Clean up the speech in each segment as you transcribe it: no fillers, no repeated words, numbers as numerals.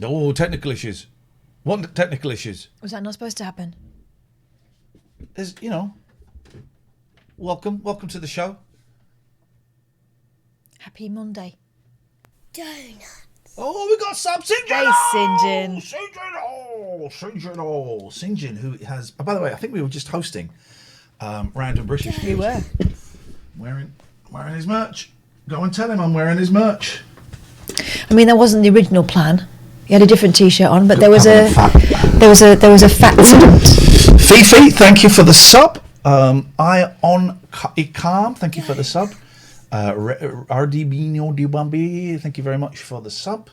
Oh, technical issues. What technical issues? Was that not supposed to happen? There's, welcome to the show. Happy Monday. Donuts. Oh, we got some St. John. Hey, St. John. St. John, who has... Oh, by the way, I think we were just hosting Random British. We were. Wearing his merch. Go and tell him I'm wearing his merch. I mean, that wasn't the original plan. He had a different T-shirt on, but there was a fat scent. Fifi, thank you for the sub. Iain, thank you for the sub. Ardibino Dibambi, thank you very much for the sub.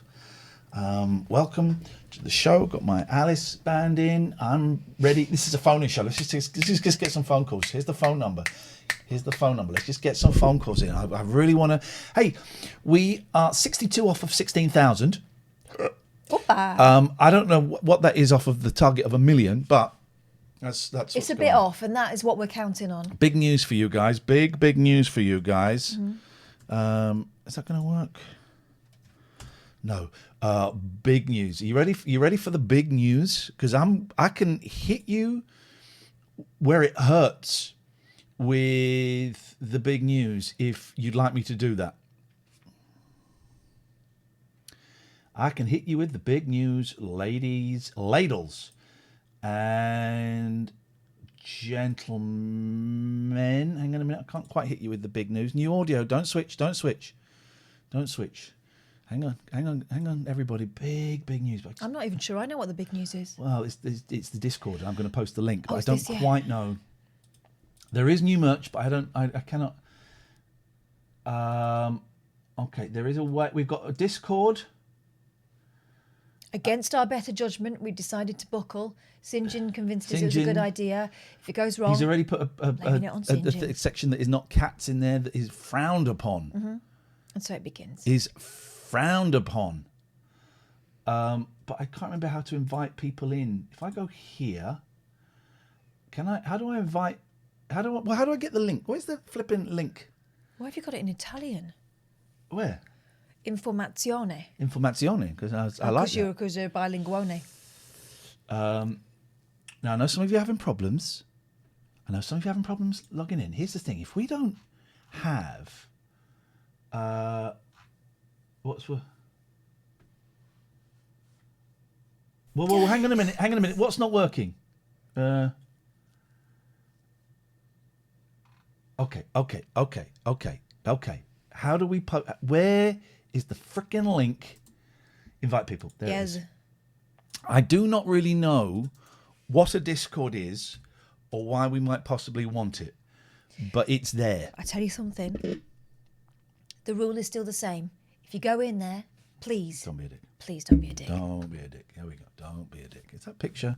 Welcome to the show. Got my Alice band in. I'm ready. This is a phone-in show. Let's just get some phone calls. Here's the phone number. Let's just get some phone calls in. I really want to. Hey, we are 62 off of 16,000. I don't know what that is off of the target of 1 million, but that's it's a bit off, and that is what we're counting on. Big news for you guys. Big news for you guys. Mm-hmm. Is that going to work? No. Big news. Are you ready? You ready for the big news? Because I can hit you where it hurts with the big news if you'd like me to do that. I can hit you with the big news, ladies, ladles, and gentlemen. Hang on a minute. I can't quite hit you with the big news. New audio. Don't switch. Hang on, everybody. Big news. I'm not even sure I know what the big news is. Well, it's the Discord. I'm going to post the link, but I it's don't quite know. There is new merch, but I cannot. Okay, there is a way. We've got a Discord. Against our better judgment, we decided to buckle. St. John convinced us it was a good idea. If it goes wrong, he's already put a section that is not cats in there that is frowned upon. Mm-hmm. And so it begins. Is frowned upon. But I can't remember how to invite people in. If I go here, can I? How do I invite? How do I get the link? Where's the flipping link? Why have you got it in Italian? Where? Informazione, because I like that. Because you're bilinguone. Now, I know some of you are having problems. Logging in. Here's the thing. If we don't have... Well, hang on a minute. What's not working? Okay. How do we... Where is the frickin' link? Invite people. There it is. I do not really know what a Discord is or why we might possibly want it, but it's there. I tell you something. The rule is still the same. If you go in there, please. Don't be a dick. Please don't be a dick. Don't be a dick. Here we go. Don't be a dick. Is that picture?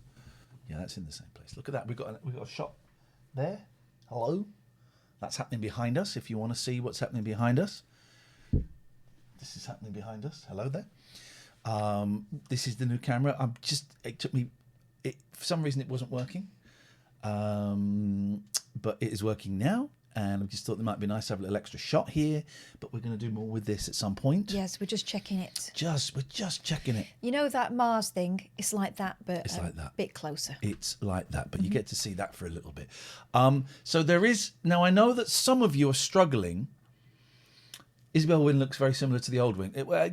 Yeah, that's in the same place. Look at that. We've got a shot there. Hello. That's happening behind us. If you want to see what's happening behind us. This is happening behind us. Hello there. This is the new camera. It took me, for some reason it wasn't working. But it is working now. And I just thought it might be nice to have a little extra shot here. But we're going to do more with this at some point. Yes, we're just checking it. We're just checking it. You know that Mars thing? It's like that, but it's like that. A bit closer. It's like that, but you get to see that for a little bit. So there is... Now, I know that some of you are struggling. Isabel Wynn looks very similar to the old Wynn. I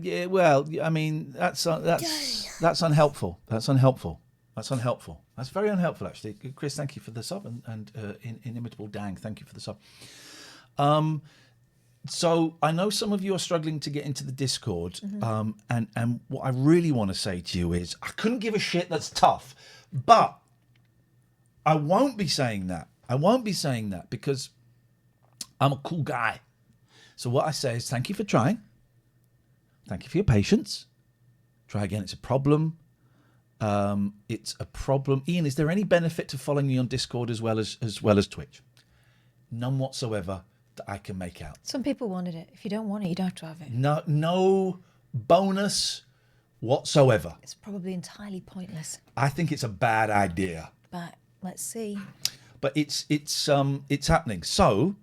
mean, that's unhelpful. That's unhelpful. That's very unhelpful, actually. Chris, thank you for the sub, and inimitable Dang, thank you for the sub. So I know some of you are struggling to get into the Discord, and what I really want to say to you is I couldn't give a shit. That's tough, but I won't be saying that. Because I'm a cool guy. So what I say is thank you for trying. Thank you for your patience. Try again. It's a problem. It's a problem. Iain, is there any benefit to following me on Discord as well as Twitch? None whatsoever that I can make out. Some people wanted it. If you don't want it, you don't have to have it. No bonus whatsoever. It's probably entirely pointless. I think it's a bad idea. But let's see. But it's happening. So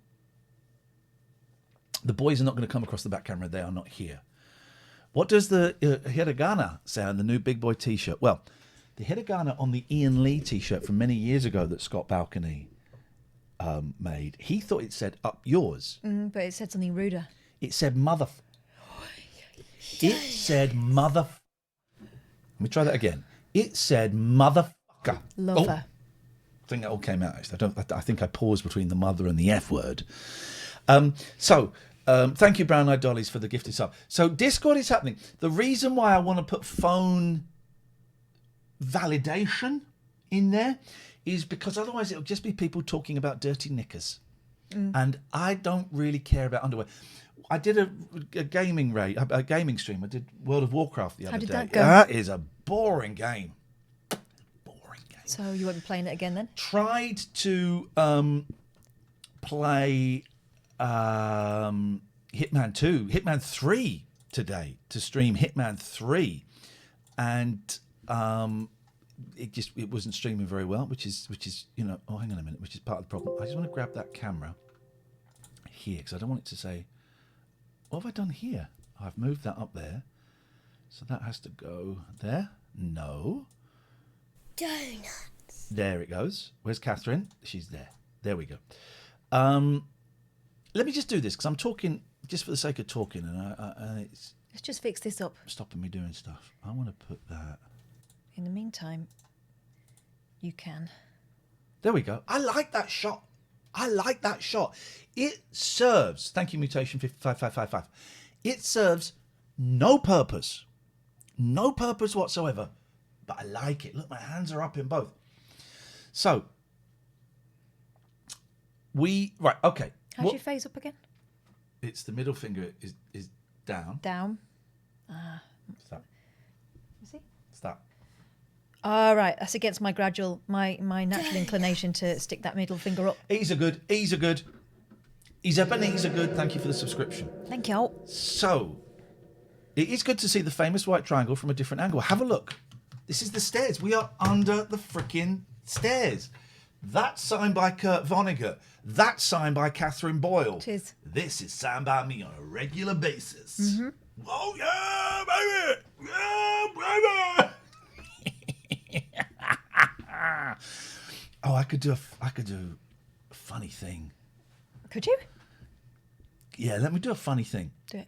the boys are not going to come across the back camera. They are not here. What does the hiragana say on the new Big Boy T-shirt? Well, the hiragana on the Iain Lee T-shirt from many years ago that Scott Balcony made, he thought it said up yours. But it said something ruder. It said mother. It said mother. Let me try that again. It said motherfucker. Love her. I think that all came out. Actually, I think I paused between the mother and the F word. Thank you, Brown Eyed Dollies, for the gifted sub. So Discord is happening. The reason why I want to put phone validation in there is because otherwise it'll just be people talking about dirty knickers. And I don't really care about underwear. I did a gaming stream. I did World of Warcraft the other day. How did that go? That is a boring game. So you won't be playing it again then? Tried to play Hitman 2, Hitman 3 today, to stream Hitman 3, and it wasn't streaming very well, which is hang on a minute, which is part of the problem. I just want to grab that camera here because I don't want it to say, what have I done here? I've moved that up there, so that has to go there. No. Donuts. There it goes. Where's Catherine? She's there. There we go. Let me just do this because I'm talking just for the sake of talking, and it's Let's just fix this up. stopping me doing stuff. I want to put that. In the meantime, you can. There we go. I like that shot. It serves. Thank you, Mutation 5555. It serves no purpose whatsoever. But I like it. Look, my hands are up in both. So okay. How's your face up again? It's the middle finger is down. Down. It's that. You see? It's that. All right. That's against my natural inclination to stick that middle finger up. Ease are good. Ease are good. Ease up and ease are good. Thank you for the subscription. Thank you. So, it is good to see the famous white triangle from a different angle. Have a look. This is the stairs. We are under the freaking stairs. That's signed by Kurt Vonnegut. That's signed by Catherine Boyle. Cheers. This is signed by me on a regular basis. Mm-hmm. Oh, yeah, baby! Yeah, baby! Oh, I could do a funny thing. Could you? Yeah, let me do a funny thing. Do it.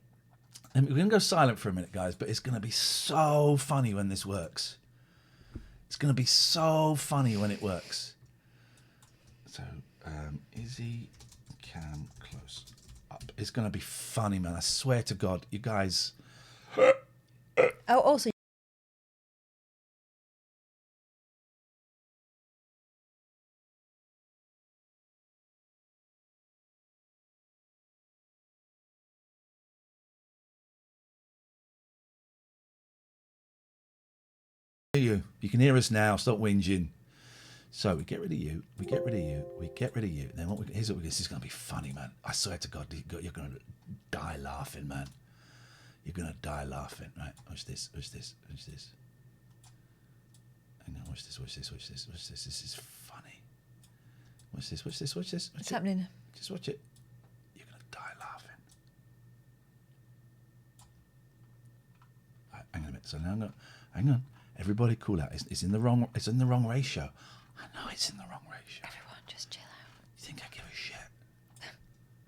We're going to go silent for a minute, guys, but it's going to be so funny when this works. It's going to be so funny when it works. So, Izzy cam close up. It's going to be funny, man. I swear to God, you guys. Oh, also. You can hear us now. Stop whinging. So we get rid of you. We get rid of you. We get rid of you. Then here's what this is going to be funny, man. I swear to God, you're going to die laughing, man. You're going to die laughing. Right? Watch this. Watch this. Watch this. Hang on. Watch this. Watch this. Watch this. Watch this. This is funny. Watch this. Watch this. Watch this. What's happening? Just watch it. You're going to die laughing. Right, hang on a minute. So now hang on. Everybody cool out. It's in the wrong ratio. I know it's in the wrong ratio. Everyone, just chill out. You think I give a shit?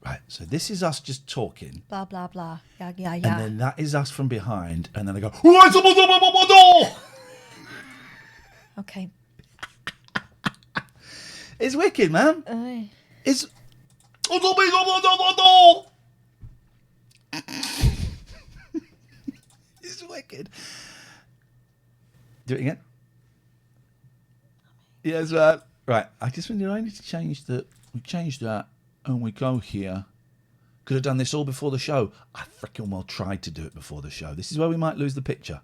Right, so this is us just talking. Blah, blah, blah. Yeah, yeah, And yeah. then that is us from behind. And then I go, "Why someone's open my door?" Okay. It's wicked, man. Aye. It's... Somebody's open my door! It's wicked. Do it again. Yes, right. Right. I just need to change that. We change that, and we go here. Could have done this all before the show. I freaking well tried to do it before the show. This is where we might lose the picture.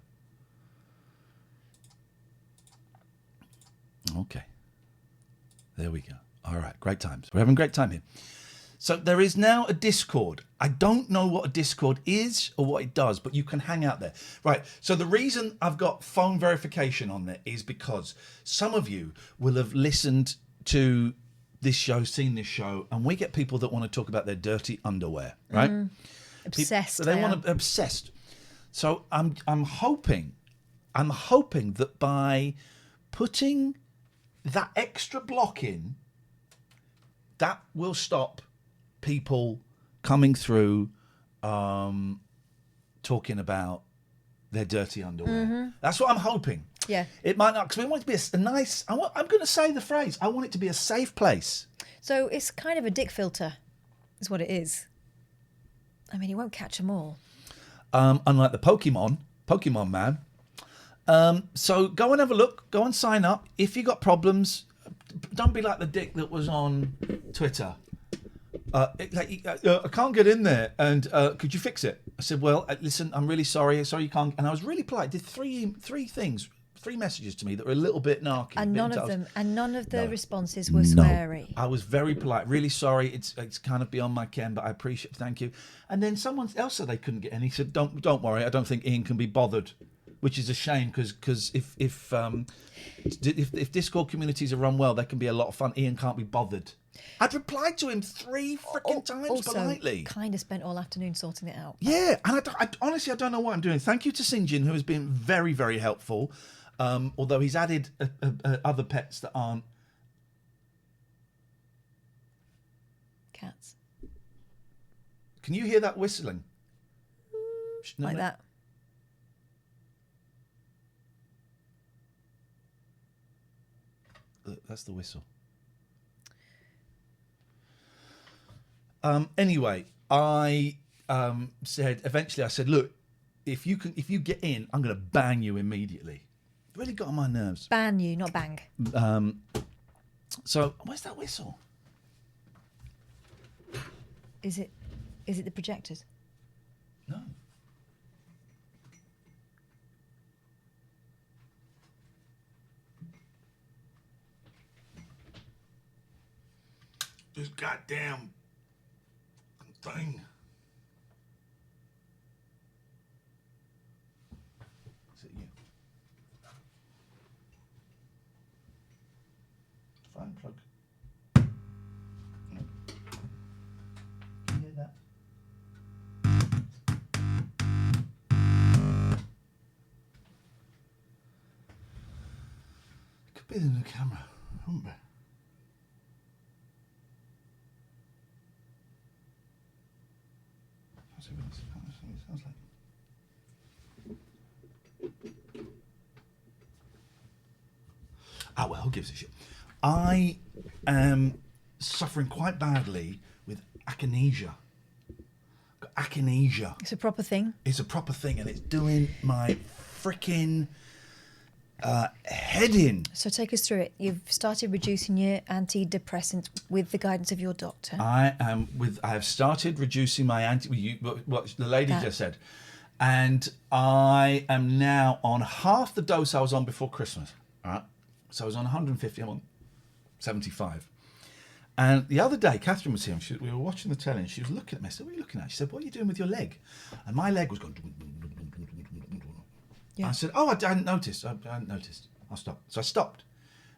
There we go. All right, great times. We're having a great time here. So there is now a Discord. I don't know what a Discord is or what it does, but you can hang out there. Right, so the reason I've got phone verification on there is because some of you will have listened to this show, seen this show, and we get people that want to talk about their dirty underwear, right? Obsessed. They want to obsessed. So I'm hoping that by putting that extra block in, that will stop people coming through talking about their dirty underwear. That's what I'm hoping. Yeah. It might not, because we want it to be a nice, I'm going to say the phrase, I want it to be a safe place. So it's kind of a dick filter, is what it is. I mean, you won't catch them all. Unlike the Pokemon man. So go and have a look. Go and sign up. If you got problems, don't be like the dick that was on Twitter. I can't get in there, and could you fix it? I said, well, listen, I'm really sorry. Sorry you can't. And I was really polite. Did three messages to me that were a little bit narky. And none of the responses were sweary. I was very polite. Really sorry. It's kind of beyond my ken, but I appreciate it. Thank you. And then someone else said they couldn't get in. He said, don't worry. I don't think Ian can be bothered, which is a shame because if Discord communities are run well, they can be a lot of fun. Ian can't be bothered. I'd replied to him 3 freaking times also, politely. Kind of spent all afternoon sorting it out. Yeah, and I honestly, I don't know what I'm doing. Thank you to Sinjin, who has been very, very helpful. Although he's added other pets that aren't. Cats. Can you hear that whistling? Like that. That's the whistle. Anyway, I said, look, if you get in, I'm going to ban you immediately. It really got on my nerves. Ban you, not bang. So where's that whistle? Is it the projectors? No. This goddamn thing. Is it you? Phone plug. No. Can you hear that? It could be the new camera, wouldn't it? See what it sounds like. Ah, well, who gives a shit? I am suffering quite badly with akinesia. Got akinesia. It's a proper thing. It's a proper thing, and it's doing my freaking head in. So take us through it. You've started reducing your antidepressants with the guidance of your doctor. I have started reducing my what the lady just said, and I am now on half the dose I was on before Christmas. All right, so I was on 150. I'm on 75. And the other day, Catherine was here. We were watching the telly, and she was looking at me. I said, "What are you looking at?" She said, "What are you doing with your leg?" And my leg was going. Yeah. I said, "Oh, I hadn't noticed. I hadn't noticed. I'll stop." So I stopped.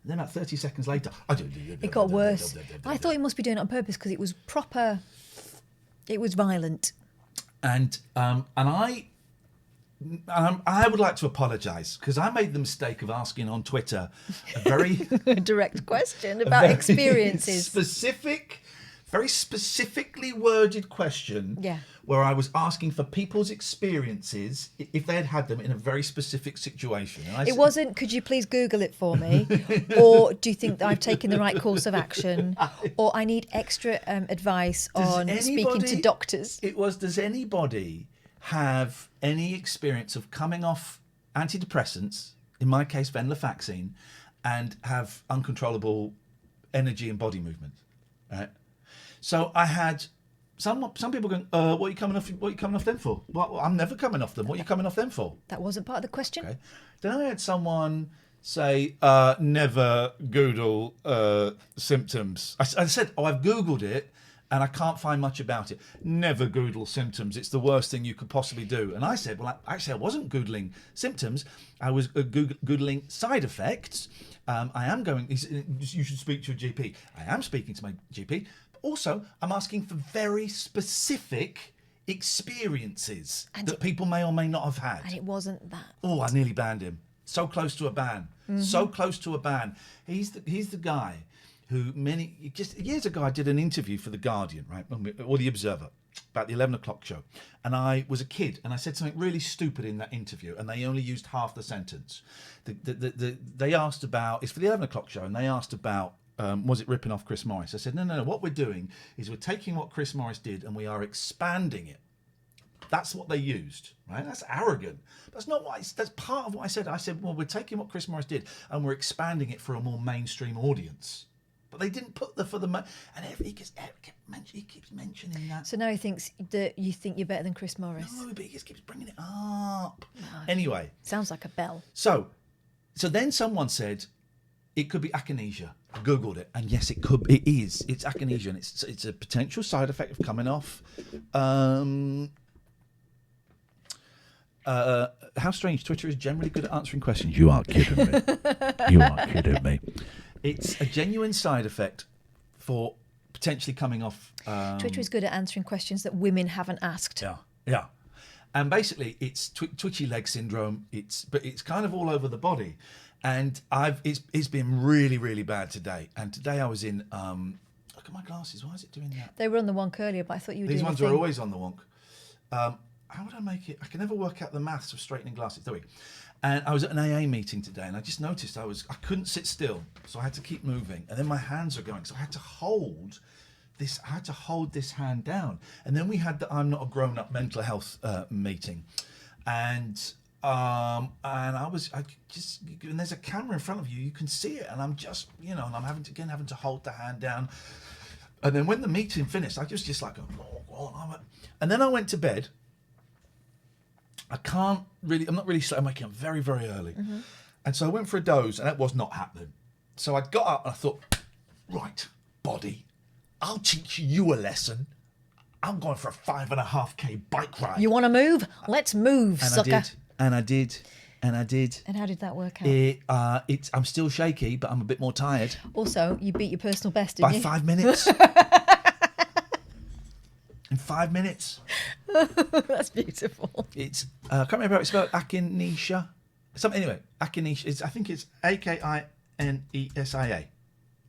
And then about 30 seconds later, it got worse. I thought he must be doing it on purpose because it was proper. It was violent. And I would like to apologise because I made the mistake of asking on Twitter a very direct question about experiences. Very specifically worded question. Yeah. Where I was asking for people's experiences if they had them in a very specific situation. And wasn't, could you please Google it for me? Or do you think that I've taken the right course of action? Or I need extra advice on speaking to doctors? It was, does anybody have any experience of coming off antidepressants, in my case venlafaxine, and have uncontrollable energy and body movement? Right? So I had some people going, what are you coming off them for? Well, I'm never coming off them. What are you coming off them for? That wasn't part of the question. Okay. Then I had someone say, never Google symptoms. I said, I've Googled it and I can't find much about it. Never Google symptoms. It's the worst thing you could possibly do. And I said, well, actually, I wasn't Googling symptoms. I was Googling side effects. I am going, you should speak to a GP. I am speaking to my GP. But also, I'm asking for very specific experiences that people may or may not have had. And it wasn't that. Oh, I nearly banned him. So close to a ban. So close to a ban. He's the guy who just years ago I did an interview for The Guardian, right, or The Observer, about the 11 o'clock show. And I was a kid and I said something really stupid in that interview and they only used half the sentence. They asked about, it's for the 11 o'clock show, and they asked about, was it ripping off Chris Morris? I said, no, what we're doing is we're taking what Chris Morris did and we are expanding it. That's what they used, right? That's arrogant. That's not what that's part of what I said. I said, well, we're taking what Chris Morris did and we're expanding it for a more mainstream audience. But they didn't put and he keeps mentioning that. So now he thinks that you think you're better than Chris Morris. No, but he just keeps bringing it up. Anyway. Sounds like a bell. So then someone said, it could be akinesia. I Googled it, and yes, it is. It's akinesia, and it's a potential side effect of coming off. How strange. Twitter is generally good at answering questions. You are kidding me. You are kidding me. It's a genuine side effect for potentially coming off. Twitter is good at answering questions that women haven't asked. Yeah. And basically, it's twitchy leg syndrome. But it's kind of all over the body, and it's been really, really bad today. And today I was in. Look at my glasses. Why is it doing that? They were on the wonk earlier, but I thought you were These doing ones the thing. are always on the wonk. How would I make it? I can never work out the maths of straightening glasses. There we go. And I was at an AA meeting today, and I just noticed I couldn't sit still, so I had to keep moving. And then my hands are going, so I had to hold this. I had to hold this hand down. And then we had the I'm Not a Grown Up mental health meeting, and and there's a camera in front of you. You can see it, and I'm just and I'm having to hold the hand down. And then when the meeting finished, I just like, and then I went to bed. I'm not really I'm waking up very, very early. Mm-hmm. And so I went for a doze, and that was not happening. So I got up and I thought, right, body, I'll teach you a lesson. I'm going for a 5.5K bike ride. You want to move? Let's move, and sucker. I did. And how did that work out? I'm still shaky, but I'm a bit more tired. Also, you beat your personal best, didn't you? By 5 minutes. In 5 minutes. That's beautiful. It's I can't remember how it's spelled. Akinesia. Anyway, akinesia. I think it's Akinesia.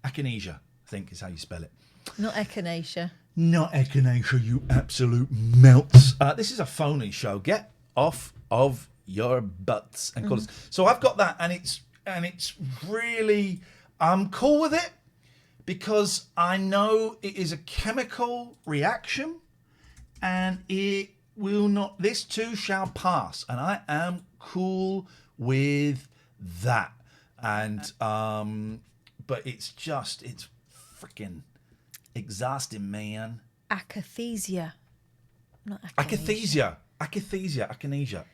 Akinesia, I think is how you spell it. Not echinacea. Not echinacea, you absolute melts. This is a phony show. Get off of your butts and call us. So I've got that, and it's really, I'm cool with it because I know it is a chemical reaction, and it will not. This too shall pass, and I am cool with that. And but it's freaking exhausting, man. Akathisia. Not Akathisia. Akathisia.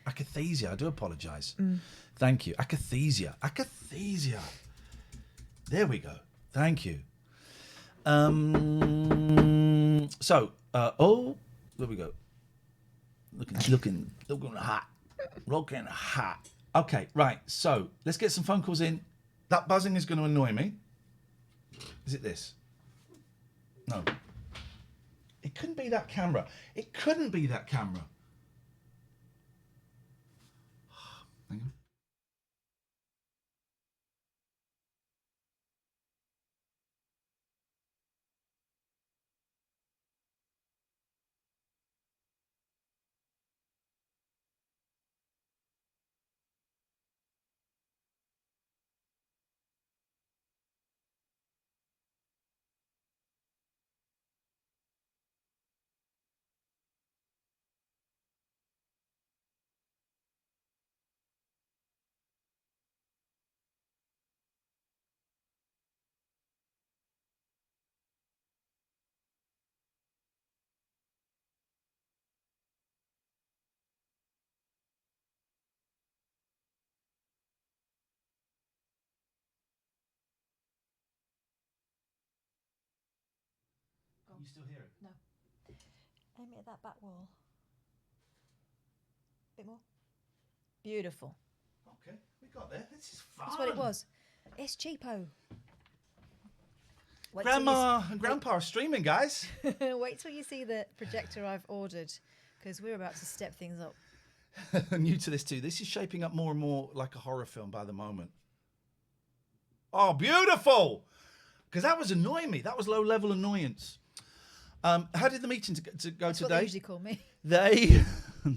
I do apologise. Thank you. Akathisia. There we go. Thank you. So, there we go. Looking hot. Looking hot. Okay, right. So, let's get some phone calls in. That buzzing is going to annoy me. Is it this? No. It couldn't be that camera. Hang on. You still hear it? No. Aim it at that back wall. Bit more. Beautiful. Okay, we got there. This is fun. That's what it was. It's cheapo. Wait till Grandma and Grandpa are streaming, guys. Wait till you see the projector I've ordered, because we're about to step things up. New to this too. This is shaping up more and more like a horror film by the moment. Oh, beautiful! Because that was annoying me. That was low-level annoyance. How did the meeting to go That's today? what they usually call me. They,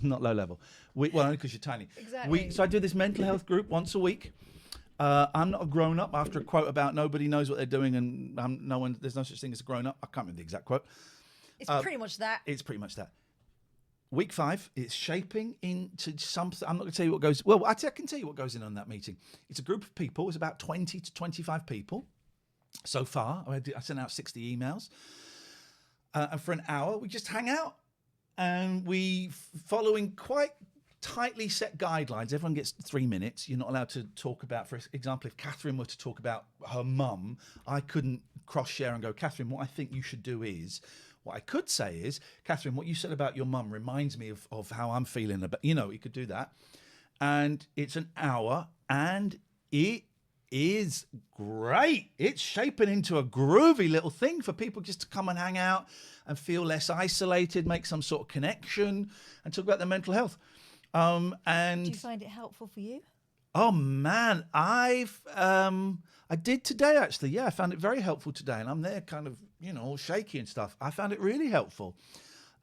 not low-level. Well, only because you're tiny. Exactly. So I do this mental health group once a week. I'm not a grown-up. After a quote about nobody knows what they're doing and there's no such thing as a grown-up. I can't remember the exact quote. It's pretty much that. It's pretty much that. Week 5, it's shaping into something. I'm not going to tell you what goes. Well, I can tell you what goes in on that meeting. It's a group of people. It's about 20 to 25 people so far. I sent out 60 emails. And for an hour, we just hang out. And we, following quite tightly set guidelines, everyone gets 3 minutes. You're not allowed to talk about, for example, if Catherine were to talk about her mum, I couldn't cross-share and go, Catherine, what I think you should do is... What I could say is, Catherine, what you said about your mum reminds me of how I'm feeling about, you could do that. And it's an hour and it is great. It's shaping into a groovy little thing for people just to come and hang out and feel less isolated, make some sort of connection and talk about their mental health. And do you find it helpful for you? Oh man, I did today actually. Yeah, I found it very helpful today, and I'm there kind of, all shaky and stuff. I found it really helpful,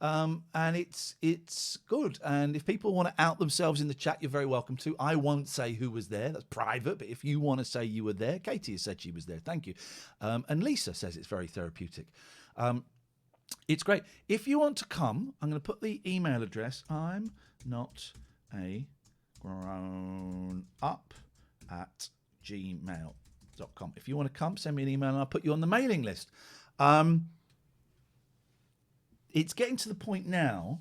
and it's good. And if people want to out themselves in the chat, you're very welcome to. I won't say who was there; that's private. But if you want to say you were there, Katie has said she was there. Thank you. And Lisa says it's very therapeutic. It's great. If you want to come, I'm going to put the email address. I'm not a grown up at gmail.com. If you want to come, send me an email and I'll put you on the mailing list. It's getting to the point now.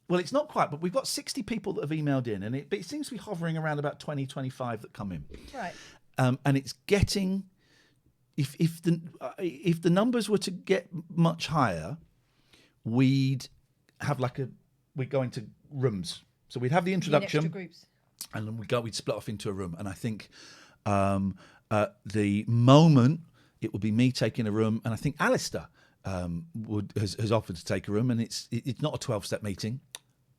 Well, it's not quite, but we've got 60 people that have emailed in, and it seems to be hovering around about 20, 25 that come in. Right. And it's getting, if the numbers were to get much higher, we'd have we'd go into rooms. So we'd have the introduction. Extra groups. And then we'd split off into a room. And I think the moment it would be me taking a room, and I think Alistair has offered to take a room, and it's not a 12-step meeting,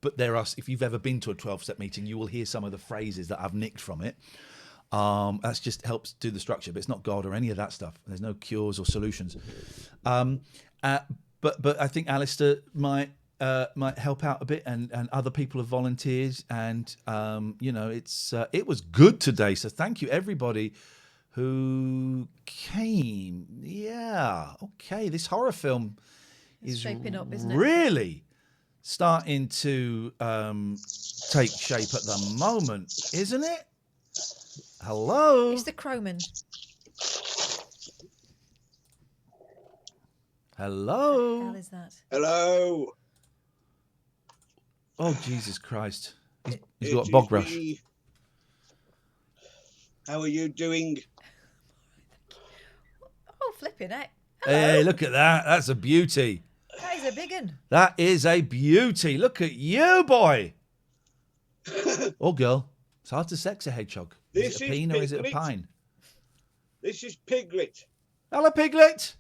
but if you've ever been to a 12-step meeting, you will hear some of the phrases that I've nicked from it. That's just helps do the structure, but it's not God or any of that stuff. There's no cures or solutions. But I think Alistair might help out a bit, and other people have volunteered, and it was good today. So thank you everybody who came. Yeah, okay. This horror film is shaping up, isn't it? Really starting to take shape at the moment, isn't it? Hello. It's the Crowman. Hello. What the hell is that? Hello. Oh, Jesus Christ. He's got a bog brush. Me. How are you doing? Oh, flipping heck. Hello. Hey, look at that. That's a beauty. That is a big one. That is a beauty. Look at you, boy. Or girl. It's hard to sex a hedgehog. Is it a peen or is it a pine? This is Piglet. Hello, Piglet.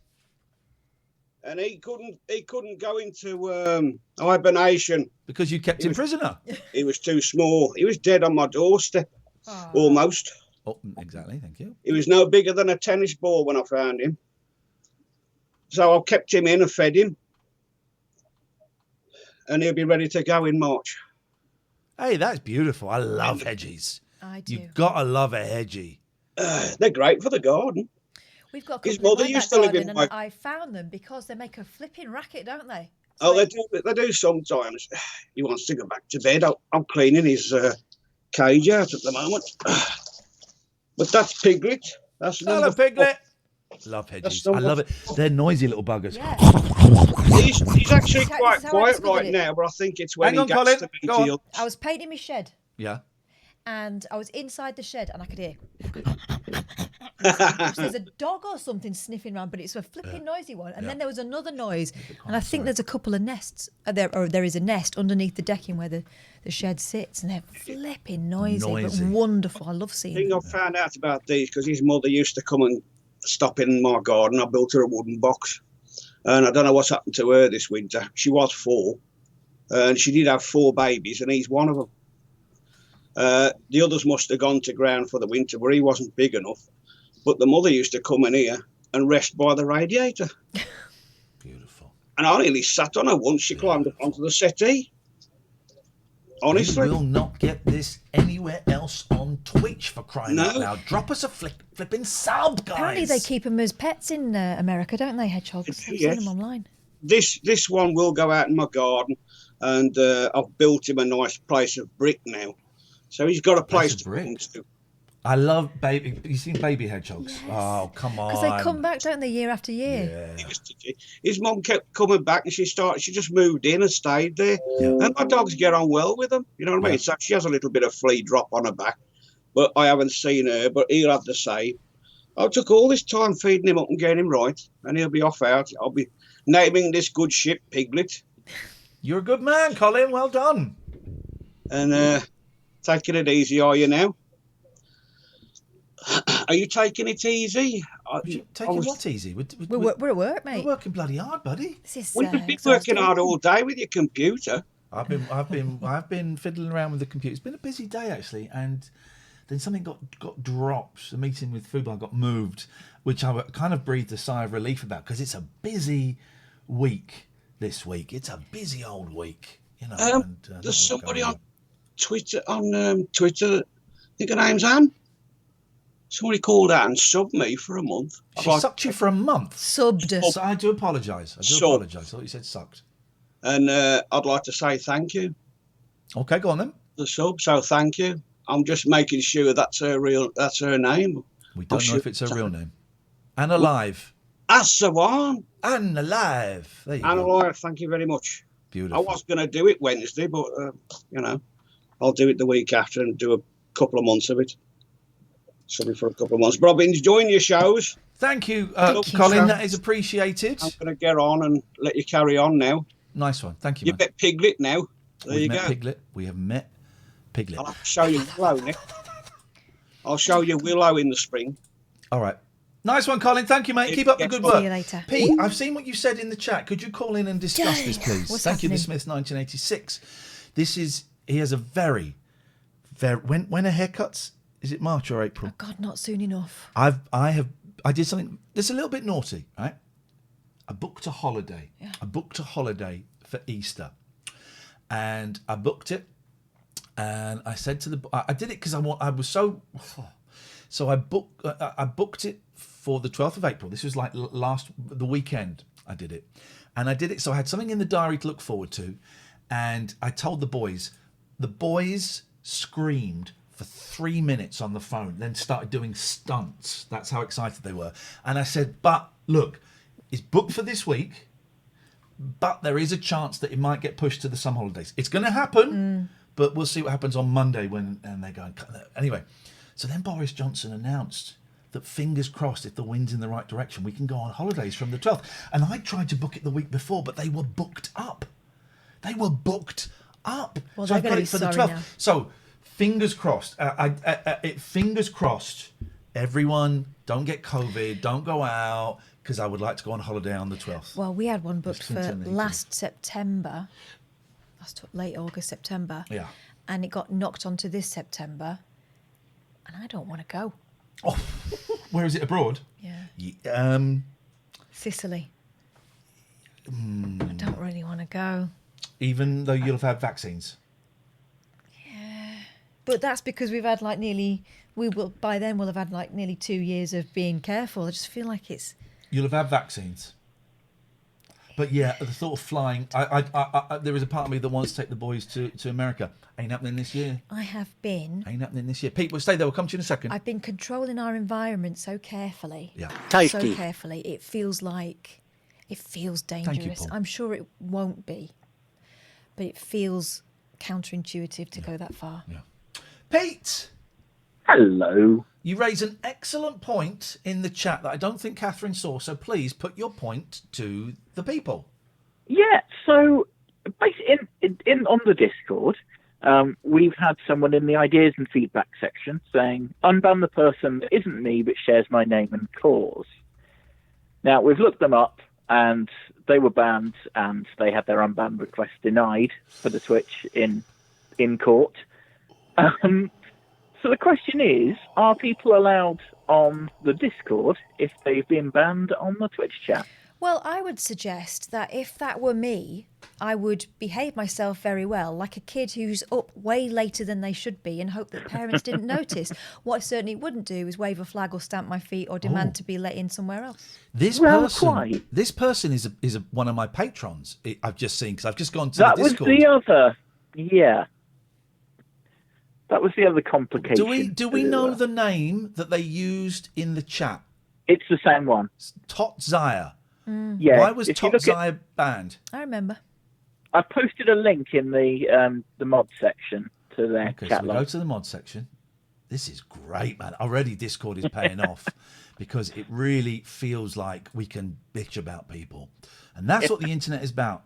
And he couldn't go into hibernation. Because you kept him prisoner. He was too small. He was dead on my doorstep. Oh. Almost. Oh, exactly. Thank you. He was no bigger than a tennis ball when I found him. So I kept him in and fed him. And he'll be ready to go in March. Hey, that's beautiful. I love hedgies. I do. You've got to love a hedgie. They're great for the garden. We've got a His couple mother in my used back to live garden, in and my... I found them because they make a flipping racket, don't they? Oh, they do sometimes. He wants to go back to bed. I'm cleaning his cage out at the moment. But that's Piglet. That's Hello, Piglet. Love hedges. I love it. They're noisy little buggers. Yeah. He's actually quite quiet right now, but I think it's when he gets to be to you. I was painting my shed. Yeah. And I was inside the shed and I could hear. Gosh, there's a dog or something sniffing around, but it's a flipping noisy one. And then there was another noise, and I think there's a couple of nests. There is a nest underneath the decking where the shed sits, and they're flipping noisy. But wonderful. I love seeing them. I found out about these because his mother used to come and stop in my garden. I built her a wooden box, and I don't know what's happened to her this winter. She was 4, and she did have 4 babies, and he's one of them. The others must have gone to ground for the winter where he wasn't big enough. But the mother used to come in here and rest by the radiator. Beautiful. And I nearly sat on her once. She climbed up onto the settee. Honestly. We will not get this anywhere else on Twitch, for crying out loud. Drop us a flipping sub, guys. Apparently they keep them as pets in America, don't they, hedgehogs? I've seen them online. This one will go out in my garden, and I've built him a nice place of brick now. So he's got a place to come to. I love baby. You've seen baby hedgehogs? Yes. Oh, come on. Because they come back, don't they, year after year? Yeah. His mum kept coming back, and she just moved in and stayed there. Yeah. And my dogs get on well with them. You know what I mean? So she has a little bit of flea drop on her back, but I haven't seen her. But he'll have the same. I took all this time feeding him up and getting him right, and he'll be off out. I'll be naming this good ship Piglet. You're a good man, Colin. Well done. And taking it easy, are you now? Are you taking it easy? What easy? We're at work, mate. We're working bloody hard, buddy. You've been working hard all day with your computer. I've been fiddling around with the computer. It's been a busy day actually, and then something got dropped. The meeting with Fubar got moved, which I kind of breathed a sigh of relief about because it's a busy week this week. It's a busy old week, you know. There's somebody on Twitter. I think her name's Anne. Somebody called out and subbed me for a month. She sucked you for a month? Subbed. So I do apologise. I thought you said sucked. And I'd like to say thank you. Okay, go on then. The sub, so thank you. I'm just making sure that's her name. We don't know if it's her real name. Anne Alive. That's the one. Anne Alive. There you Anne go. Alive, thank you very much. Beautiful. I was going to do it Wednesday, but, I'll do it the week after and do a couple of months of it. Something for a couple of months. But I've been enjoying your shows. Thank you, Colin. That is appreciated. I'm going to get on and let you carry on now. Nice one. Thank you, You've met Piglet now. We've met Piglet. We have met Piglet. I'll have to show you Willow, Nick. I'll show you Willow in the spring. All right. Nice one, Colin. Thank you, mate. Keep up the good work. See you later. Pete, I've seen what you said in the chat. Could you call in and discuss this, please? Thank you, The Smiths 1986. He has a very, when are haircuts? Is it March or April? Oh God, not soon enough. I did something that's a little bit naughty, right? I booked a holiday. Yeah. I booked a holiday for Easter, and I booked it, and I said to I did it because I was so I booked it for the 12th of April. This was like the weekend I did it, and I did it so I had something in the diary to look forward to, and I told the boys screamed for 3 minutes on the phone, then started doing stunts. That's how excited they were. And I said, but look, it's booked for this week, but there is a chance that it might get pushed to the summer holidays. It's going to happen, but we'll see what happens on Monday and they're going. Anyway, so then Boris Johnson announced that fingers crossed, if the wind's in the right direction, we can go on holidays from the 12th. And I tried to book it the week before, but they were booked up. Well, so they're going to be for the sorry 12th. now. So fingers crossed. Fingers crossed. Everyone, don't get COVID. Don't go out, because I would like to go on holiday on the 12th. Well, we had one booked for last September. Late August, September. Yeah. And it got knocked onto this September, and I don't want to go. Oh, where is it, abroad? Yeah. Sicily. I don't really want to go. Even though you'll have had vaccines. Yeah. But that's because we've had by then we'll have had like nearly 2 years of being careful. I just feel like You'll have had vaccines. But yeah, the thought of flying, I there is a part of me that wants to take the boys to America. Ain't happening this year. I have been. Ain't happening this year. Pete, we'll stay there. We'll come to you in a second. I've been controlling our environment so carefully. Yeah. Tasty. So carefully. It feels dangerous. Thank you, Paul. I'm sure it won't be. But it feels counterintuitive to go that far. Yeah. Pete, Hello. You raise an excellent point in the chat that I don't think Catherine saw, so please put your point to the people. Yeah, so basically in on the Discord, we've had someone in the ideas and feedback section saying, unban the person that isn't me but shares my name and cause. Now, we've looked them up, and they were banned, and they had their unban request denied for the Twitch in court. So the question is, are people allowed on the Discord if they've been banned on the Twitch chat? Well, I would suggest that if that were me, I would behave myself very well, like a kid who's up way later than they should be and hope that parents didn't notice. What I certainly wouldn't do is wave a flag or stamp my feet or demand to be let in somewhere else. This person is one of my patrons. I've just seen, because I've just gone to the Discord. That was the other, yeah. That was the other complication. Do we know the name that they used in the chat? It's the same one. Totzire. Yeah. Why was Totzire banned? I remember. I posted a link in the mod section to their chat. So we go to the mod section. This is great, man. Already Discord is paying off because it really feels like we can bitch about people. And that's what the internet is about.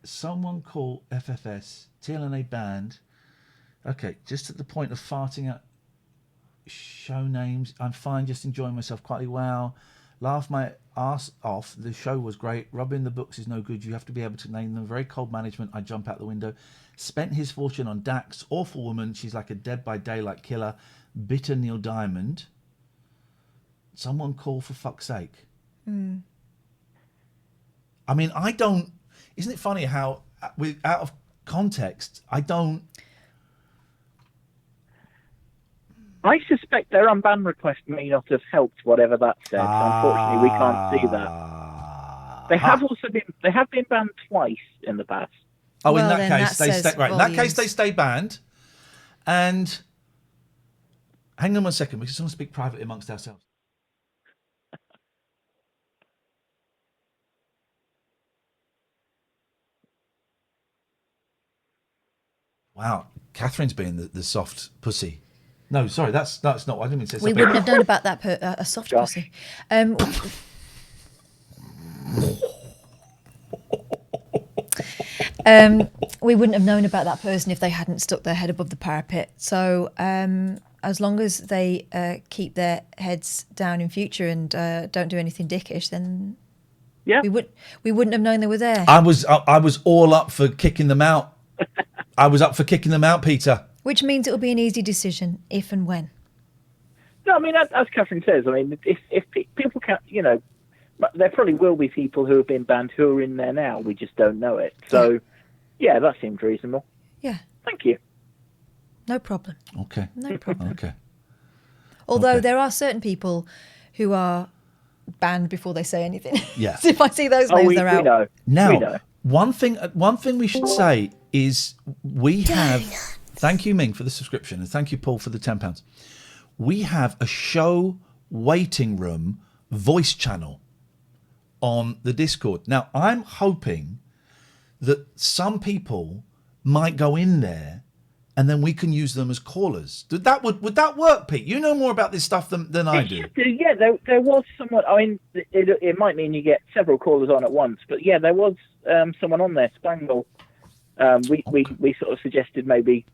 Someone call FFS, TLNA banned. Okay, just at the point of farting out show names. I'm fine, just enjoying myself quietly. Wow. Laugh my ass off. The show was great. Rubbing the books is no good. You have to be able to name them. Very cold management. I jump out the window. Spent his fortune on Dax. Awful woman. She's like a Dead by Daylight killer. Bitter Neil Diamond. Someone call for fuck's sake. I mean, I don't... Isn't it funny how, out of context, I don't... I suspect their unban request may not have helped whatever that said. Unfortunately, we can't see that. They have been banned twice in the past. Oh, well, in that case, they stay right. In that case, they stay banned. And hang on one second, we just want to speak privately amongst ourselves. Wow, Catherine's being the soft pussy. No, sorry, that's not. I didn't mean to say something. We wouldn't have known about that a soft pussy. We wouldn't have known about that person if they hadn't stuck their head above the parapet. So as long as they keep their heads down in future and don't do anything dickish, then we wouldn't have known they were there. I was all up for kicking them out. I was up for kicking them out, Peter. Which means it will be an easy decision if and when. No, I mean, as Catherine says, I mean, if people can't, there probably will be people who have been banned who are in there now. We just don't know it. So, yeah, that seems reasonable. Yeah. Thank you. No problem. Okay. No problem. Okay. Although there are certain people who are banned before they say anything. Yeah. So if I see those names, they're out. Know. Now, we know. one thing we should say is we have... Thank you, Ming, for the subscription, and thank you, Paul, for the £10. We have a show waiting room voice channel on the Discord. Now, I'm hoping that some people might go in there and then we can use them as callers. Would that work, Pete? You know more about this stuff than I do. Yeah, there was someone. I mean, it might mean you get several callers on at once, but yeah, there was someone on there, Spangle. We sort of suggested maybe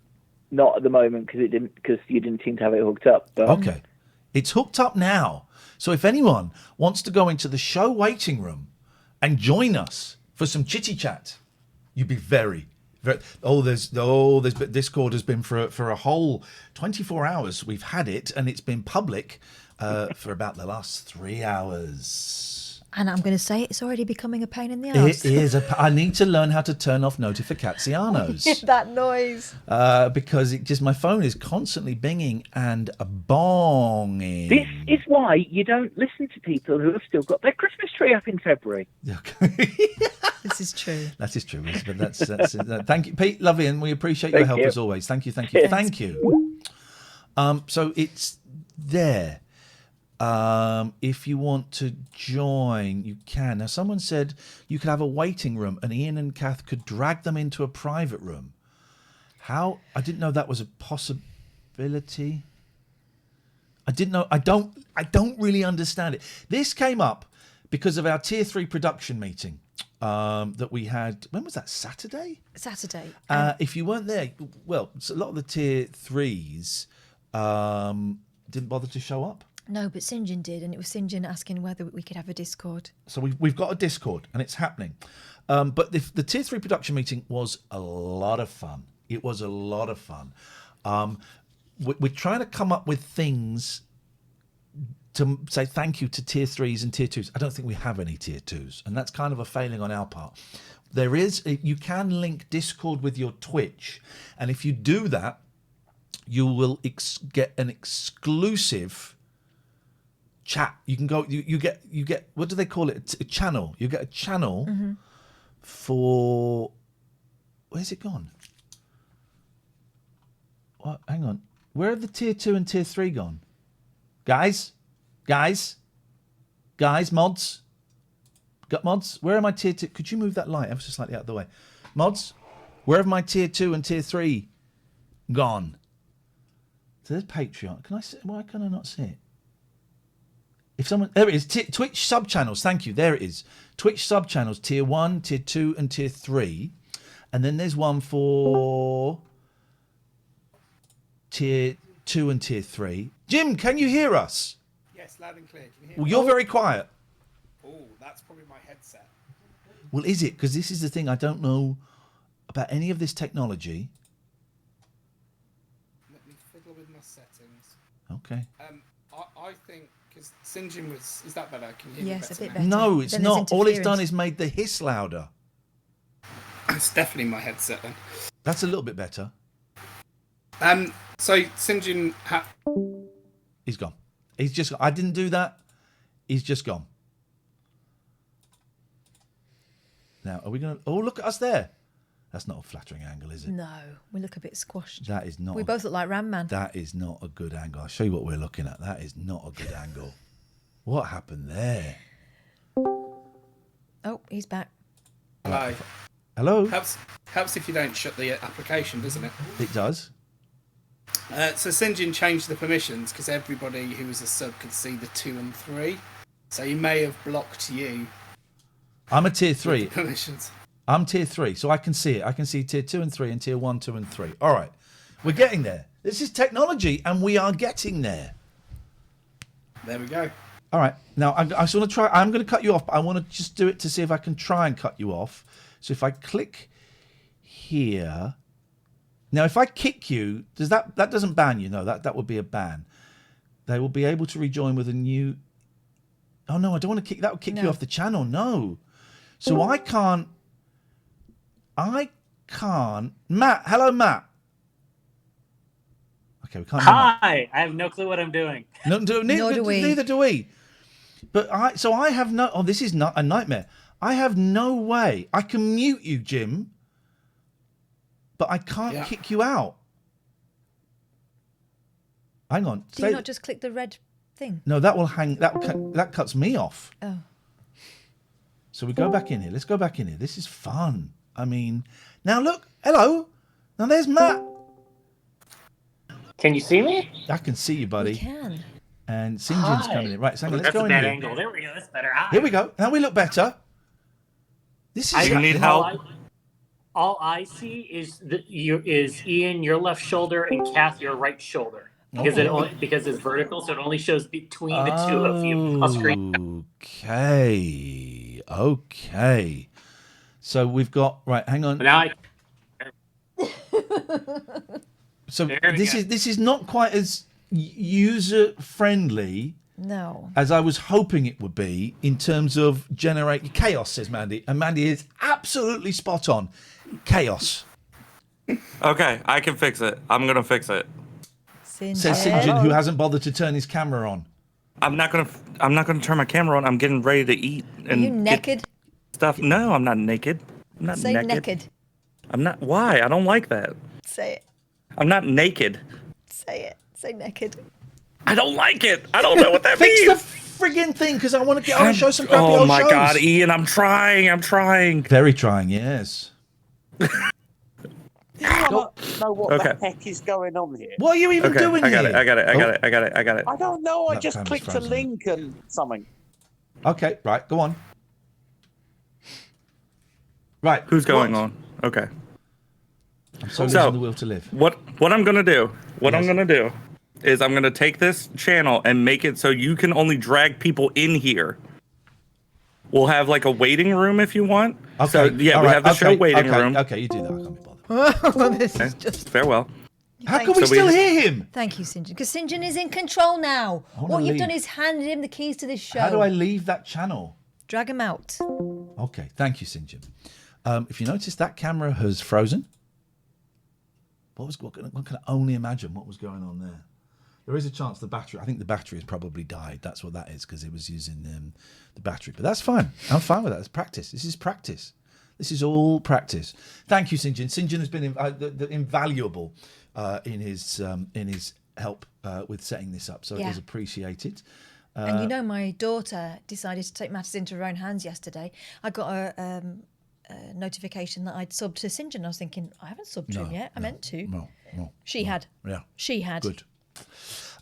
not at the moment because you didn't seem to have it hooked up. But... Okay, it's hooked up now. So if anyone wants to go into the show waiting room and join us for some chitty chat, you'd be very. Discord has been for a whole 24 hours. We've had it, and it's been public for about the last 3 hours. And I'm going to say it's already becoming a pain in the arse. It is. I need to learn how to turn off notificazianos. That noise. Because my phone is constantly binging and bonging. This is why you don't listen to people who have still got their Christmas tree up in February. This is true. That is true. But that's thank you, Pete. Love you, and we appreciate your help as always. Thank you. Yes. Thank you. So it's there. If you want to join, you can. Now, someone said you could have a waiting room and Ian and Kath could drag them into a private room. How? I didn't know that was a possibility. I didn't know. I don't really understand it. This came up because of our tier 3 production meeting that we had. When was that? Saturday. Saturday. If you weren't there, well, a lot of the tier 3s didn't bother to show up. No, but St. John did, and it was St. John asking whether we could have a Discord. So we've got a Discord, and it's happening. But the tier 3 production meeting was a lot of fun. It was a lot of fun. We're trying to come up with things to say thank you to tier 3s and tier 2s. I don't think we have any tier 2s, and that's kind of a failing on our part. You can link Discord with your Twitch, and if you do that, you will get an exclusive chat. You can go. You get. What do they call it? A channel. You get a channel for. Where's it gone? What? Hang on. Where have the tier 2 and tier 3 gone? Guys, mods. Got mods? Where are my tier 2? Could you move that light ever so slightly out of the way? Mods, where have my tier 2 and tier 3 gone? So there's Patreon. Can I see? Why can I not see it? If someone, there it is. Twitch sub channels. Thank you. There it is. Twitch sub channels. Tier 1, tier 2, and tier 3. And then there's one for tier 2 and tier 3. Jim, can you hear us? Yes, loud and clear. Can you hear Well, me? you're very quiet. Oh, that's probably my headset. Well, is it? Because this is the thing. I don't know about any of this technology. Let me fiddle with my settings. Okay. I think because Sinjin was. Is that better? Can you hear me Yes, a better bit now? better. No, it's Then there's not. All it's done interference. is made the hiss louder. It's definitely my headset then. That's a little bit better. So Sinjin He's gone. He's just. I didn't do that. He's just gone. Now, are we going to... Oh, look at us there. That's not a flattering angle, is it? No, we look a bit squashed. That is not... We both look like Ram Man. That is not a good angle. I'll show you what we're looking at. That is not a good angle. What happened there? Oh, he's back. Hello. Hello? Helps if you don't shut the application, doesn't it? It does. So Sinjin changed the permissions because everybody who was a sub could see the 2 and 3. So he may have blocked you. I'm a tier with 3. the permissions. I'm tier 3, so I can see it. I can see tier 2 and 3 and tier 1, 2 and 3. All right. We're getting there. This is technology, and we are getting there. There we go. All right. Now, I just want to try. I'm going to cut you off, but I want to just do it to see if I can try and cut you off. So if I click here. Now, if I kick you, does that doesn't ban you? No, that would be a ban. They will be able to rejoin with a new... Oh, no, I don't want to kick... That would kick you off the channel. No. So I can't... Matt. Hello, Matt. Okay, we can't hear Matt. Hi, I have no clue what I'm doing. Neither do we. But I have no... Oh, this is not a nightmare. I have no way. I can mute you, Jim, but I can't kick you out. Hang on. Do you not just click the red thing? No, that will hang. That cuts me off. Oh. So we go back in here. Let's go back in here. This is fun. I mean, now look. Hello. Now there's Matt. Can you see me? I can see you, buddy. You can. And Sinjin's coming in. Right, Sinjin, let's That's go a in bad here. angle. There we go. That's better. Hi. Here we go. Now we look better. This is. You need help? All I see is Ian, your left shoulder, and Kath, your right shoulder. Because because it's vertical, so it only shows between the two of you. I'll screen. Okay. So we've got hang on. Now So this is not quite as user friendly. No. As I was hoping it would be in terms of generating chaos, says Mandy. And Mandy is absolutely spot on. Chaos. Okay, I can fix it. I'm going to fix it. Says St. John, who hasn't bothered to turn his camera on. I'm not gonna turn my camera on. I'm getting ready to eat. And Are you naked? Stuff. No, I'm not naked. I'm not Say naked. naked. I'm not. Why? I don't like that. Say it. I'm not naked. Say it. Say naked. I don't like it. I don't know what that Fix means. the friggin' thing, because I want to get on and show some crappy old Oh my shows. God, Ian, I'm trying. Very trying, yes. Do you want to know what Okay. the heck is going on here? What are you even doing I got here? it. I got it. I got Oh. it. I got it. I got it. I don't know. I That just camera's clicked a frozen. link and something. Okay, right, go on. Right. Who's going what? on? Okay. I'm so So- losing the will to live. What I'm gonna do? What I'm Yes. gonna do is I'm gonna take this channel and make it so you can only drag people in here. We'll have like a waiting room if you want. Okay. So yeah, all we right, have the show waiting okay, room. Okay, you do that. I can't be bothered. Well, this Okay. is just. Farewell. How Thank can we you. still So we- hear him? Thank you, St. John. Because St. John is in control now. I wanna What you've leave. done is handed him the keys to this show. How do I leave that channel? Drag him out. Okay, thank you, St. John. If you notice, that camera has frozen. One can only imagine what was going on there. There is a chance the battery. I think the battery has probably died. That's what that is because it was using the battery. But that's fine. I'm fine with that. It's practice. This is practice. This is all practice. Thank you, St. John. St. John has been invaluable in his help with setting this up. So it Yeah. is appreciated. And you know, my daughter decided to take matters into her own hands yesterday. I got a notification that I'd subbed to St. John. I was thinking, I haven't subbed to him yet. I meant to. No. She had. Yeah. She had. Good.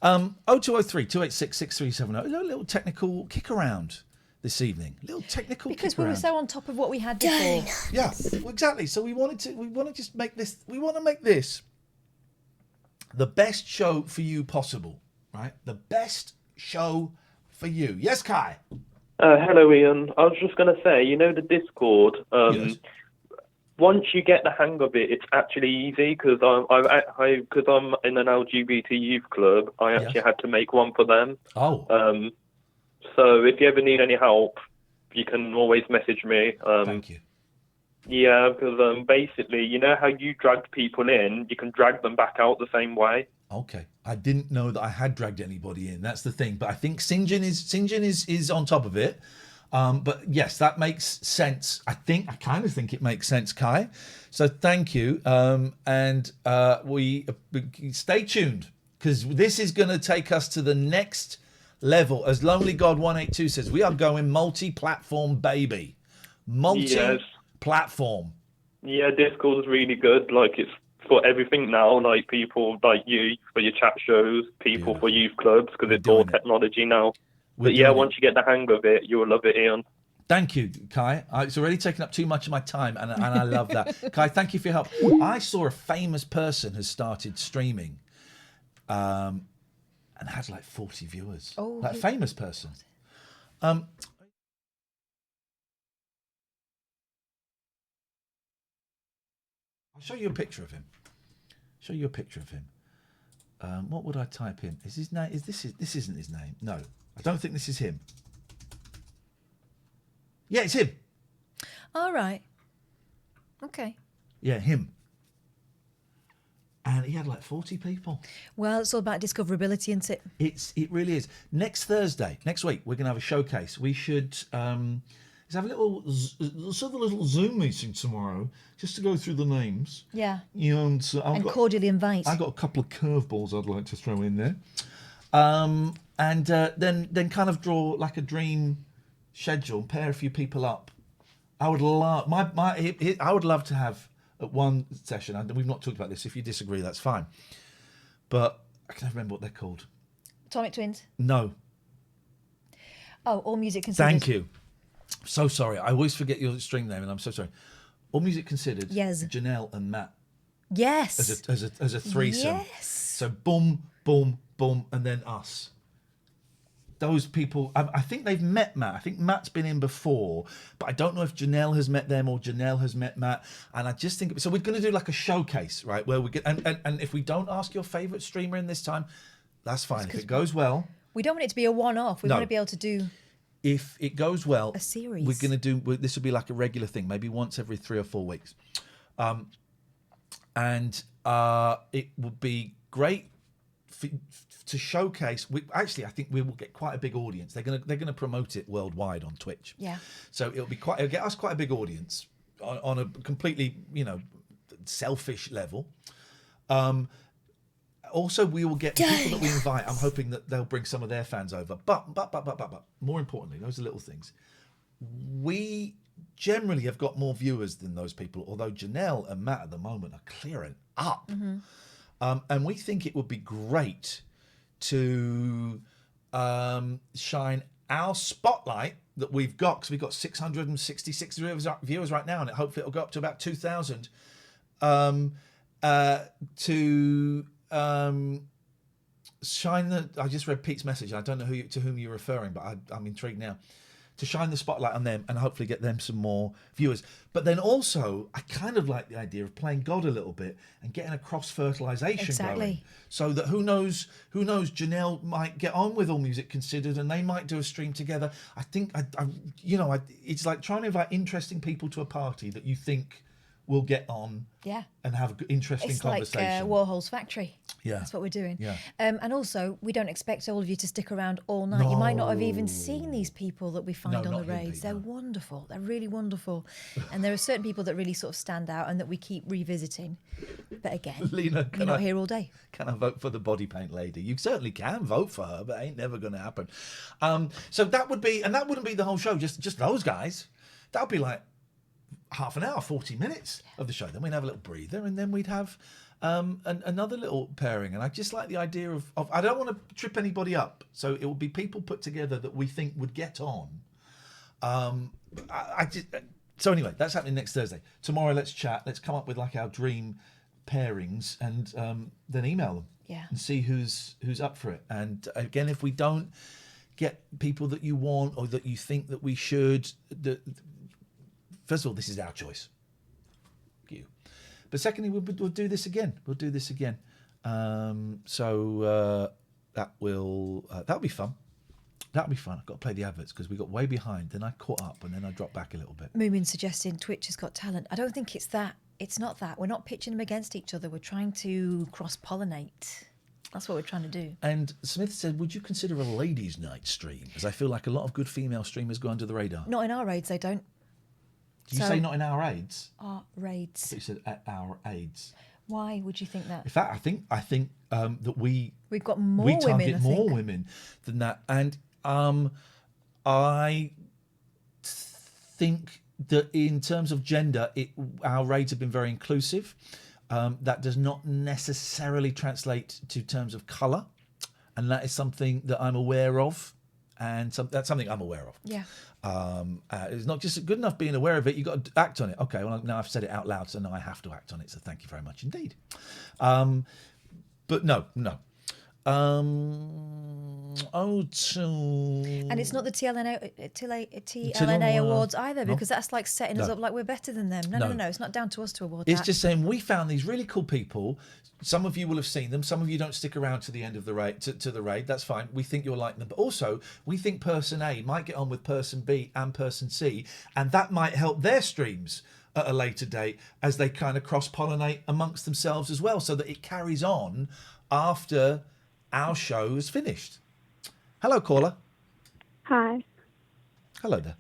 0203 286 6370. A little technical kick around this evening. A little technical Because kick we were around. so on top of what we had before. Yeah, well, exactly. So we want to just make this. We want to make this the best show for you possible, right? The best show for you. Yes, Kai. Hello, Ian. I was just going to say, you know, the Discord. Yes. Once you get the hang of it, it's actually easy because I'm in an LGBT youth club. I actually had to make one for them. Oh. So if you ever need any help, you can always message me. Thank you. Yeah, because basically, you know how you dragged people in, you can drag them back out the same way. Okay. I didn't know that I had dragged anybody in. That's the thing. But I think St. John is on top of it. But yes, that makes sense. I kind of think it makes sense, Kai. So thank you. And we stay tuned because this is going to take us to the next level. As Lonely God 182 says, we are going multi-platform, baby. Multi-platform. Yeah, Discord is really good. Like, it's for everything now. Like, people like you for your chat shows, people for youth clubs because it's all technology now. But yeah, once you get the hang of it, you'll love it, Ian. Thank you, Kai. It's already taken up too much of my time, and I love that. Kai, thank you for your help. I saw a famous person has started streaming and has like 40 viewers. Oh, like a famous person. I'll show you a picture of him. What would I type in? Is his name? This isn't his name? No, I don't think this is him. Yeah, it's him. All right. Okay. Yeah, him. And he had like 40 people. Well, it's all about discoverability, isn't it? It really is. Next week, we're going to have a showcase. We should let's have a little Zoom meeting tomorrow just to go through the names. Yeah. And cordially invite. I've got a couple of curveballs I'd like to throw in there. And then kind of draw like a dream schedule, pair a few people up. I would love I would love to have at one session, and we've not talked about this. If you disagree, that's fine. But I can't remember what they're called. Atomic Twins. No. Oh, All Music Considered. Thank you. So sorry. I always forget your stream name, and I'm so sorry. All Music Considered. Yes. Janelle and Matt. Yes. As a threesome. Yes. So boom, boom, boom, and then us. Those people, I think they've met Matt. I think Matt's been in before, but I don't know if Janelle has met them or Janelle has met Matt. And I just think, so we're going to do like a showcase, right? Where we get, and if we don't ask your favourite streamer in this time, that's fine. If it goes well. We don't want it to be a one-off. We want to be able to do. If it goes well, a series. We're going to do, this will be like a regular thing, maybe once every 3 or 4 weeks. And it would be great to showcase. I think we will get quite a big audience. They're gonna promote it worldwide on Twitch. Yeah. So it'll get us quite a big audience on a completely selfish level. Also, we will get the people that we invite. I'm hoping that they'll bring some of their fans over. But more importantly, those are little things. We generally have got more viewers than those people, although Janelle and Matt at the moment are clearing up. And we think it would be great to shine our spotlight that we've got, because we've got 666 viewers right now, and hopefully it'll go up to about 2,000, to shine the... I just read Pete's message. I don't know to whom you're referring, but I'm intrigued now. To shine the spotlight on them and hopefully get them some more viewers. But then also, I kind of like the idea of playing God a little bit and getting a cross-fertilisation going. So that who knows, Janelle might get on with All Music Considered and they might do a stream together. I think, it's like trying to invite interesting people to a party that you think will get on and have an interesting conversation. It's like Warhol's Factory. Yeah. That's what we're doing. Yeah. And also, we don't expect all of you to stick around all night. You might not have even seen these people that we find on the raids. They're wonderful. They're really wonderful. And there are certain people that really sort of stand out and that we keep revisiting. But again, Lena, you're not here all day. Can I vote for the body paint lady? You certainly can vote for her, but it ain't never going to happen. So that would be, and that wouldn't be the whole show, just those guys. That would be like half an hour, 40 minutes of the show. Then we'd have a little breather, and then we'd have another little pairing. And I just like the idea of I don't want to trip anybody up, so it will be people put together that we think would get on. So anyway, that's happening next Thursday. Tomorrow, let's chat. Let's come up with like our dream pairings, and then email them. And see who's up for it. And again, if we don't get people that you want or that you think that we should, first of all, this is our choice. You. But secondly, we'll do this again. We'll do this again. So that'll be fun. That'll be fun. I've got to play the adverts because we got way behind. Then I caught up and then I dropped back a little bit. Moomin suggesting Twitch has got talent. I don't think it's that. It's not that. We're not pitching them against each other. We're trying to cross-pollinate. That's what we're trying to do. And Smith said, would you consider a ladies' night stream? Because I feel like a lot of good female streamers go under the radar. Not in our raids, they don't. Did you say not in our raids? Our raids. But you said at our aids. Why would you think that? In fact, I think that we've got more women. We target more women than that, and I think that in terms of gender, our raids have been very inclusive. That does not necessarily translate to terms of colour, and that is something that I'm aware of, and that's something I'm aware of. Yeah. It's not just good enough being aware of it, you've got to act on it. Okay, well, now I've said it out loud, so now I have to act on it, so thank you very much indeed. But no. And it's not the TLNA awards either, because that's like setting us up like we're better than them. No. It's not down to us to award It's just saying we found these really cool people. Some of you will have seen them. Some of you don't stick around to the end of the raid, to the raid. That's fine. We think you'll like them. But also, we think person A might get on with person B and person C, and that might help their streams at a later date as they kind of cross-pollinate amongst themselves as well, so that it carries on after our show is finished. Hello, caller. Hi. Hello there.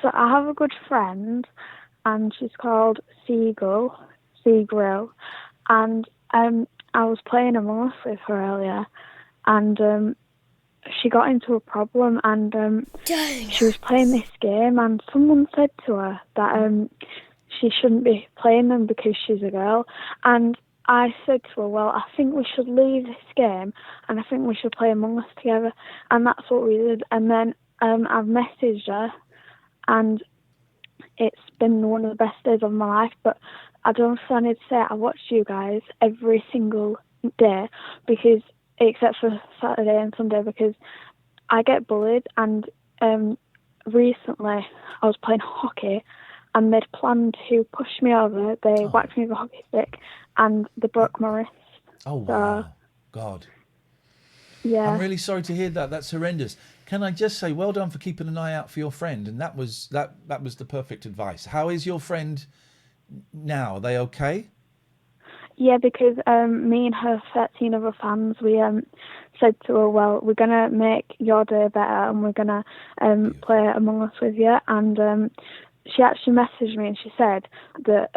So I have a good friend, and she's called Seagull, and I was playing Among Us with her earlier, and she got into a problem, and she was playing this game, and someone said to her that she shouldn't be playing them because she's a girl, and I said to her, well, I think we should leave this game and I think we should play Among Us together. And that's what we did. And then I've messaged her, and it's been one of the best days of my life. But I don't know if I need to say it. I watch you guys every single day, because except for Saturday and Sunday, because I get bullied. And recently I was playing hockey, and they'd planned to push me over. They whacked me with a hockey stick, and they broke my wrist. Oh, wow. God. Yeah. I'm really sorry to hear that. That's horrendous. Can I just say, well done for keeping an eye out for your friend. And that was the perfect advice. How is your friend now? Are they okay? Yeah, because me and her 13 other fans, we said to her, well, we're going to make your day better, and we're going to play Among Us with you. And she actually messaged me, and she said that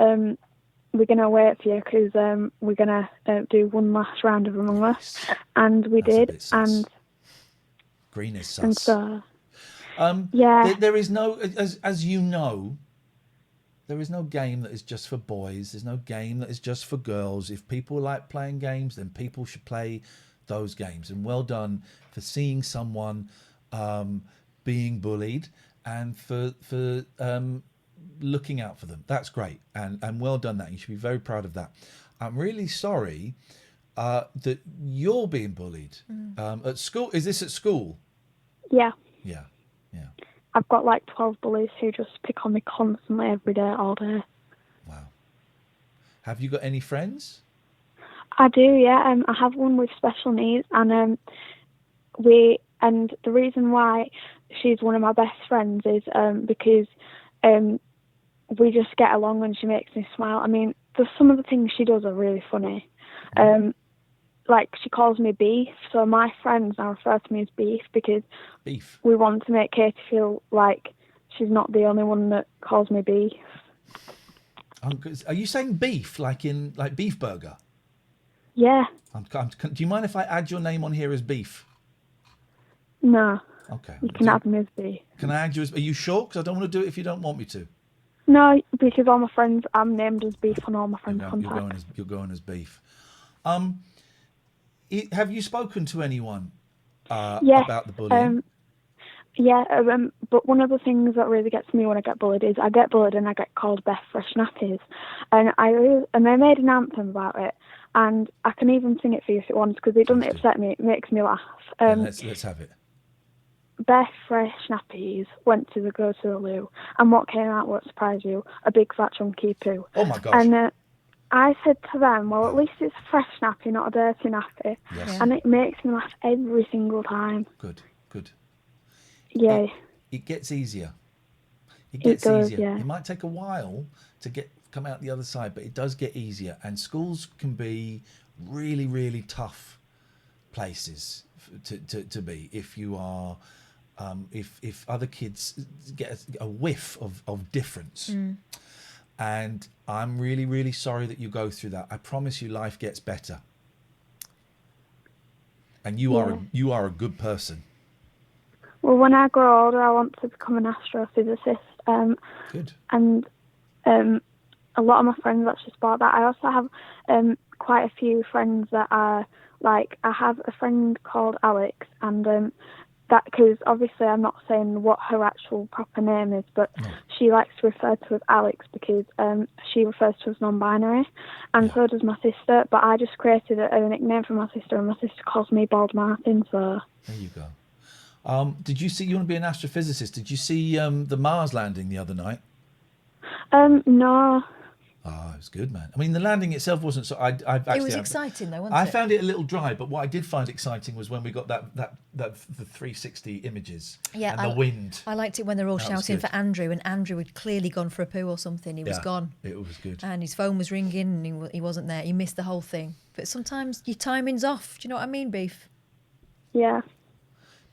we're going to wait for you because we're going to do one last round of Among Us. And we did. And green is sus. And so, Yeah. There is no, as you know, there is no game that is just for boys. There's no game that is just for girls. If people like playing games, then people should play those games. And well done for seeing someone being bullied and for looking out for them. That's great. And well done that. You should be very proud of that. I'm really sorry that you're being bullied at school. Is this at school? Yeah. Yeah. I've got like 12 bullies who just pick on me constantly, every day, all day. Wow. Have you got any friends? I do, yeah. I have one with special needs, and the reason why she's one of my best friends is because we just get along and she makes me smile. I mean, some of the things she does are really funny. Like, she calls me Beef, so my friends now refer to me as Beef because we want to make Katie feel like she's not the only one that calls me Beef. Are you saying beef, like beef burger? Yeah. Do you mind if I add your name on here as Beef? No. Okay. You can add me as Beef. Can I add you as... Are you sure? Because I don't want to do it if you don't want me to. No, because all my friends, I'm named as Beef on all my friends' contacts. You're going as Beef. Have you spoken to anyone about the bullying? But one of the things that really gets me when I get bullied is I get bullied and I get called Beth Fresh Nappies, and they made an anthem about it, and I can even sing it for you if it wants because it doesn't upset me, it makes me laugh. Let's have it. Beth Fresh Nappies went to the loo, and what came out won't surprise you, a big fat chunky poo. Oh my gosh. And I said to them, well, at least it's a fresh nappy, not a dirty nappy. Yes. And it makes me laugh every single time. Good. Yeah. It gets easier. It gets easier. Yeah. It might take a while to come out the other side, but it does get easier. And schools can be really, really tough places to be if you are... if other kids get a whiff of difference. And I'm really, really sorry that you go through that. I promise you life gets better. And you are a good person. Well, when I grow older, I want to become an astrophysicist. Good. And a lot of my friends actually sport that. I also have quite a few friends that are like, I have a friend called Alex, and that, because obviously I'm not saying what her actual proper name is, but she likes to refer to as Alex because she refers to as non-binary, and so does my sister. But I just created a nickname for my sister, and my sister calls me Bald Martin. So there you go. Did you see? You want to be an astrophysicist? Did you see the Mars landing the other night? No. Oh, it was good, man. I mean, the landing itself wasn't so. It was exciting, though, wasn't it? I found it a little dry, but what I did find exciting was when we got the 360 images and the wind. I liked it when they're all shouting for Andrew, and Andrew had clearly gone for a poo or something. He was gone. It was good. And his phone was ringing, and he wasn't there. He missed the whole thing. But sometimes your timing's off. Do you know what I mean, Beef? Yeah.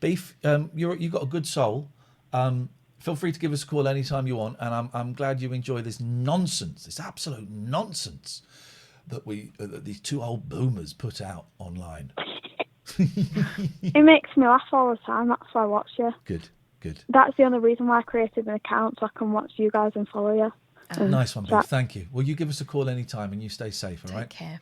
Beef, you've got a good soul. Feel free to give us a call anytime you want, and I'm glad you enjoy this nonsense, this absolute nonsense that these two old boomers put out online. It makes me laugh all the time. That's why I watch you. Good. That's the only reason why I created an account, so I can watch you guys and follow you. Nice one, Beef. Thank you. Well, you give us a call anytime, and you stay safe. All right. Take care.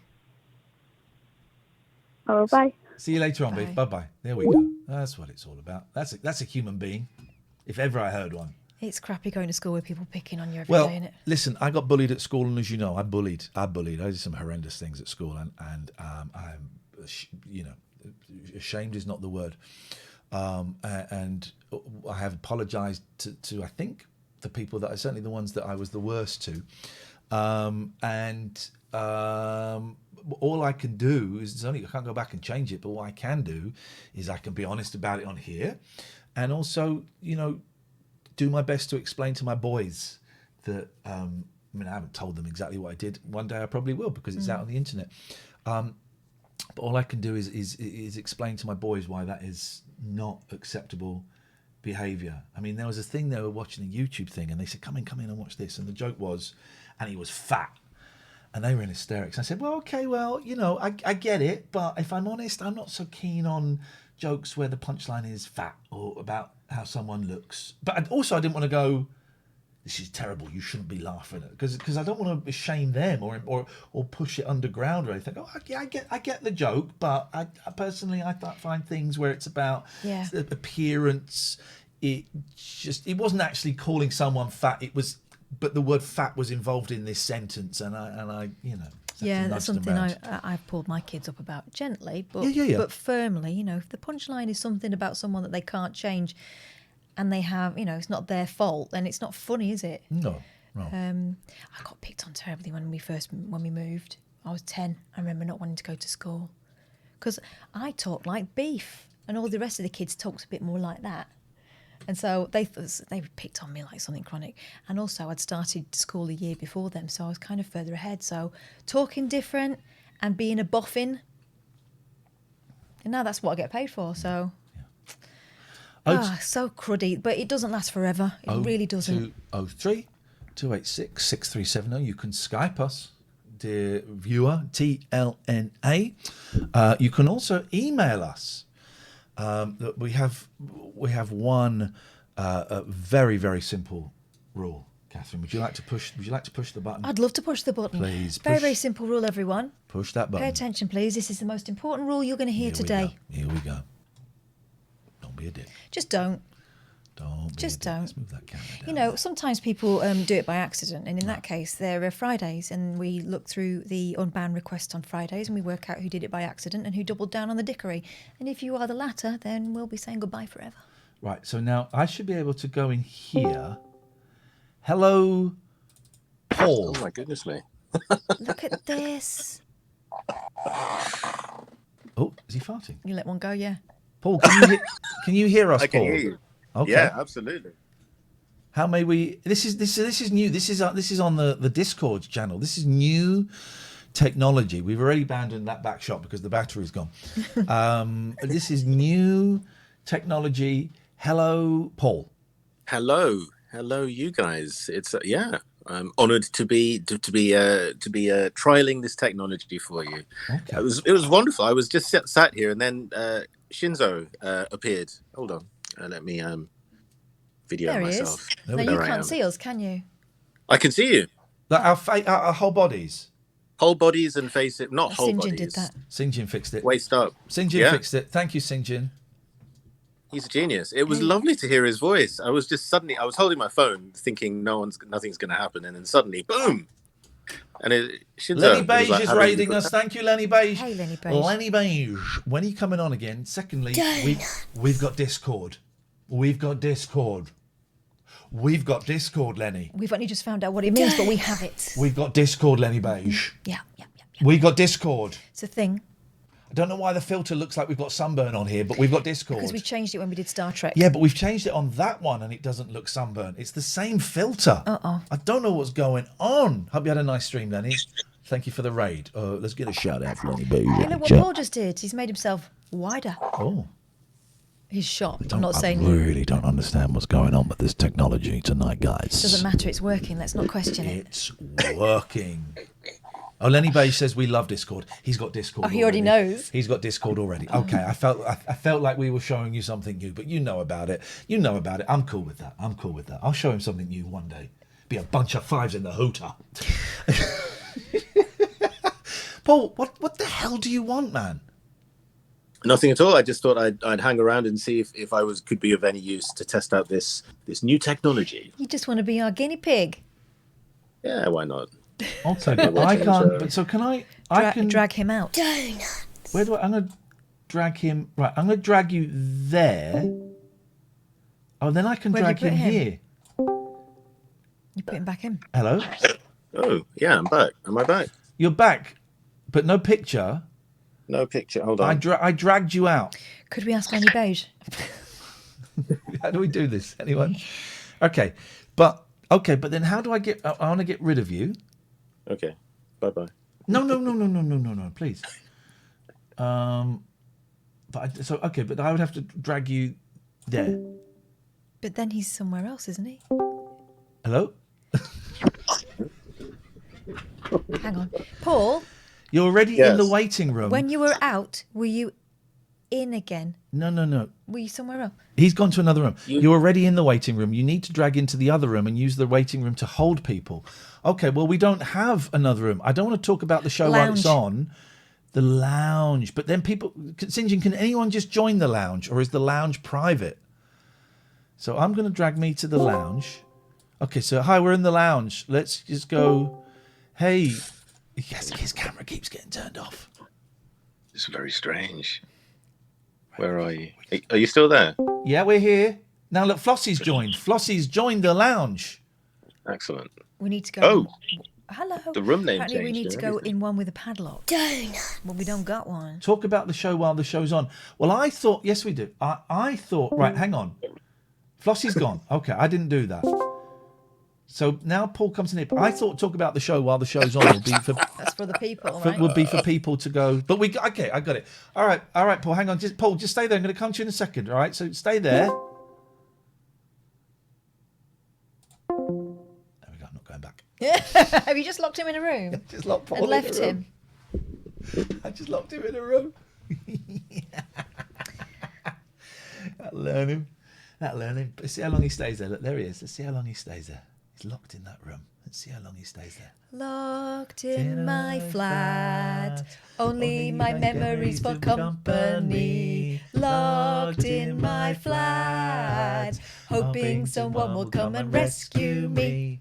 Oh, bye. See you later on, Beef. Bye. There we go. That's what it's all about. That's a human being, if ever I heard one. It's crappy going to school with people picking on you every day, isn't it? Listen, I got bullied at school, and as you know, I bullied. I did some horrendous things at school, and I'm, ashamed is not the word. And I have apologised to I think the people that are certainly the ones that I was the worst to, all I can do is I can't go back and change it, but what I can do is I can be honest about it on here, and also, do my best to explain to my boys that, I haven't told them exactly what I did. One day I probably will because it's out on the internet. But all I can do is explain to my boys why that is not acceptable behaviour. I mean, there was a thing, they were watching a YouTube thing, and they said, come in and watch this. And the joke was, and he was fat. And they were in hysterics. I said, well, okay, well, you know, I get it, but if I'm honest, I'm not so keen on jokes where the punchline is fat or about how someone looks. But I didn't want to go, this is terrible, you shouldn't be laughing at it. Because I don't want to shame them or push it underground or anything. Oh, yeah, I get the joke, but I personally find things where it's about appearance. It wasn't actually calling someone fat. But the word fat was involved in this sentence, and I you know. Yeah, that's something I've pulled my kids up about gently, but but firmly. You know, if the punchline is something about someone that they can't change, and they have, you know, it's not their fault, then it's not funny, is it? No. I got picked on terribly when we moved. I was 10. I remember not wanting to go to school because I talk like beef, and all the rest of the kids talked a bit more like that. And so they picked on me like something chronic. And also I'd started school a year before them, so I was kind of further ahead. So talking different and being a boffin. And now that's what I get paid for, so... so cruddy. But it doesn't last forever. It really doesn't. 0203 286 6370. You can Skype us, dear viewer, TLNA. You can also email us. We have one very, very simple rule. Catherine, would you like to push the button? I'd love to push the button. Please. Very simple rule, everyone. Push that button. Pay attention, please. This is the most important rule you're going to hear today. Here we go. Don't be a dick. Just don't. Just don't. Let's move that camera down. You know, sometimes people do it by accident, and in that case, there are Fridays, and we look through the unbound requests on Fridays, and we work out who did it by accident and who doubled down on the dickery. And if you are the latter, then we'll be saying goodbye forever. Right. So now I should be able to go in here. Hello, Paul. Oh my goodness me! Look at this. Oh, is he farting? You let one go, yeah. Paul, can you hear us? I can Paul? hear you. Okay. Yeah, absolutely. How may we? This is new. This is on the Discord channel. This is new technology. We've already abandoned that back shot because the battery's gone. This is new technology. Hello, Paul. Hello, you guys. It's I'm honoured to be trialing this technology for you. Okay. It was wonderful. I was just sat here, and then Shinzo appeared. Hold on. Let me video there myself. He is. No, you can't see us, can you? I can see you. Like our whole bodies. Whole bodies and face it. Not whole Sinjin bodies. did that. Sinjin fixed it. Waist up. Sinjin fixed it. Thank you, Sinjin. He's a genius. It was lovely to hear his voice. I was holding my phone thinking nothing's going to happen, and then suddenly, boom! And Lenny Beige is raiding us. Thank you, Lenny Beige. Hey, Lenny Beige. Lenny Beige, when are you coming on again? Secondly, we've got Discord. We've got Discord, Lenny. We've only just found out what it means, but we have it. We've got Discord, Lenny Beige. Yeah. We've got Discord. It's a thing. I don't know why the filter looks like we've got sunburn on here, but we've got Discord. Because we changed it when we did Star Trek. Yeah, but we've changed it on that one and it doesn't look sunburn. It's the same filter. I don't know what's going on. Hope you had a nice stream, Lenny. Thank you for the raid. Let's get a shout out for Lenny Beige. Hey, look what Paul just did. He's made himself wider. Oh. He's shot. I really don't understand what's going on with this technology tonight, guys. Doesn't matter. It's working. Let's not question it. It's working. Oh, Lenny Beige says we love Discord. He's got Discord. Oh, he already knows. He's got Discord already. Okay, I felt like we were showing you something new, but you know about it. I'm cool with that. I'll show him something new one day. Be a bunch of fives in the hooter. Paul, what the hell do you want, man? Nothing at all. I just thought I'd hang around and see if I could be of any use to test out this new technology. You just want to be our guinea pig. Yeah, why not? Okay, but I can't. But so can I? I can drag him out. Donuts. Where do I'm gonna drag him? Right, I'm gonna drag you there. Oh, then I can drag him here. You put him back in. Hello. Oh yeah, I'm back. Am I back? You're back, but no picture. No picture. Hold on. I dragged you out. Could we ask Lenny Beige? How do we do this? Anyone? Okay, but then how do I get? I want to get rid of you. Okay. Bye bye. No, please. But but I would have to drag you there. But then he's somewhere else, isn't he? Hello. Hang on. Paul, You're already in the waiting room. when you were out, were you in again? No. Were you somewhere else? He's gone to another room. You're already in the waiting room. You need to drag into the other room and use the waiting room to hold people. Okay, well, we don't have another room. I don't want to talk about the show while it's on. The lounge. But then people... St. John, can anyone just join the lounge? Or is the lounge private? So I'm going to drag me to the lounge. Okay, so hi, we're in the lounge. Let's just go... Hey... Yes, his camera keeps getting turned off. It's very strange. Where are you? Are you still there? Yeah, we're here. Now look, Flossie's joined. Flossie's joined the lounge. Excellent. We need to go... Oh! Hello. The room name Apparently we changed need and to go everything. in one with a padlock. Donut. Well, we don't got one. Talk about the show while the show's on. Well, I thought... Yes, we do. I thought... Right, hang on. Flossie's gone. Okay, I didn't do that. So now Paul comes in here. I thought talk about the show while the show's on would be for... That's for the people, right? Would be for people to go. But we... Okay, I got it. All right, Paul, hang on. Paul, just stay there. I'm going to come to you in a second, all right? So stay there. Have you just locked him in a room? Just locked Paul and in left a him. I just locked him in a room. That'll learn him. Let's see how long he stays there. Look, there he is. Let's see how long he stays there. He's locked in that room. Let's see how long he stays there. Locked in my flat, only my memories for company. Locked in my flat, hoping someone will come and rescue me.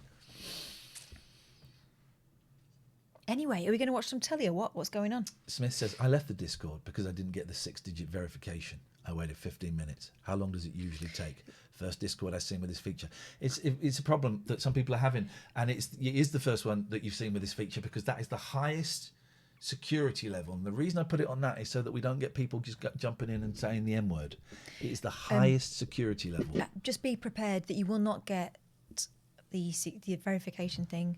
Anyway, are we going to watch some telly or what? What's going on? Smith says, I left the Discord because I didn't get the 6-digit verification. I waited 15 minutes. How long does it usually take? First Discord I've seen with this feature. It's a problem that some people are having, and it is the first one that you've seen with this feature because that is the highest security level. And the reason I put it on that is so that we don't get people just jumping in and saying the M word. It is the highest security level. Just be prepared that you will not get the verification thing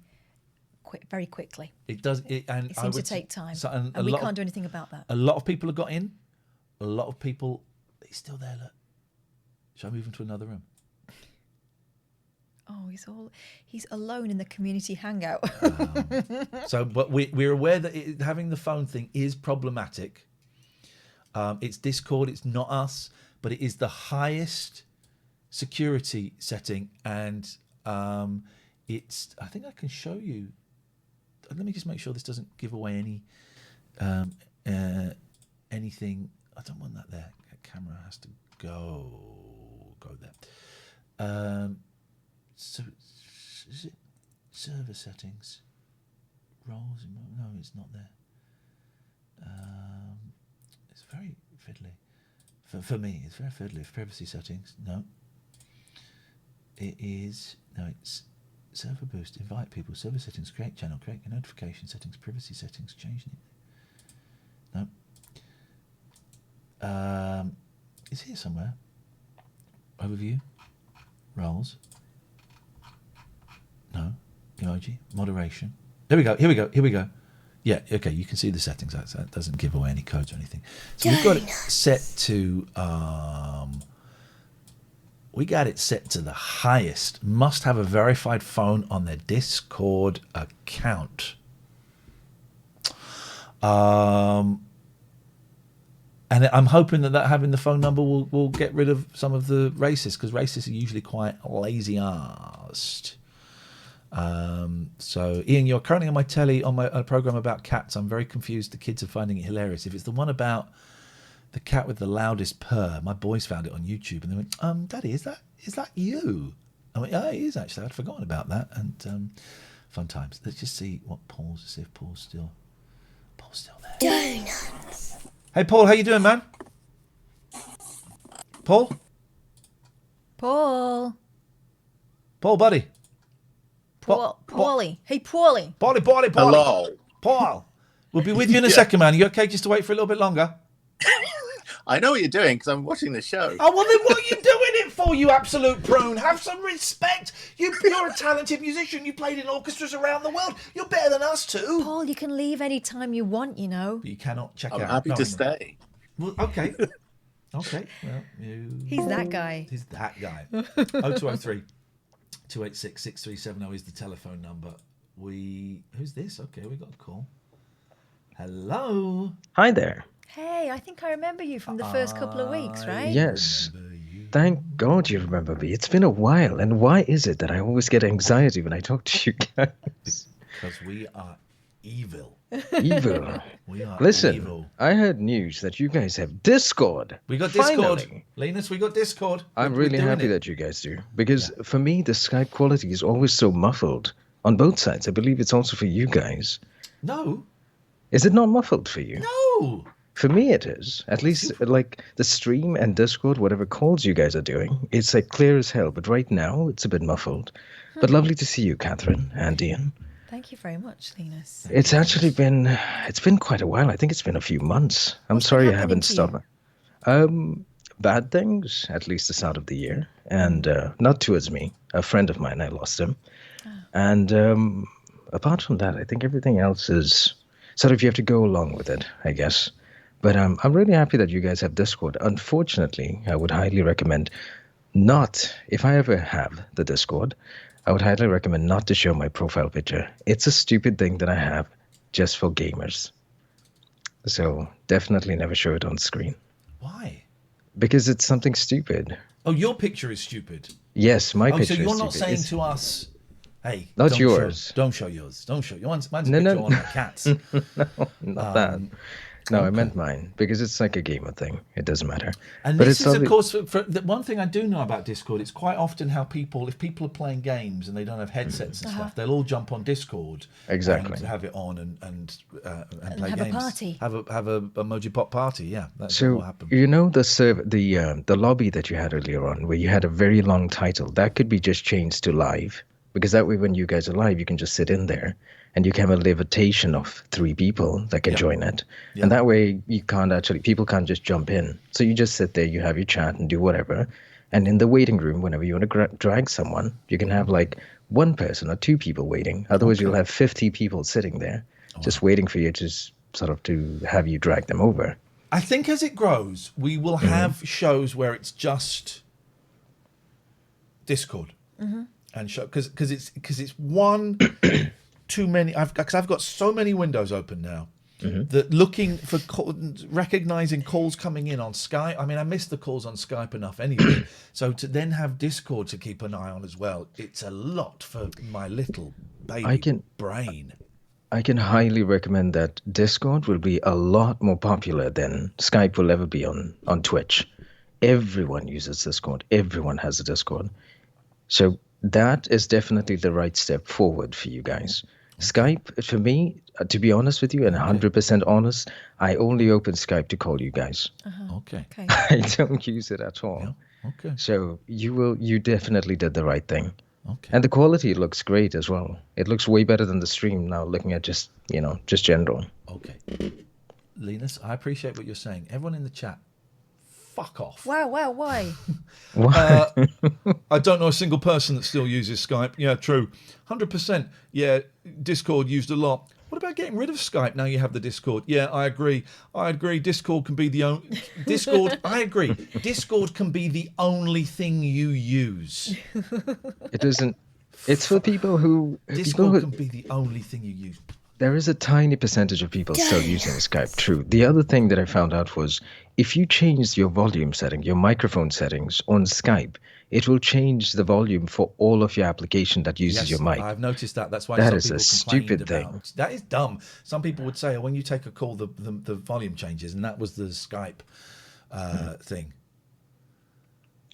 very quickly. It does. It seems to take time, so, and we can't do anything about that. A lot of people have got in. A lot of people. He's still there. Look. Shall I move him to another room? Oh, he's alone in the community hangout. But we're aware that having the phone thing is problematic. It's Discord. It's not us, but it is the highest security setting, and it's. I think I can show you. Let me just make sure this doesn't give away any anything. I don't want that there. That camera has to go there. So is it server settings? Roles? No, it's not there. It's very fiddly. For me, it's very fiddly. Privacy settings? No. It is. No, it's server boost. Invite people. Server settings. Create channel. Create notification settings. Privacy settings. Change it. No. It's here somewhere. Overview. Roles. No. Emoji. Moderation. Here we go. Yeah, okay, you can see the settings. That doesn't give away any codes or anything. So we've got it set to the highest. Must have a verified phone on their Discord account. And I'm hoping that having the phone number will get rid of some of the racists, because racists are usually quite lazy-arsed. So, Ian, you're currently on my telly on a program about cats. I'm very confused. The kids are finding it hilarious. If it's the one about the cat with the loudest purr, my boys found it on YouTube and they went, Daddy, is that you? I went, yeah, it is actually. I'd forgotten about that. And fun times. Let's just see what see if Paul's still there. Donuts. Hey, Paul, how you doing, man? Paul, buddy. Paulie. Hey, Paulie. Paulie. Hello. Paul. We'll be with you in a second, man. Are you okay just to wait for a little bit longer? I know what you're doing because I'm watching the show. Oh, well, then what are you doing it for, you absolute prune? Have some respect. You're a talented musician. You played in orchestras around the world. You're better than us too. Paul, you can leave any time you want, you know. But you cannot check out. I'm happy to stay. Well, okay. Okay. Well, He's that guy. 0203 286 6370 is the telephone number. Who's this? Okay, we got a call. Hello. Hi there. Hey, I think I remember you from the first couple of weeks, right? Yes. Thank God you remember me. It's been a while. And why is it that I always get anxiety when I talk to you guys? Because we are evil. Evil. We are Listen, evil. I heard news that you guys have Discord. We got Finally. Discord. Linus, we got Discord. I'm We're really doing happy it. that you guys do. Because for me, the Skype quality is always so muffled on both sides. I believe it's also for you guys. No. Is it not muffled for you? No. For me, it is. At least, like, the stream and Discord, whatever calls you guys are doing, it's, like, clear as hell. But right now, it's a bit muffled. But lovely to see you, Catherine and Ian. Thank you very much, Linus. It's actually been quite a while. I think it's been a few months. I'm sorry I haven't stopped. Bad things, at least the start of the year. And not towards me. A friend of mine, I lost him. And apart from that, I think everything else is sort of you have to go along with it, I guess. But I'm really happy that you guys have Discord. Unfortunately, I would highly recommend not, if I ever have the Discord, I would highly recommend not to show my profile picture. It's a stupid thing that I have just for gamers. So definitely never show it on screen. Why? Because it's something stupid. Oh, your picture is stupid. Yes, my picture is so you're stupid. not saying to us, hey, not don't yours. Don't show yours. Don't show yours. Mine's a picture of one of my cats. No, not that. No, I meant mine because it's like a gamer thing. It doesn't matter. And but this it's is, of course, for the one thing I do know about Discord. It's quite often how people, if people are playing games and they don't have headsets and stuff, they'll all jump on Discord. Exactly. And have it on and play have games. a party. Have a emoji pop party. Yeah, that's so what happened. you know the lobby that you had earlier on, where you had a very long title, that could be just changed to live, because that way when you guys are live, you can just sit in there. And you can have a limitation of 3 people that can join it. Yeah. And that way people can't just jump in. So you just sit there, you have your chat and do whatever. And in the waiting room, whenever you want to drag someone, you can have like 1 person or 2 people waiting. Otherwise, you'll have 50 people sitting there just waiting for you to sort of to have you drag them over. I think as it grows, we will have shows where it's just Discord and show because it's one. Too many. Because I've got so many windows open now that looking for recognizing calls coming in on Skype. I mean, I miss the calls on Skype enough anyway. So to then have Discord to keep an eye on as well, it's a lot for my little baby brain. I can highly recommend that Discord will be a lot more popular than Skype will ever be on Twitch. Everyone uses Discord. Everyone has a Discord. So that is definitely the right step forward for you guys. Skype, for me, to be honest with you, and 100% honest, I only open Skype to call you guys. Okay. I don't use it at all. Yeah. Okay. So you definitely did the right thing. Okay. And the quality looks great as well. It looks way better than the stream now, looking at just general. Okay. Linus, I appreciate what you're saying. Everyone in the chat, fuck off. Wow, why? I don't know a single person that still uses Skype. Yeah, true. 100%. Yeah, Discord used a lot. What about getting rid of Skype now you have the Discord? Yeah, I agree. Discord can be the only... I agree. Discord can be the only thing you use. It isn't... It's for people who... Discord can be the only thing you use. There is a tiny percentage of people still using Skype, true. The other thing that I found out was if you change your volume setting, your microphone settings on Skype, it will change the volume for all of your application that uses your mic. I've noticed that. That's why that some is people a stupid thing. That is dumb. Some people would say, when you take a call, the volume changes, and that was the Skype thing.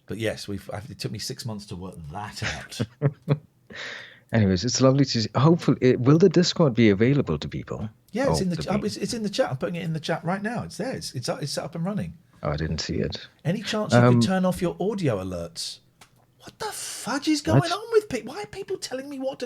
But yes, it took me 6 months to work that out. Anyways, it's lovely to see. Hopefully, will the Discord be available to people? Yeah, it's in the it's in the chat. I'm putting it in the chat right now. It's there. It's set up and running. Oh, I didn't see it. Any chance you could turn off your audio alerts? What the fudge is going on with people? Why are people telling me what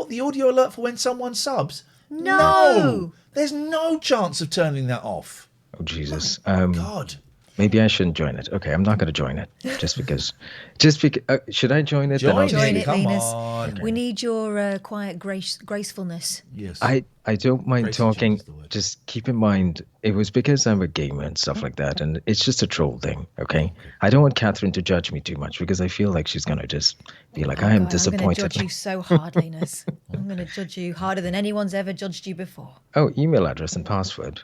the audio alert for when someone subs? No! There's no chance of turning that off. Oh, Jesus. God. Maybe I shouldn't join it. Okay, I'm not going to join it just because. Should I join it? Join Join it, it, come Linus. on. We need your quiet gracefulness. Yes. I don't mind Gracie talking. changes the word. Just keep in mind, it was because I'm a gamer and stuff like that, and it's just a troll thing. Okay, I don't want Catherine to judge me too much because I feel like she's gonna just be like, I am God, disappointed. I'm going to judge you so hard, Linus. I'm going to judge you harder than anyone's ever judged you before. Oh, email address and password.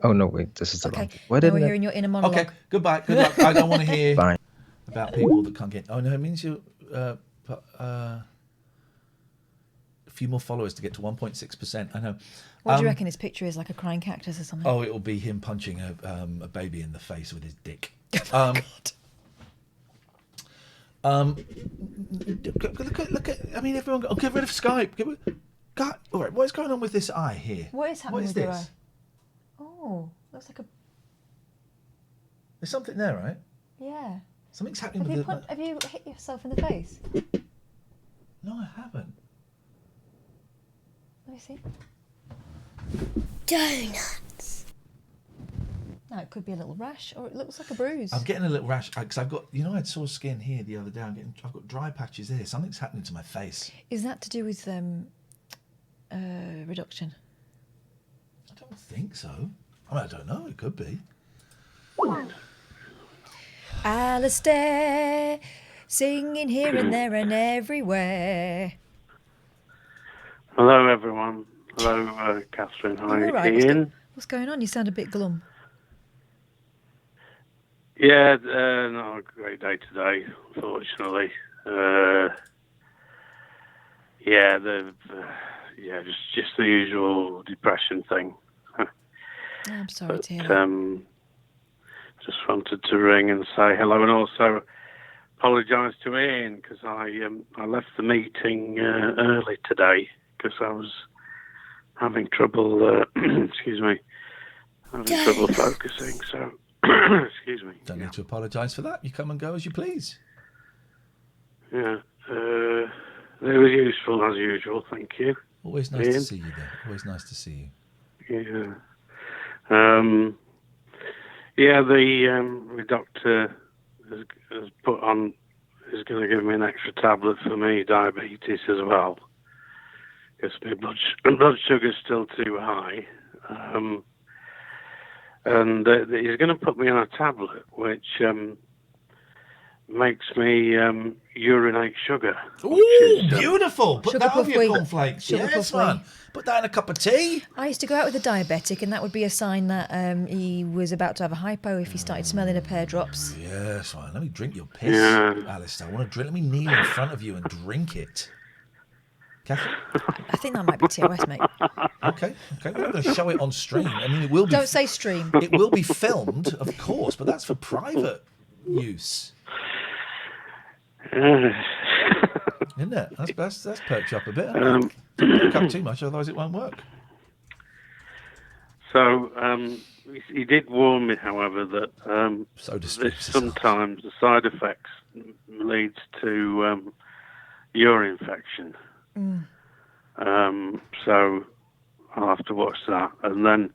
Oh no, wait, this is the wrong thing. Why now we're didn't I- hearing your inner monologue. Okay, goodbye. Good luck. I don't want to hear Bye. about people that can't get. Oh no, it means you. A few more followers to get to 1.6%. I know. What do you reckon his picture is, like a crying cactus or something? Oh, it'll be him punching a baby in the face with his dick. God. Look at. I mean, everyone. Get rid of Skype. God, all right. What is going on with this eye here? What is happening with your eye? Oh, looks like a. There's something there, right? Yeah. Something's happening with it. Have you hit yourself in the face? No, I haven't. Let me see. Donuts. No, it could be a little rash, or it looks like a bruise. I'm getting a little rash because I've got. I had sore skin here the other day. I've got dry patches here. Something's happening to my face. Is that to do with reduction? I don't think so. I mean, I don't know. It could be. Alistair, singing here and there and everywhere. Hello, everyone. Hello, Catherine. Hi, All right. Ian. What's going on? You sound a bit glum. Yeah, not a great day today, unfortunately. Just the usual depression thing. I'm sorry to hear that. Just wanted to ring and say hello, and also apologise to Ian because I left the meeting early today because I was having trouble. Excuse me, trouble focusing. So, excuse me. Don't need to apologise for that. You come and go as you please. Yeah, it was useful as usual. Thank you. Always nice Ian. to see you, then. Always nice to see you. Yeah. The doctor has put on, is going to give me an extra tablet for me diabetes as well, because my blood sugar's still too high. And he's going to put me on a tablet which makes me urinate sugar. Ooh, beautiful! Put Sugar that on puff your wee. cornflakes. Sugar Yes, puff wee. man. Put that in a cup of tea. I used to go out with a diabetic, and that would be a sign that he was about to have a hypo if he started smelling a pear drops. Yes, man. Let me drink your piss, Alistair. I want to drink. Let me kneel in front of you and drink it. Catherine? I think that might be TOS, mate. Okay. We're not going to show it on stream. I mean, it will be. Don't say stream. It will be filmed, of course, but that's for private use. Isn't it? That's perked you up a bit. Don't perk up too much, otherwise it won't work. So he did warn me, however, that sometimes the side effects leads to urine infection. So I'll have to watch that. And then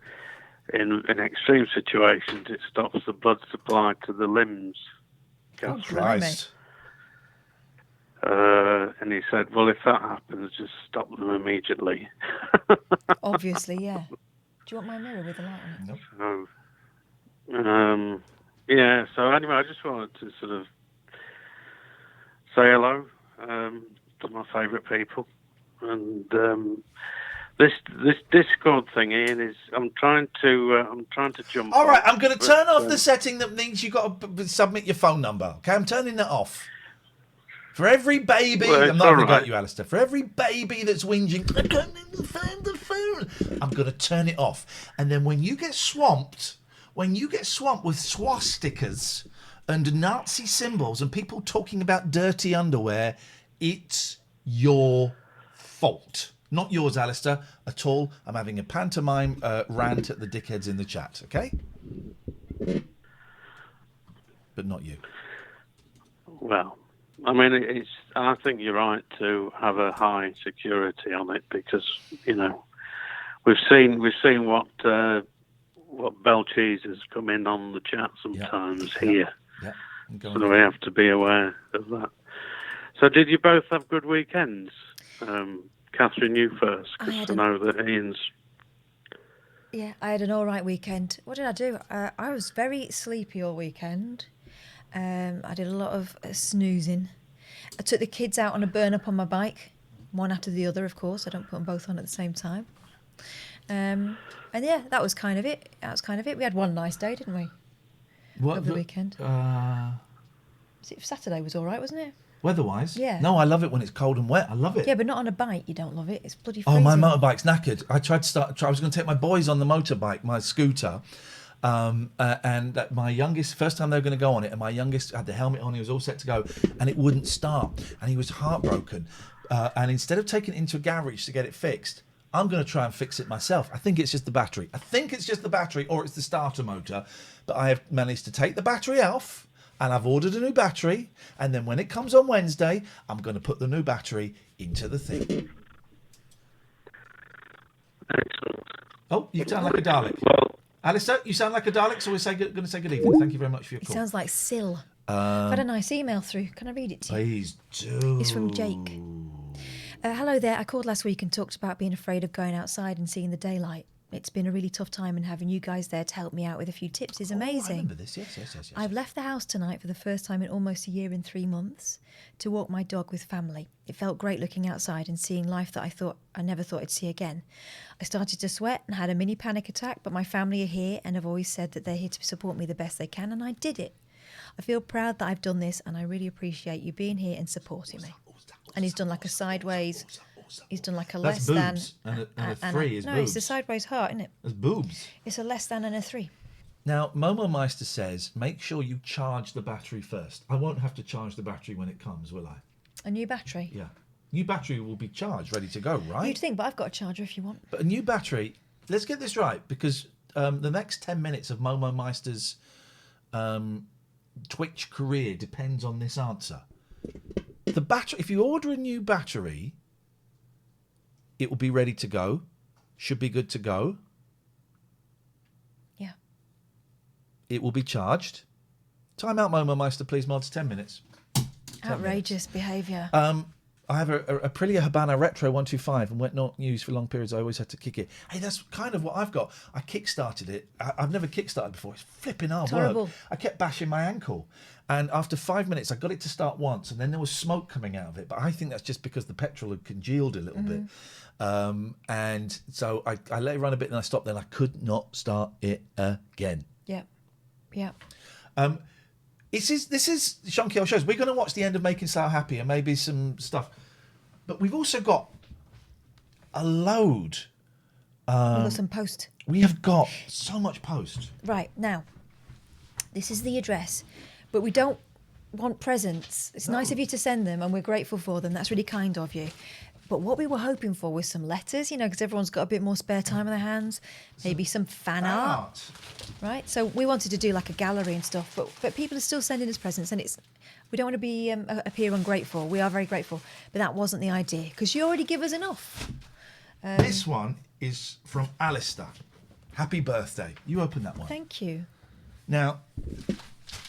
in extreme situations, it stops the blood supply to the limbs. Oh, Christ. And he said, well, if that happens, just stop them immediately. Obviously, yeah. Do you want my mirror with the light on it? So, so anyway, I just wanted to sort of say hello to my favourite people. And this Discord thing, Ian, is I'm trying to jump. All right, on, I'm going to turn off the setting that means you've got to submit your phone number. Okay, I'm turning that off. For every baby, I'm not going to get you, Alistair. For every baby that's whinging, I can't even find the phone, I'm going to turn it off. And then when you get swamped with swastikas and Nazi symbols and people talking about dirty underwear, it's your fault. Not yours, Alistair, at all. I'm having a pantomime rant at the dickheads in the chat, okay? But not you. Well, I mean, I think you're right to have a high security on it because we've seen what Bell Cheese has come in on the chat sometimes here. Yeah. So we have to be aware of that. So did you both have good weekends? Catherine, you first, because I know that Ian's... Yeah, I had an all right weekend. What did I do? I was very sleepy all weekend. I did a lot of snoozing. I took the kids out on a burn-up on my bike, one after the other, of course. I don't put them both on at the same time. And yeah, that was kind of it. We had one nice day, didn't we? Over the weekend. Saturday was all right, wasn't it? Weather-wise? Yeah. No, I love it when it's cold and wet. I love it. Yeah, but not on a bike. You don't love it. It's bloody freezing. Oh, my motorbike's knackered. I was going to take my boys on the motorbike, my scooter. And my youngest, first time they were going to go on it, and my youngest had the helmet on, he was all set to go, and it wouldn't start. And he was heartbroken. And instead of taking it into a garage to get it fixed, I'm going to try and fix it myself. I think it's just the battery. Or it's the starter motor. But I have managed to take the battery off, and I've ordered a new battery. And then when it comes on Wednesday, I'm going to put the new battery into the thing. Excellent. Oh, you sound like a Dalek. Alistair, you sound like a Dalek, so we're going to say good evening. Thank you very much for your call. It sounds like Syl. I've had a nice email through. Can I read it to you? Please do. It's from Jake. Hello there. I called last week and talked about being afraid of going outside and seeing the daylight. It's been a really tough time, and having you guys there to help me out with a few tips is amazing. I remember this. Yes. I've left the house tonight for the first time in almost a year and 3 months to walk my dog with family. It felt great looking outside and seeing life that I never thought I'd see again. I started to sweat and had a mini panic attack, but my family are here and have always said that they're here to support me the best they can, and I did it. I feel proud that I've done this, and I really appreciate you being here and supporting me. And he's done like a sideways. He's done like a That's less boobs, than. and a 3 is no, boobs. it's a sideways heart, isn't it? That's boobs. It's a less than and a 3. Now, Momo Meister says, make sure you charge the battery first. I won't have to charge the battery when it comes, will I? A new battery? Yeah. New battery will be charged, ready to go, right? You'd think, but I've got a charger if you want. But a new battery, let's get this right, because the next 10 minutes of Momo Meister's Twitch career depends on this answer. The battery, if you order a new battery, it will be ready to go, should be good to go. Yeah. It will be charged. Time out, Momo Meister, please, mods, 10 minutes. Outrageous behaviour. I have a Aprilia Habana Retro 125 and went not used for long periods. I always had to kick it. Hey, that's kind of what I've got. I kick-started it. I've never kick-started before. It's flipping hard work. I kept bashing my ankle. And after 5 minutes, I got it to start once, and then there was smoke coming out of it. But I think that's just because the petrol had congealed a little bit. And so I let it run a bit, and I stopped. Then I could not start it again. Yeah. This is Sean Kiel Shows. We're going to watch the end of Making Slough Happy and maybe some stuff. But we've also got a load. We've got some post. We have got so much post. Right, now, this is the address. But we don't want presents. It's nice of you to send them, and we're grateful for them. That's really kind of you. But what we were hoping for was some letters, because everyone's got a bit more spare time on their hands. Maybe some fan art. Right? So we wanted to do like a gallery and stuff, but people are still sending us presents, and we don't want to be appear ungrateful. We are very grateful, but that wasn't the idea, because you already give us enough. This one is from Alistair. Happy birthday. You open that one. Thank you. Now,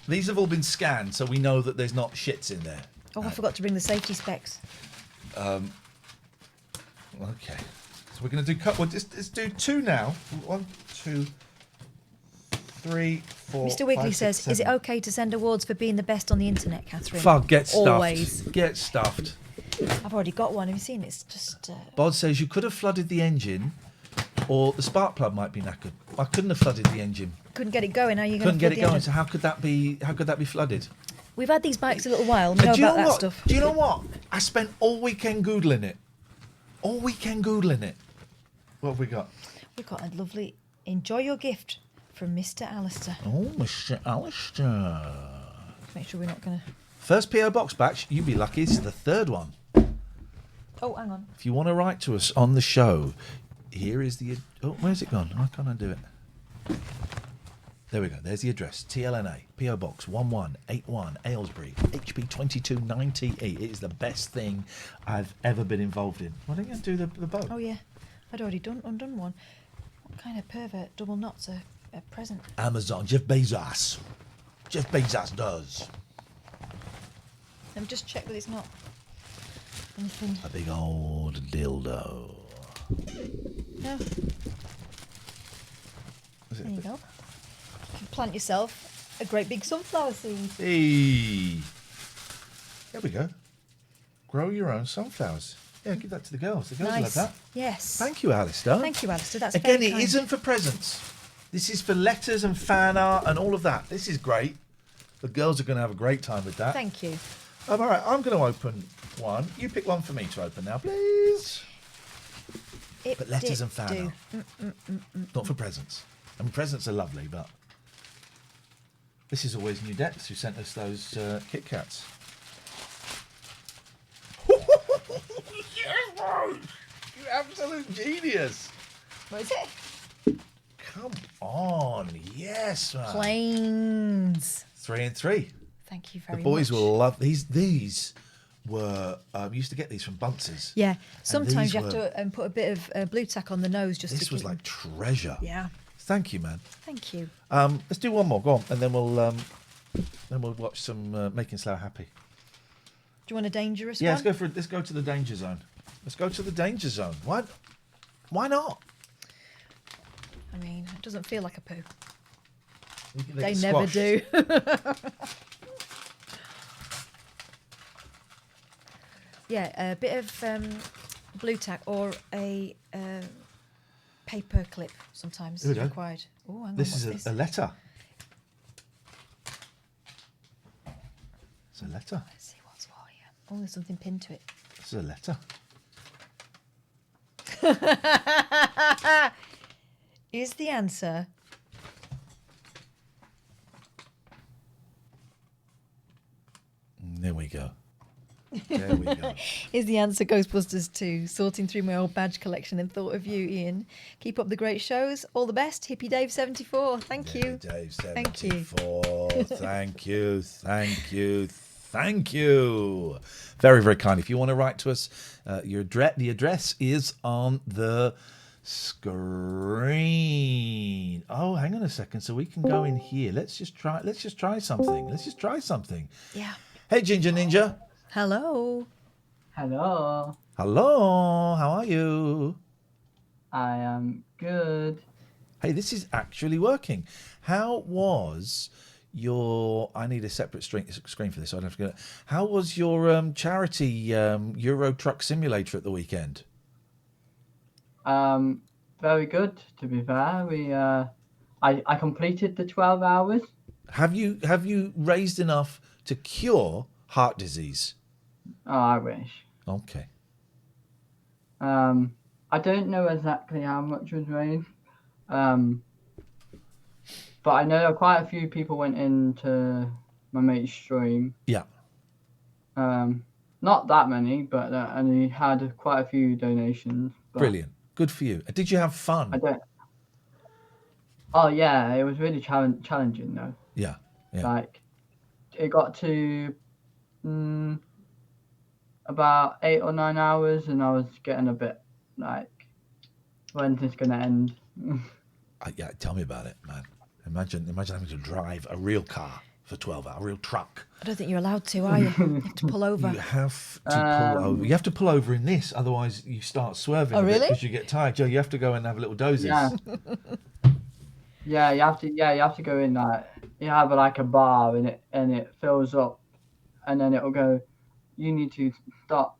these have all been scanned, so we know that there's not shits in there. Oh, I forgot to bring the safety specs. Okay, so we're going to do let's do 2 now. 1, 2, 3, 4. Mr. Wiggly 5, 6, says, 7. "Is it okay to send awards for being the best on the internet, Catherine?" Fuck, get stuffed. Always. Get stuffed. I've already got one. Have you seen it? It's just. Bod says you could have flooded the engine, or the spark plug might be knackered. I couldn't have flooded the engine. Couldn't get it going. How are you going to Couldn't get it going. Engine? So how could that be? How could that be flooded? We've had these bikes a little while. We know Do you about know that what? stuff. Do you know what? I spent all weekend googling it. What have we got? We've got a lovely "Enjoy your gift" from Mr. Alistair. Oh, Mr. Alistair. Make sure we're not going to. First PO box batch. You'd be lucky. This is the 3rd one. Oh, hang on. If you want to write to us on the show, here is the. Oh, where's it gone? Why can't I do it? There we go. There's the address. TLNA, PO Box 1181, Aylesbury, HP 2290E. It is the best thing I've ever been involved in. Why don't you do the bow? Oh, yeah. I'd already undone one. What kind of pervert double knots are present. Amazon. Jeff Bezos. Jeff Bezos does. Let me just check that it's not anything. A big old dildo. No. There you go. You can plant yourself a great big sunflower seed. Hey. There we go. Grow your own sunflowers. Yeah, give that to the girls. The girls Nice. like that. Yes. Thank you, Alistair. Thank you, Alistair. That's Again, very it kind. isn't for presents. This is for letters and fan art and all of that. This is great. The girls are going to have a great time with that. Thank you. All right, I'm going to open one. You pick one for me to open now, please. But letters and fan art. Not for presents. I mean, presents are lovely, but this is always New Depths who sent us those Kit Kats. You absolute genius. What is it? Come on. Yes, man. Planes. 3 and 3. Thank you very The much. boys will love these. These were used to get these from Bunce's. Yeah. And Sometimes these you have were- to put a bit of blue tack on the nose just to This was keep like treasure. Yeah. Thank you, man. Thank you. Let's do one more. Go on, and then we'll watch some Making Slough Happy. Do you want a dangerous Yeah, one? let's go to the danger zone. Let's go to the danger zone. Why not? I mean, it doesn't feel like a poo. They They get never squashed. do. Yeah, a bit of blue tack or a paper clip sometimes Here we is go. required. Oh, hang on, This what's is this? a letter. It's a letter. Let's see what's what here. Oh, there's something pinned to it. This is a letter. Is the answer There we go. There we go. Is the answer Ghostbusters 2? Sorting through my old badge collection and thought of you, Ian. Keep up the great shows. All the best. Hippie Dave 74. Thank you. Dave Thank you. 74. Thank you. Thank you. Thank you. Very, very kind. If you want to write to us, the address is on the screen. Oh, hang on a second. So we can go in here. Let's just try something. Yeah. Hey, Ginger Ninja. Hello. Hello. Hello. How are you? I am good. Hey, this is actually working. How was your... I need a separate screen for this. So I don't have to get it. How was your charity Euro Truck Simulator at the weekend? Very good, to be fair. I completed the 12 hours. Have you raised enough to cure heart disease? Oh, I wish. Okay. I don't know exactly how much was raised. But I know quite a few people went into my mate's stream. Yeah. Not that many, but and he had quite a few donations. But Brilliant. Good for you. Did you have fun? I don't. Oh yeah, it was really challenging though. Yeah. Yeah. Like, it got to about 8 or 9 hours, and I was getting a bit like, when's this gonna end? Yeah, tell me about it, man. Imagine having to drive a real car for 12 hours, a real truck. I don't think you're allowed to, are you? You have to pull over. You have to pull over. You have to pull over in this, otherwise you start swerving Oh, a bit really? because you get tired. Joe, you have to go and have a little dozes. Yeah. Yeah, you have to go in like, you have like a bar and it fills up, and then it'll go, you need to stop,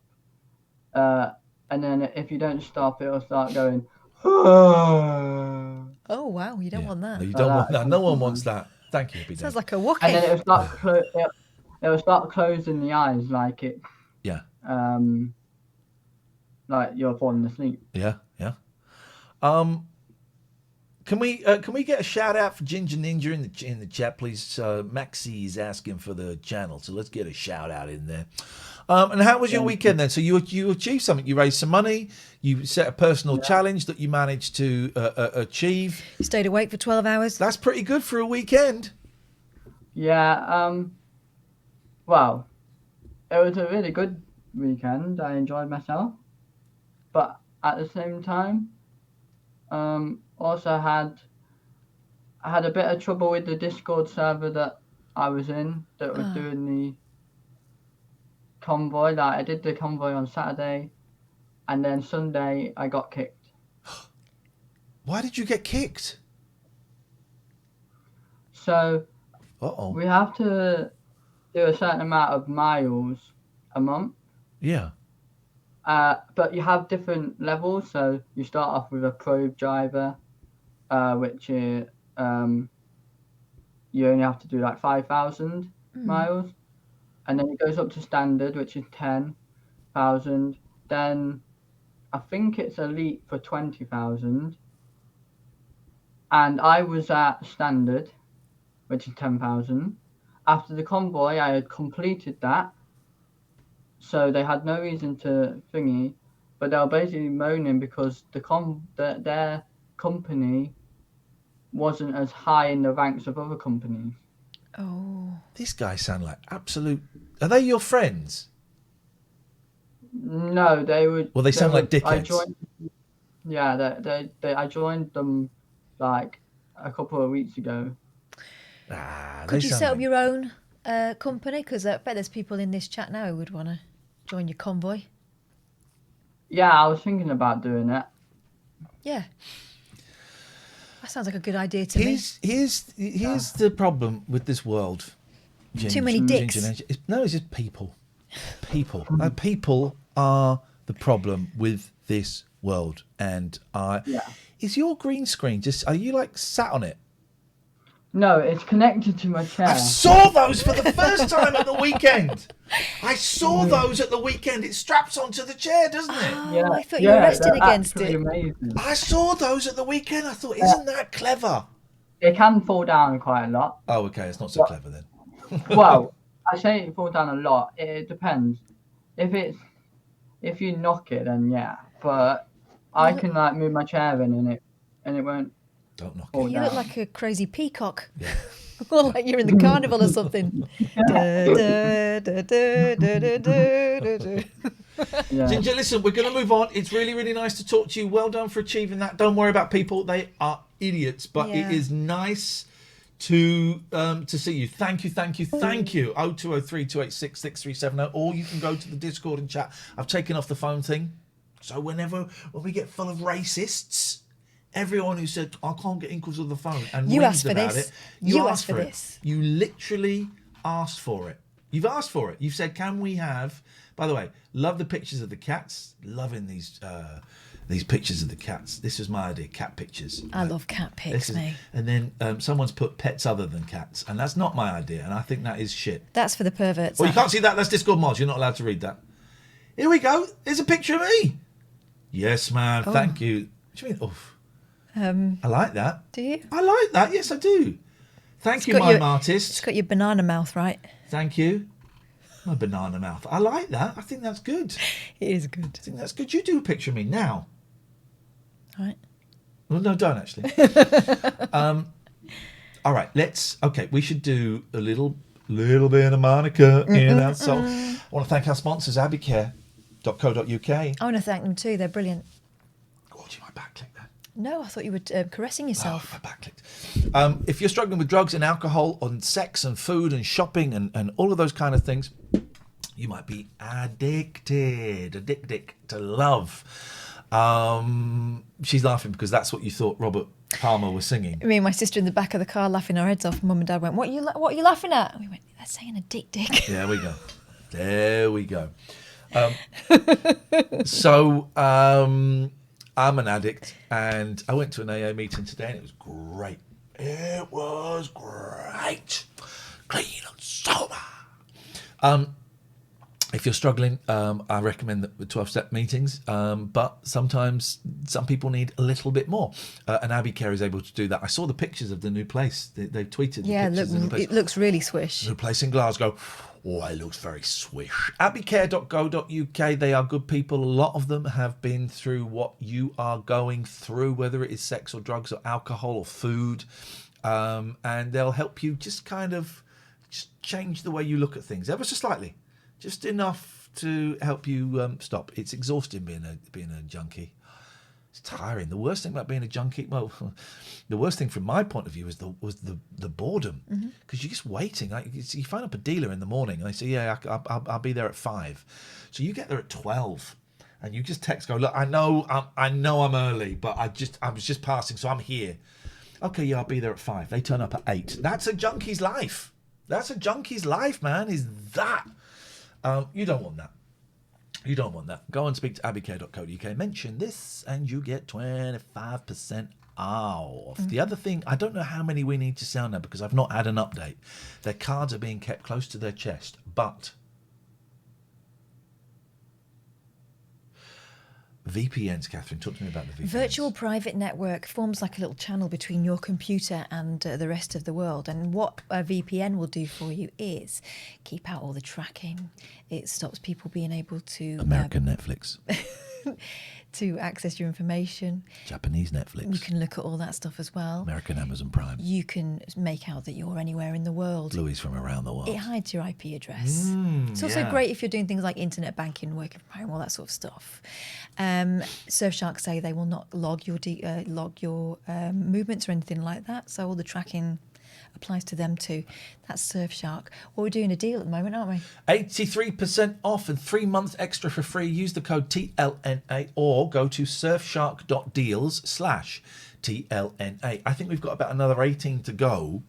and then if you don't stop, it'll start going. Oh wow, you don't want that. No, you don't want that. No one wants that. Thank you, Happy Sounds Dave. like a walk And then it'll start closing the eyes like it. Yeah. Like you're falling asleep. Yeah, yeah. Can we get a shout out for Ginger Ninja in the chat, please? Maxie is asking for the channel, so let's get a shout out in there. And how was your weekend then? So you achieved something. You raised some money. You set a personal challenge that you managed to achieve. You stayed awake for 12 hours. That's pretty good for a weekend. Yeah. Well, it was a really good weekend. I enjoyed myself, but at the same time, also had I had a bit of trouble with the Discord server that I was in that was doing the convoy. Like I did the convoy on Saturday, and then Sunday I got kicked. Why did you get kicked? So Uh-oh. we have to do a certain amount of miles a month. Yeah. But you have different levels. So you start off with a pro driver, which is you only have to do like 5,000 miles, and then it goes up to standard, which is 10,000. Then I think it's elite for 20,000, and I was at standard, which is 10,000. After the convoy, I had completed that, so they had no reason to thingy, but they were basically moaning because their company wasn't as high in the ranks of other companies. Oh. These guys sound like absolute... Are they your friends? No, they would... Well, they sound like dickheads. I joined them like a couple of weeks ago. Could you set up your own company? Because I bet there's people in this chat now who would want to join your convoy. Yeah, I was thinking about doing it. Yeah. That sounds like a good idea to me. Here's the problem with this world. Too many dicks. No, it's just people. People. People are the problem with this world. And is your green screen just... Are you like sat on it? No, it's connected to my chair. I saw those for the first time at the weekend. I saw those at the weekend. It straps onto the chair, doesn't it? Oh, I thought you were resting against it. Amazing. I saw those at the weekend. I thought, isn't that clever? It can fall down quite a lot. Oh, okay. It's not so clever then. Well, I say it falls down a lot. It depends. If you knock it, then yeah. But I can like move my chair in and it won't. Don't knock it. You look like a crazy peacock. Yeah. Or like you're in the carnival or something. Ginger, listen, we're going to move on. It's really, really nice to talk to you. Well done for achieving that. Don't worry about people. They are idiots. But it is nice to see you. Thank you. 0203 286 6370. Or you can go to the Discord and chat. I've taken off the phone thing. So when we get full of racists... Everyone who said, I can't get in because of the phone and you asked for about this. it. You asked for this. You literally asked for it. You've asked for it. You've said, can we have... By the way, love the pictures of the cats. Loving these pictures of the cats. This was my idea, cat pictures. I love cat pics, mate. And then someone's put pets other than cats. And that's not my idea. And I think that is shit. That's for the perverts. Well, you can't see that. That's Discord mods. You're not allowed to read that. Here we go. There's a picture of me. Yes, man. Oh. Thank you. What do you mean, oof? I like that. Do you? I like that. Yes, I do. Thank you, mime artist. It's got your banana mouth, right? Thank you. My banana mouth. I like that. I think that's good. It is good. I think that's good. You do a picture of me now. All right. Well, no, don't actually. All right. Okay, we should do a little bit of Monica in our soul. I want to thank our sponsors, abbeycare.co.uk. I want to thank them too. They're brilliant. Oh, do you mind backclick that? No, I thought you were caressing yourself. I backclicked. If you're struggling with drugs and alcohol and sex and food and shopping and all of those kind of things, you might be addicted to love. She's laughing because that's what you thought Robert Palmer was singing. Me and my sister in the back of the car laughing our heads off. Mum and Dad went, what are you laughing at? And we went, they're saying a dick. There we go. I'm an addict, and I went to an AA meeting today, and it was great. It was great. Clean and sober. If you're struggling, I recommend the 12-step meetings, but sometimes some people need a little bit more, and Abbey Care is able to do that. I saw the pictures of the new place. They've tweeted the pictures of the new place. It looks really swish. New place in Glasgow. Oh, it looks very swish. abbeycare.co.uk. They are good people. A lot of them have been through what you are going through, whether it is sex or drugs or alcohol or food, and they'll help you just change the way you look at things ever so slightly. Just enough to help you stop. It's exhausting being a junkie. It's tiring. The worst thing about being a junkie, well, the worst thing from my point of view was the boredom, because you're just waiting. Like you phone up a dealer in the morning and they say, yeah, I'll be there at 5. So you get there at 12 and you just text, go, look, I know I'm early, but I was just passing, so I'm here. Okay, yeah, I'll be there at 5. They turn up at 8. That's a junkie's life. That's a junkie's life, man, is that. You don't want that. You don't want that. Go and speak to abbeycare.co.uk. Mention this and you get 25% off. The other thing, I don't know how many we need to sell now because I've not had an update. Their cards are being kept close to their chest, but VPNs, Catherine, talk to me about the VPNs. Virtual private network forms like a little channel between your computer and the rest of the world. And what a VPN will do for you is keep out all the tracking. It stops people being able to... American Netflix. to access your information. Japanese Netflix. You can look at all that stuff as well. American Amazon Prime. You can make out that you're anywhere in the world. Louis from around the world. It hides your IP address. It's also great if you're doing things like internet banking, working from home, all that sort of stuff. Surfshark say they will not log your movements or anything like that. So all the tracking applies to them too. That's Surfshark. Well, we're doing a deal at the moment, aren't we? 83% off and 3 months extra for free. Use the code TLNA or go to surfshark.deals/TLNA. I think we've got about another 18 to go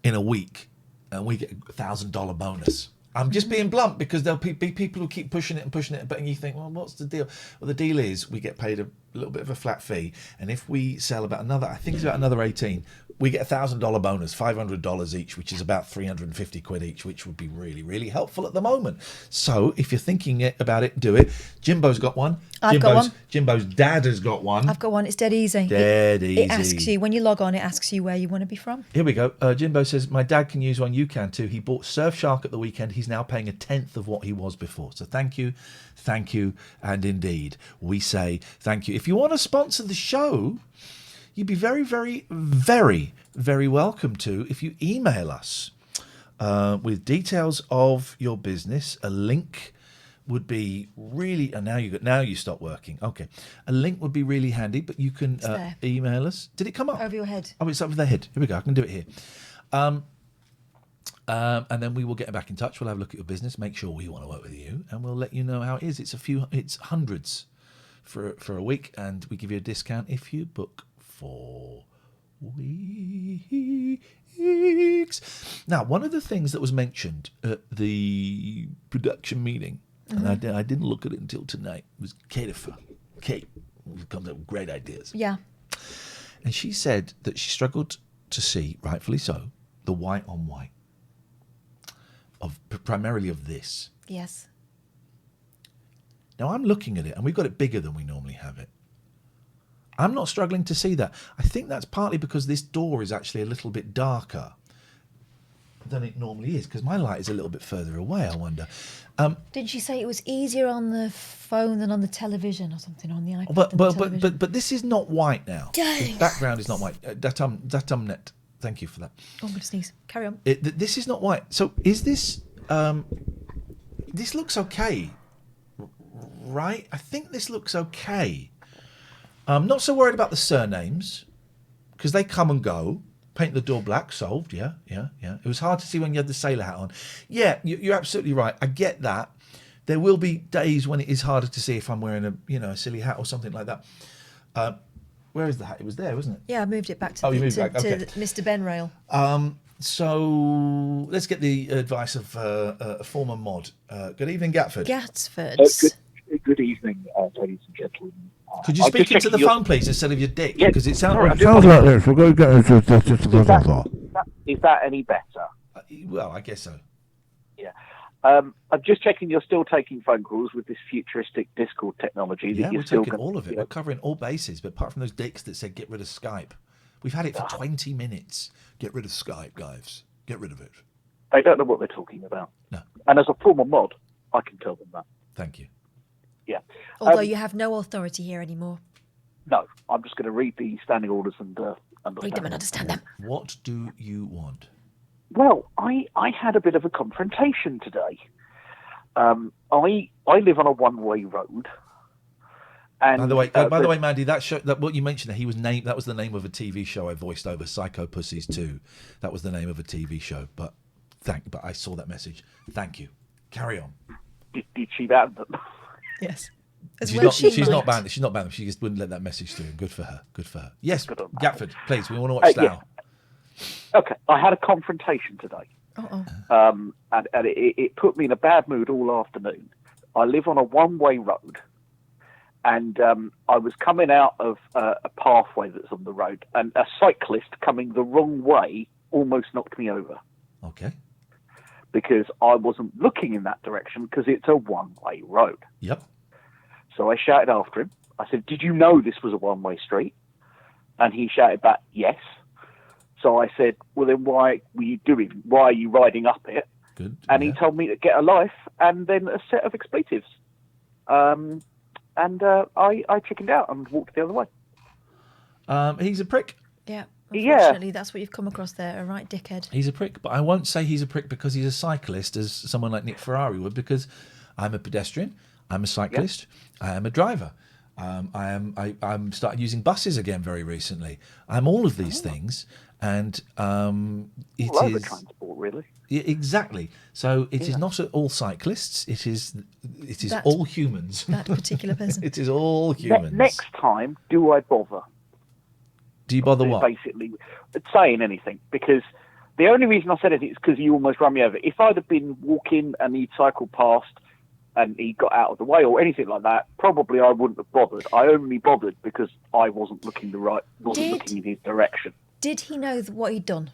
in a week and we get a $1,000 bonus. I'm just being blunt because there'll be people who keep pushing it, but you think, well, what's the deal? Well, the deal is we get paid a little bit of a flat fee, and if we sell about another, I think it's about another 18, we get a $1,000 bonus, $500 each, which is about 350 quid each, which would be really, really helpful at the moment. So if you're thinking about it, do it. Jimbo's got one. I've got one. Jimbo's dad has got one. I've got one. It's dead easy. Easy. It asks you, when you log on, it asks you where you want to be from. Here we go. Jimbo says, my dad can use one, you can too. He bought Surfshark at the weekend. He's now paying 1/10 of what he was before. So thank you, and indeed, we say thank you. If you want to sponsor the show, you'd be very, very, very, very welcome to if you email us with details of your business. A link would be really, and now you stop working. Okay, a link would be really handy, but you can email us. Did it come up over your head? Oh, it's over their head. Here we go. I can do it here. And then we will get back in touch. We'll have a look at your business, make sure we want to work with you, and we'll let you know how it is. It's hundreds for a week, and we give you a discount if you book 4 weeks. Now, one of the things that was mentioned at the production meeting, and I didn't look at it until tonight, was Kate, who comes up with great ideas. Yeah. And she said that she struggled to see, rightfully so, the white on white. Primarily of this. Yes. Now I'm looking at it and we've got it bigger than we normally have it. I'm not struggling to see that. I think that's partly because this door is actually a little bit darker than it normally is, because my light is a little bit further away, I wonder. Didn't she say it was easier on the phone than on the television or something, on the iPad? But this is not white now. The background is not white. Datumnet. Thank you for that. Oh, I'm going to sneeze. Carry on. This is not white. So is this... this looks okay, right? I think this looks okay. I'm not so worried about the surnames, because they come and go. Paint the door black, solved. Yeah. It was hard to see when you had the sailor hat on. Yeah, you're absolutely right. I get that. There will be days when it is harder to see if I'm wearing a silly hat or something like that. Where is the hat? It was there, wasn't it? Yeah, I moved it back to, you moved it back. Okay. to Mr. Ben Rail. So let's get the advice of a former mod. Good evening, Gatford. Gatsfords. Good evening, ladies and gentlemen. Could you speak into the phone, please, instead of your dick? Yeah, because it sounds sorry, like this. We're going to get Is that any better? Well, I guess so. Yeah. I'm just checking you're still taking phone calls with this futuristic Discord technology. Yeah, you're we're still taking all of it. We're covering all bases, but apart from those dicks that said get rid of Skype. We've had it for 20 minutes. Get rid of Skype, guys. Get rid of it. They don't know what they're talking about. No. And as a former mod, I can tell them that. Thank you. Yeah. Although you have no authority here anymore. No, I'm just going to read the standing orders and read them and understand them. What do you want? Well, I had a bit of a confrontation today. I live on a one-way road, And by the way, Mandy, that show, that what you mentioned, that he was named. That was the name of a TV show I voiced over, Psycho Pussies 2. That was the name of a TV show. But I saw that message. Thank you. Carry on. Did she ban them? Yes. She's not banned. She's not banned. She just wouldn't let that message through. Good for her. Good for her. Yes, Gatford, please. We want to watch Slough. Yeah. Okay, I had a confrontation today. And it put me in a bad mood all afternoon. I live on a one-way road, and I was coming out of a pathway that's on the road, and a cyclist coming the wrong way almost knocked me over. Okay. Because I wasn't looking in that direction because it's a one-way road. Yep. So I shouted after him. I said, "Did you know this was a one-way street?" And he shouted back, "Yes." So I said, "Well, then why were you doing? Why are you riding up it?" Good. And he told me to get a life and then a set of expletives. And I chickened out and walked the other way. He's a prick. Yeah. Unfortunately, that's what you've come across there, a right dickhead. He's a prick, but I won't say he's a prick because he's a cyclist, as someone like Nick Ferrari would, because I'm a pedestrian, I'm a cyclist, I am a driver. I'm started using buses again very recently. I'm all of these things, and it all over is transport, really. Yeah, exactly. So it is not all cyclists. It is all humans. That particular person. It is all humans. Next time, do I bother? Do you bother what? Basically, saying anything, because the only reason I said it is because you almost ran me over. If I'd have been walking and he'd cycled past and he got out of the way or anything like that, probably I wouldn't have bothered. I only bothered because I wasn't looking looking in his direction. Did he know what he'd done?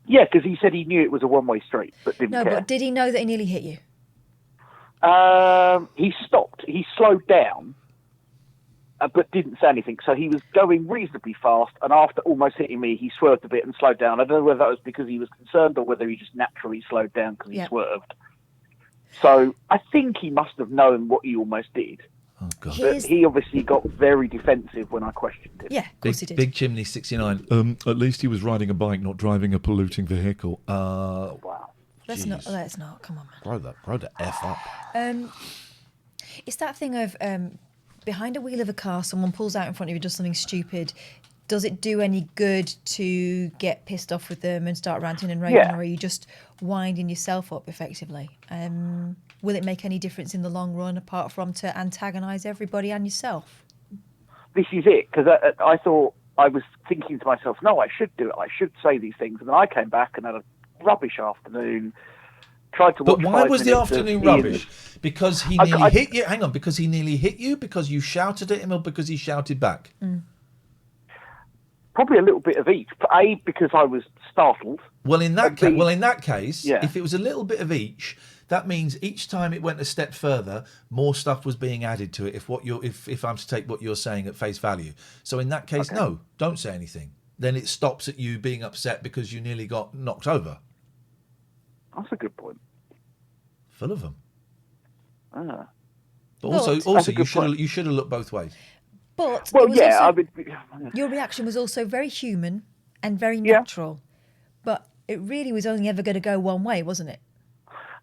Yeah, because he said he knew it was a one-way street, but didn't care. But did he know that he nearly hit you? He stopped. He slowed down, but didn't say anything. So he was going reasonably fast, and after almost hitting me, he swerved a bit and slowed down. I don't know whether that was because he was concerned or whether he just naturally slowed down because he swerved. So I think he must have known what he almost did. Oh, God. But he obviously got very defensive when I questioned him. Yeah, of course he did. Big Chimney 69. At least he was riding a bike, not driving a polluting vehicle. Wow. Let's not. Come on, man. Grow the F up. It's that thing of behind a wheel of a car, someone pulls out in front of you, does something stupid. Does it do any good to get pissed off with them and start ranting and raving, or are you just winding yourself up effectively? Will it make any difference in the long run, apart from to antagonise everybody and yourself? This is it, because I thought, I was thinking to myself, no, I should do it. I should say these things. And then I came back and had a rubbish afternoon. Tried to watch. But why was the afternoon rubbish? Because he nearly hit you? Hang on, because he nearly hit you? Because you shouted at him, or because he shouted back? Probably a little bit of each. A, because I was startled. Well, in that case, if it was a little bit of each, that means each time it went a step further, more stuff was being added to it. If I'm to take what you're saying at face value, so in that case, no, don't say anything. Then it stops at you being upset because you nearly got knocked over. That's a good point. Full of them. Ah. But also, you should have looked both ways. But your reaction was also very human and very natural. But it really was only ever going to go one way, wasn't it?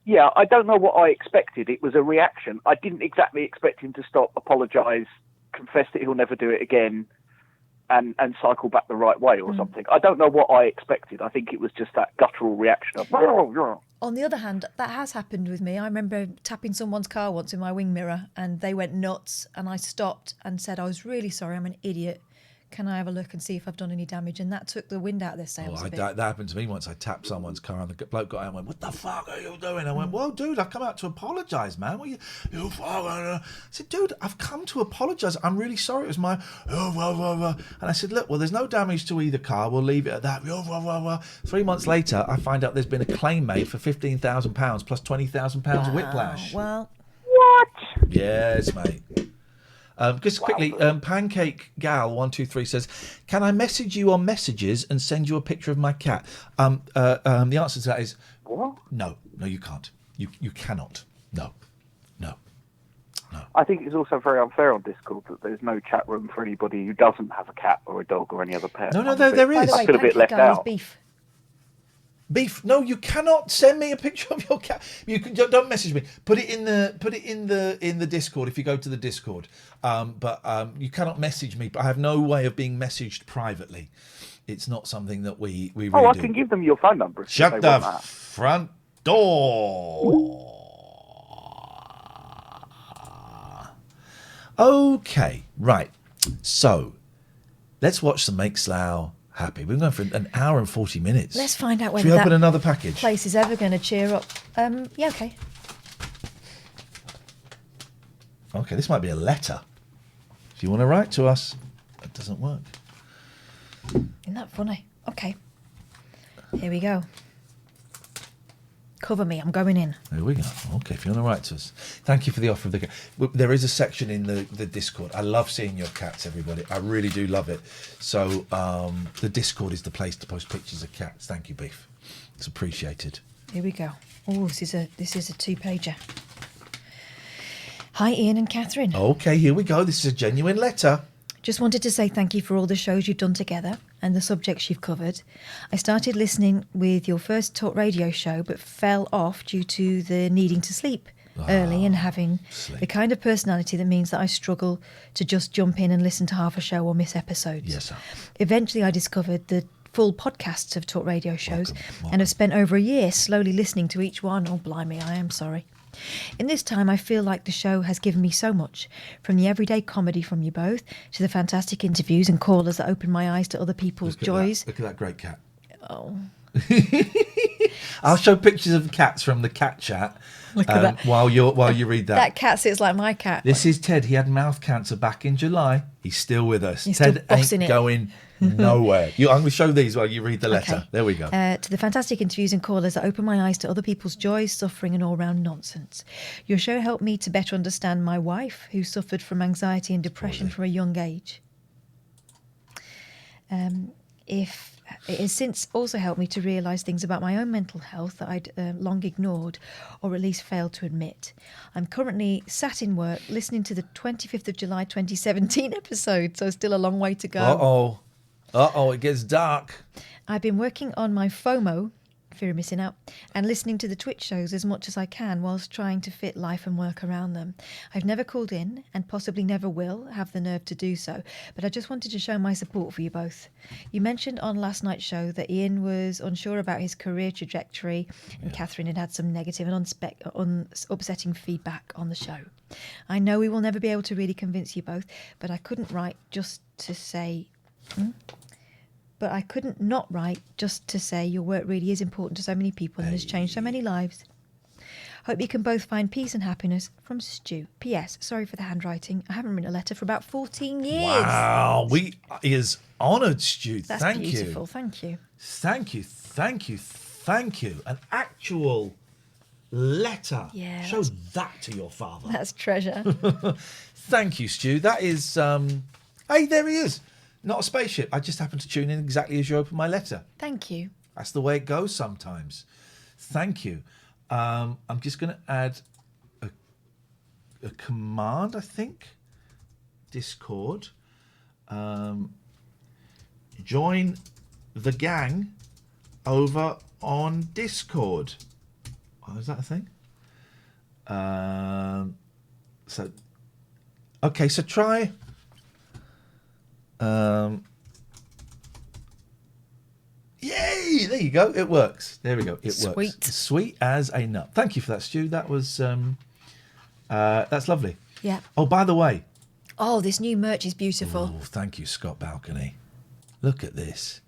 Yeah, I don't know what I expected. It was a reaction. I didn't exactly expect him to stop, apologise, confess that he'll never do it again, and cycle back the right way or something. I don't know what I expected. I think it was just that guttural reaction of... On the other hand, that has happened with me. I remember tapping someone's car once in my wing mirror and they went nuts, and I stopped and said, "I was really sorry, I'm an idiot. Can I have a look and see if I've done any damage?" And that took the wind out of their sails a bit. That happened to me once. I tapped someone's car and the bloke got out and went, "What the fuck are you doing?" I went, "Well, dude, I've come out to apologise, man. What you fuck?" I said, "Dude, I've come to apologise. I'm really sorry. It was my..." And I said, "Look, well, there's no damage to either car. We'll leave it at that." 3 months later, I find out there's been a claim made for £15,000 plus £20,000 of whiplash. Well, what? Yes, mate. Just quickly, Pancake Gal 123 says, "Can I message you on messages and send you a picture of my cat?" The answer to that is what? No, you can't. You cannot. No. I think it's also very unfair on Discord that there's no chat room for anybody who doesn't have a cat or a dog or any other pet. No, there is. I feel a bit left out. Beef. Beef. No, you cannot send me a picture of your cat. You can don't message me. Put it in the Discord if you go to the Discord. But you cannot message me. I have no way of being messaged privately. It's not something that we really I do. can give them your phone number. Shut if the they want that. front door. Okay, right. So let's watch some Make Slough happy. We've been going for an hour and 40 minutes. Let's find out Should whether we open that another package? place is ever going to cheer up. Yeah, okay. Okay, this might be a letter. If you want to write to us, it doesn't work. Isn't that funny? Okay. Here we go. Cover me, I'm going in. There we go. Okay, if you want to write to us. Thank you for the offer of the cat. There is a section in the Discord. I love seeing your cats, everybody. I really do love it. So the Discord is the place to post pictures of cats. Thank you, Beef. It's appreciated. Here we go. Oh, this is a 2-pager. Hi, Ian and Catherine. Okay, here we go. This is a genuine letter. Just wanted to say thank you for all the shows you've done together and the subjects you've covered. I started listening with your first talk radio show, but fell off due to the needing to sleep early and having the kind of personality that means that I struggle to just jump in and listen to half a show or miss episodes. Yes, sir. Eventually, I discovered the full podcasts of talk radio shows and have spent over a year slowly listening to each one. Oh, blimey, I am sorry. In this time, I feel like the show has given me so much, from the everyday comedy from you both to the fantastic interviews and callers that open my eyes to other people's joys. Look at that great cat. Oh. I'll show pictures of cats from the cat chat. Look at that. While you read that. That cat sits like my cat. This is Ted. He had mouth cancer back in July. He's still with us. He's Ted still ain't bossing it. going nowhere. I'm going to show these while you read the letter. Okay. There we go. To the fantastic interviews and callers that open my eyes to other people's joys, suffering and all-round nonsense. Your show helped me to better understand my wife, who suffered from anxiety and depression from a young age. It has since also helped me to realise things about my own mental health that I'd long ignored or at least failed to admit. I'm currently sat in work listening to the 25th of July 2017 episode, so still a long way to go. Uh-oh, it gets dark. I've been working on my FOMO, fear of missing out, and listening to the Twitch shows as much as I can whilst trying to fit life and work around them. I've never called in and possibly never will have the nerve to do so, but I just wanted to show my support for you both. You mentioned on last night's show that Ian was unsure about his career trajectory and Catherine had some negative and upsetting feedback on the show. I know we will never be able to really convince you both, but I couldn't write just to say... But I couldn't not write just to say your work really is important to so many people and has changed so many lives. Hope you can both find peace and happiness from Stu. P.S. Sorry for the handwriting. I haven't written a letter for about 14 years. Wow, he is honoured, Stu. That's Thank beautiful. you. Thank you. Thank you, thank you, thank you. An actual letter. Yeah. Show that to your father. That's treasure. Thank you, Stu. That is, hey, there he is. Not a spaceship. I just happened to tune in exactly as you opened my letter. Thank you. That's the way it goes sometimes. Thank you. I'm just going to add a command, I think. Discord. Join the gang over on Discord. Oh, is that a thing? So try... Yay! There you go. It works. There we go. It works. Sweet. Sweet as a nut. Thank you for that, Stu. That was that's lovely. Yeah. Oh, by the way. Oh, this new merch is beautiful. Oh, thank you, Scott Balcony. Look at this.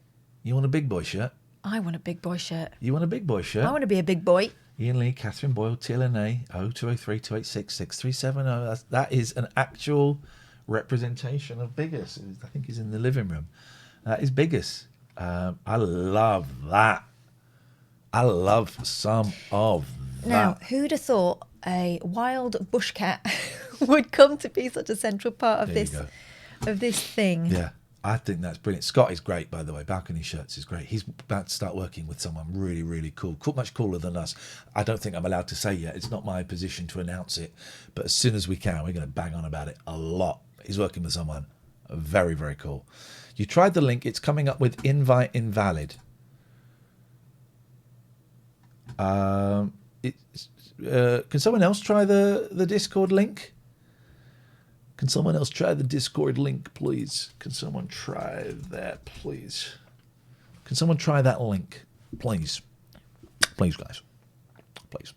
You want a big boy shirt? I want a big boy shirt. You want a big boy shirt? I want to be a big boy. Ian Lee, Catherine Boyle, TLNA, 0203 286 6370. That is an actual representation of Biggest. I think he's in the living room. That is Biggest. I love that. I love some of that. Now, who'd have thought a wild bush cat would come to be such a central part of this thing? Yeah, I think that's brilliant. Scott is great, by the way. Balcony Shirts is great. He's about to start working with someone really, really cool. Much cooler than us. I don't think I'm allowed to say yet. It's not my position to announce it. But as soon as we can, we're going to bang on about it a lot. He's working with someone very, very cool. You tried the link. It's coming up with invite invalid. Can someone else try the Discord link? Can someone else try the Discord link, please? Can someone try that, please? Can someone try that link, please? Please, guys. Please.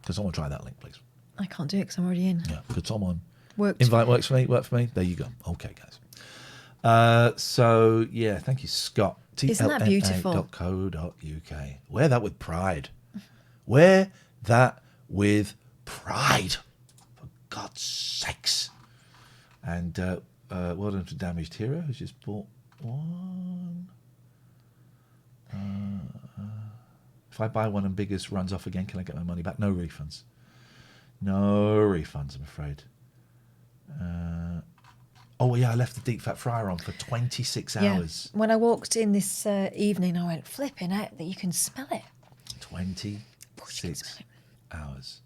Can someone try that link, please? I can't do it because I'm already in. Yeah. Could someone... Worked. Invite works for me. Work for me. There you go. Okay, guys. So, yeah, thank you, Scott. Isn't that beautiful? tlna.co.uk. Wear that with pride. Wear that with pride. For God's sakes. And well done to Damaged Hero, who's just bought one. If I buy one and Biggest runs off again, can I get my money back? No refunds. No refunds, I'm afraid. Oh, yeah, I left the deep fat fryer on for 26 hours. When I walked in this evening, I went, flipping out that you can smell it. 26 hours.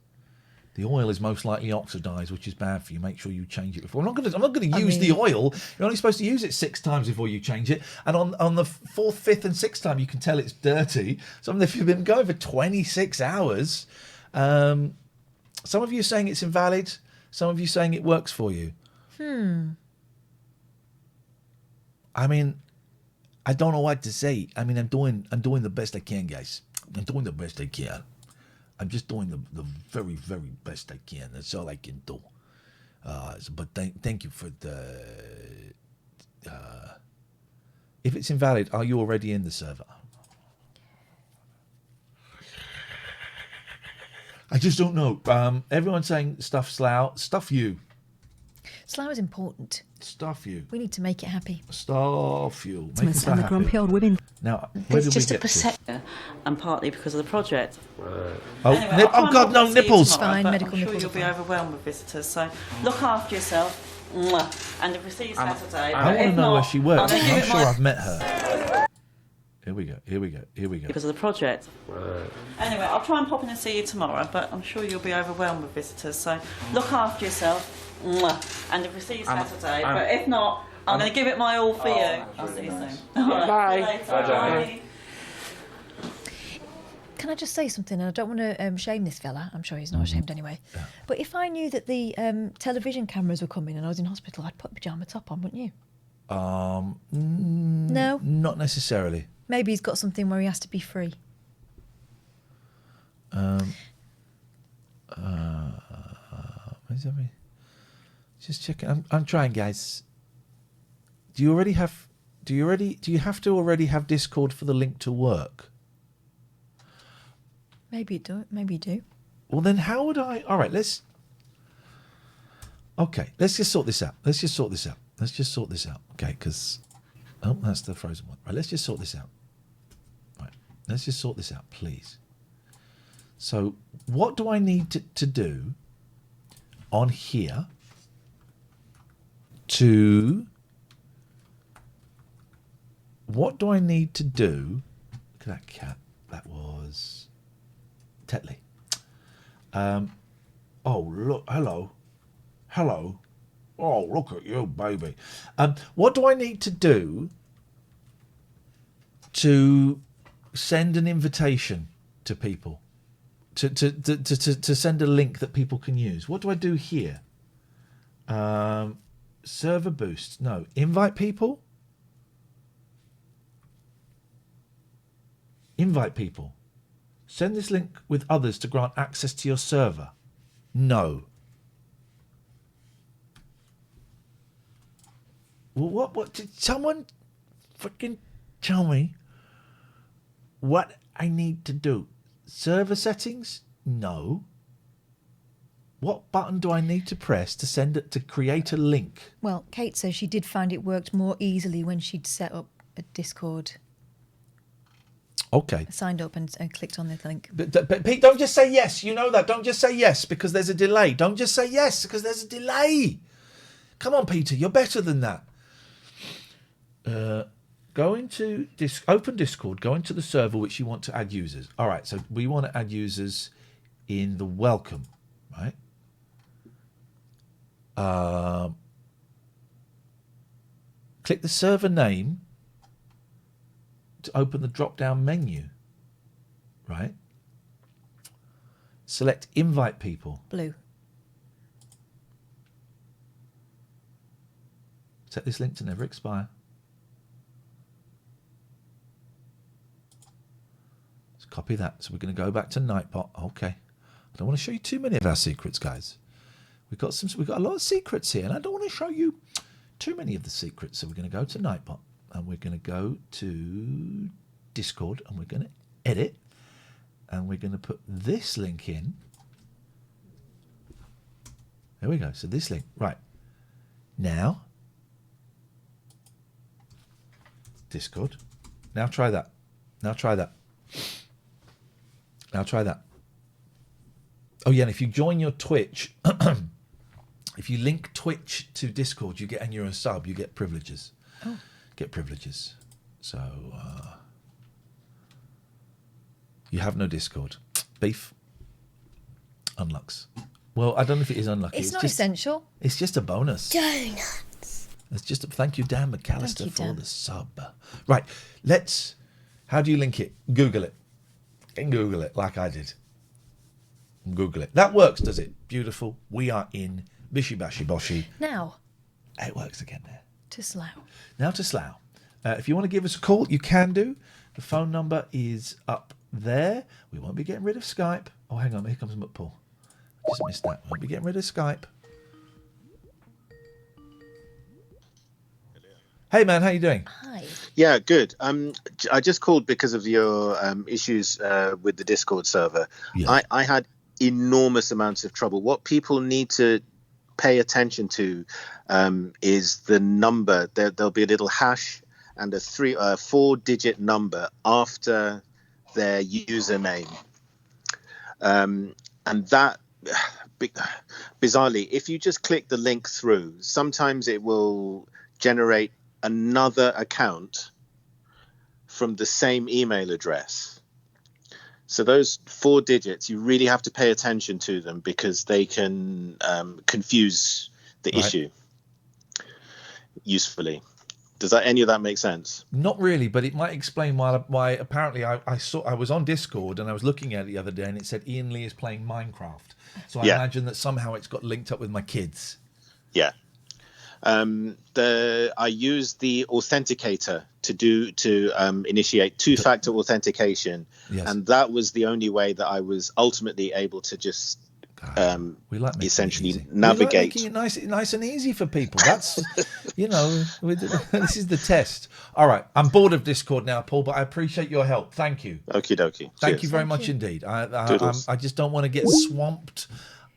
The oil is most likely oxidised, which is bad for you. Make sure you change it before. I'm not going to use the oil. You're only supposed to use it 6 times before you change it. And on the 4th, 5th, and 6th time, you can tell it's dirty. So if you've been going for 26 hours, some of you are saying it's invalid. Some of you are saying it works for you. I mean, I don't know what to say. I mean, I'm doing the best I can, guys. I'm doing the best I can. I'm just doing the very, very best I can. That's all I can do. But thank you for the... if it's invalid, are you already in the server? I just don't know. Everyone's saying stuff Slough. Stuff you. Slough is important. Stuff you. We need to make it happy. Stuff you. Make it And the grumpy old women. Now, where It's did just we a get to? perception, and partly because of the project. Oh, Anyway, I'll try God, and no, not see you nipples. tomorrow, Fine, but medical I'm sure nipples you'll are be fine. overwhelmed with visitors, so look after yourself. Mwah. And if we see you Saturday, I want to know where she works. I'm I'm sure I've met her. Here we go. Here we go. Here we go. because of the project. Anyway, I'll try and pop in and see you tomorrow, but I'm sure you'll be overwhelmed with visitors, so look after yourself. Mwah. And if we see you Saturday, but if not, I'm going to give it my all for you. I'll see you soon. All right, Bye. see you later. Bye. Can I just say something? And I don't want to shame this fella. I'm sure he's not ashamed anyway. But if I knew that the television cameras were coming and I was in hospital, I'd put a pyjama top on, wouldn't you? No? Not necessarily. Maybe he's got something where he has to be free. Where's every... Just checking. I'm trying, guys. Do you have to already have Discord for the link to work? Maybe you do. Maybe you do. Well, then how would I... All right, let's just sort this out. Okay, because... Oh, that's the frozen one. Right, let's just sort this out. Right, let's just sort this out, please. So, what do I need to do on here to... What do I need to do... Look at that cat. That was... Tetley. Oh, look. Hello. Oh, look at you, baby. What do I need to do to send an invitation to people? To send a link that people can use? What do I do here? Server boost. No. Invite people? Invite people. Send this link with others to grant access to your server. No. Well, what did someone freaking tell me what I need to do? Server settings? No. What button do I need to press to send it to create a link? Well, Kate says she did find it worked more easily when she'd set up a Discord. Okay. Signed up and clicked on the link. But Pete, don't just say yes. You know that. Don't just say yes because there's a delay. Don't just say yes because there's a delay. Come on, Peter. You're better than that. Go into open Discord. Go into the server which you want to add users. All right. So we want to add users in the welcome, right? Click the server name to open the drop-down menu, right? Select invite people. Blue. Set this link to never expire. Let's copy that. So we're going to go back to Nightbot. Okay. I don't want to show you too many of our secrets, guys. We've got a lot of secrets here, and I don't want to show you too many of the secrets. So we're going to go to Nightbot, and we're going to go to Discord, and we're going to edit, and we're going to put this link in. There we go. So this link, right. Now, Discord. Now try that. Now try that. Now try that. Oh yeah, and if you join your Twitch, if you link Twitch to Discord, you get, and you're a sub, you get privileges. Oh. Get privileges. So you have no Discord. Beef. Unlux. Well, I don't know if it is unlucky. It's not essential. It's just a bonus. Donuts. It's just thank you, Dan McAllister, Thank you, for Dan. the sub. Right, how do you link it? Google it. And Google it like I did. Google it. That works, does it? Beautiful. We are in Bishi Bashi Boshi. Now. It works again there. To Slough. Now to Slough. If you want to give us a call, you can do. The phone number is up there. We won't be getting rid of Skype. Oh, hang on. Here comes McPaul. Just missed that. Won't be getting rid of Skype. Hey man, how you doing? Hi. Yeah, good. I just called because of your issues with the Discord server. Yeah. I had enormous amounts of trouble. What people need to pay attention to is the number. There'll be a little hash and a 4-digit number after their username, and that. Bizarrely, if you just click the link through, sometimes it will generate another account from the same email address. So those 4 digits, you really have to pay attention to them because they can confuse the issue usefully. Does any of that make sense? Not really, but it might explain why apparently I was on Discord and I was looking at it the other day and it said Iain Lee is playing Minecraft. So I imagine that somehow it's got linked up with my kids. Yeah. I used the authenticator to initiate 2-factor authentication, Yes. and that was the only way that I was ultimately able to just essentially navigate. We like making it nice and easy for people. That's this is the test. All right, I'm bored of Discord now, Paul, but I appreciate your help. Thank you. Okie dokie. Thank you very much indeed. I just don't want to get swamped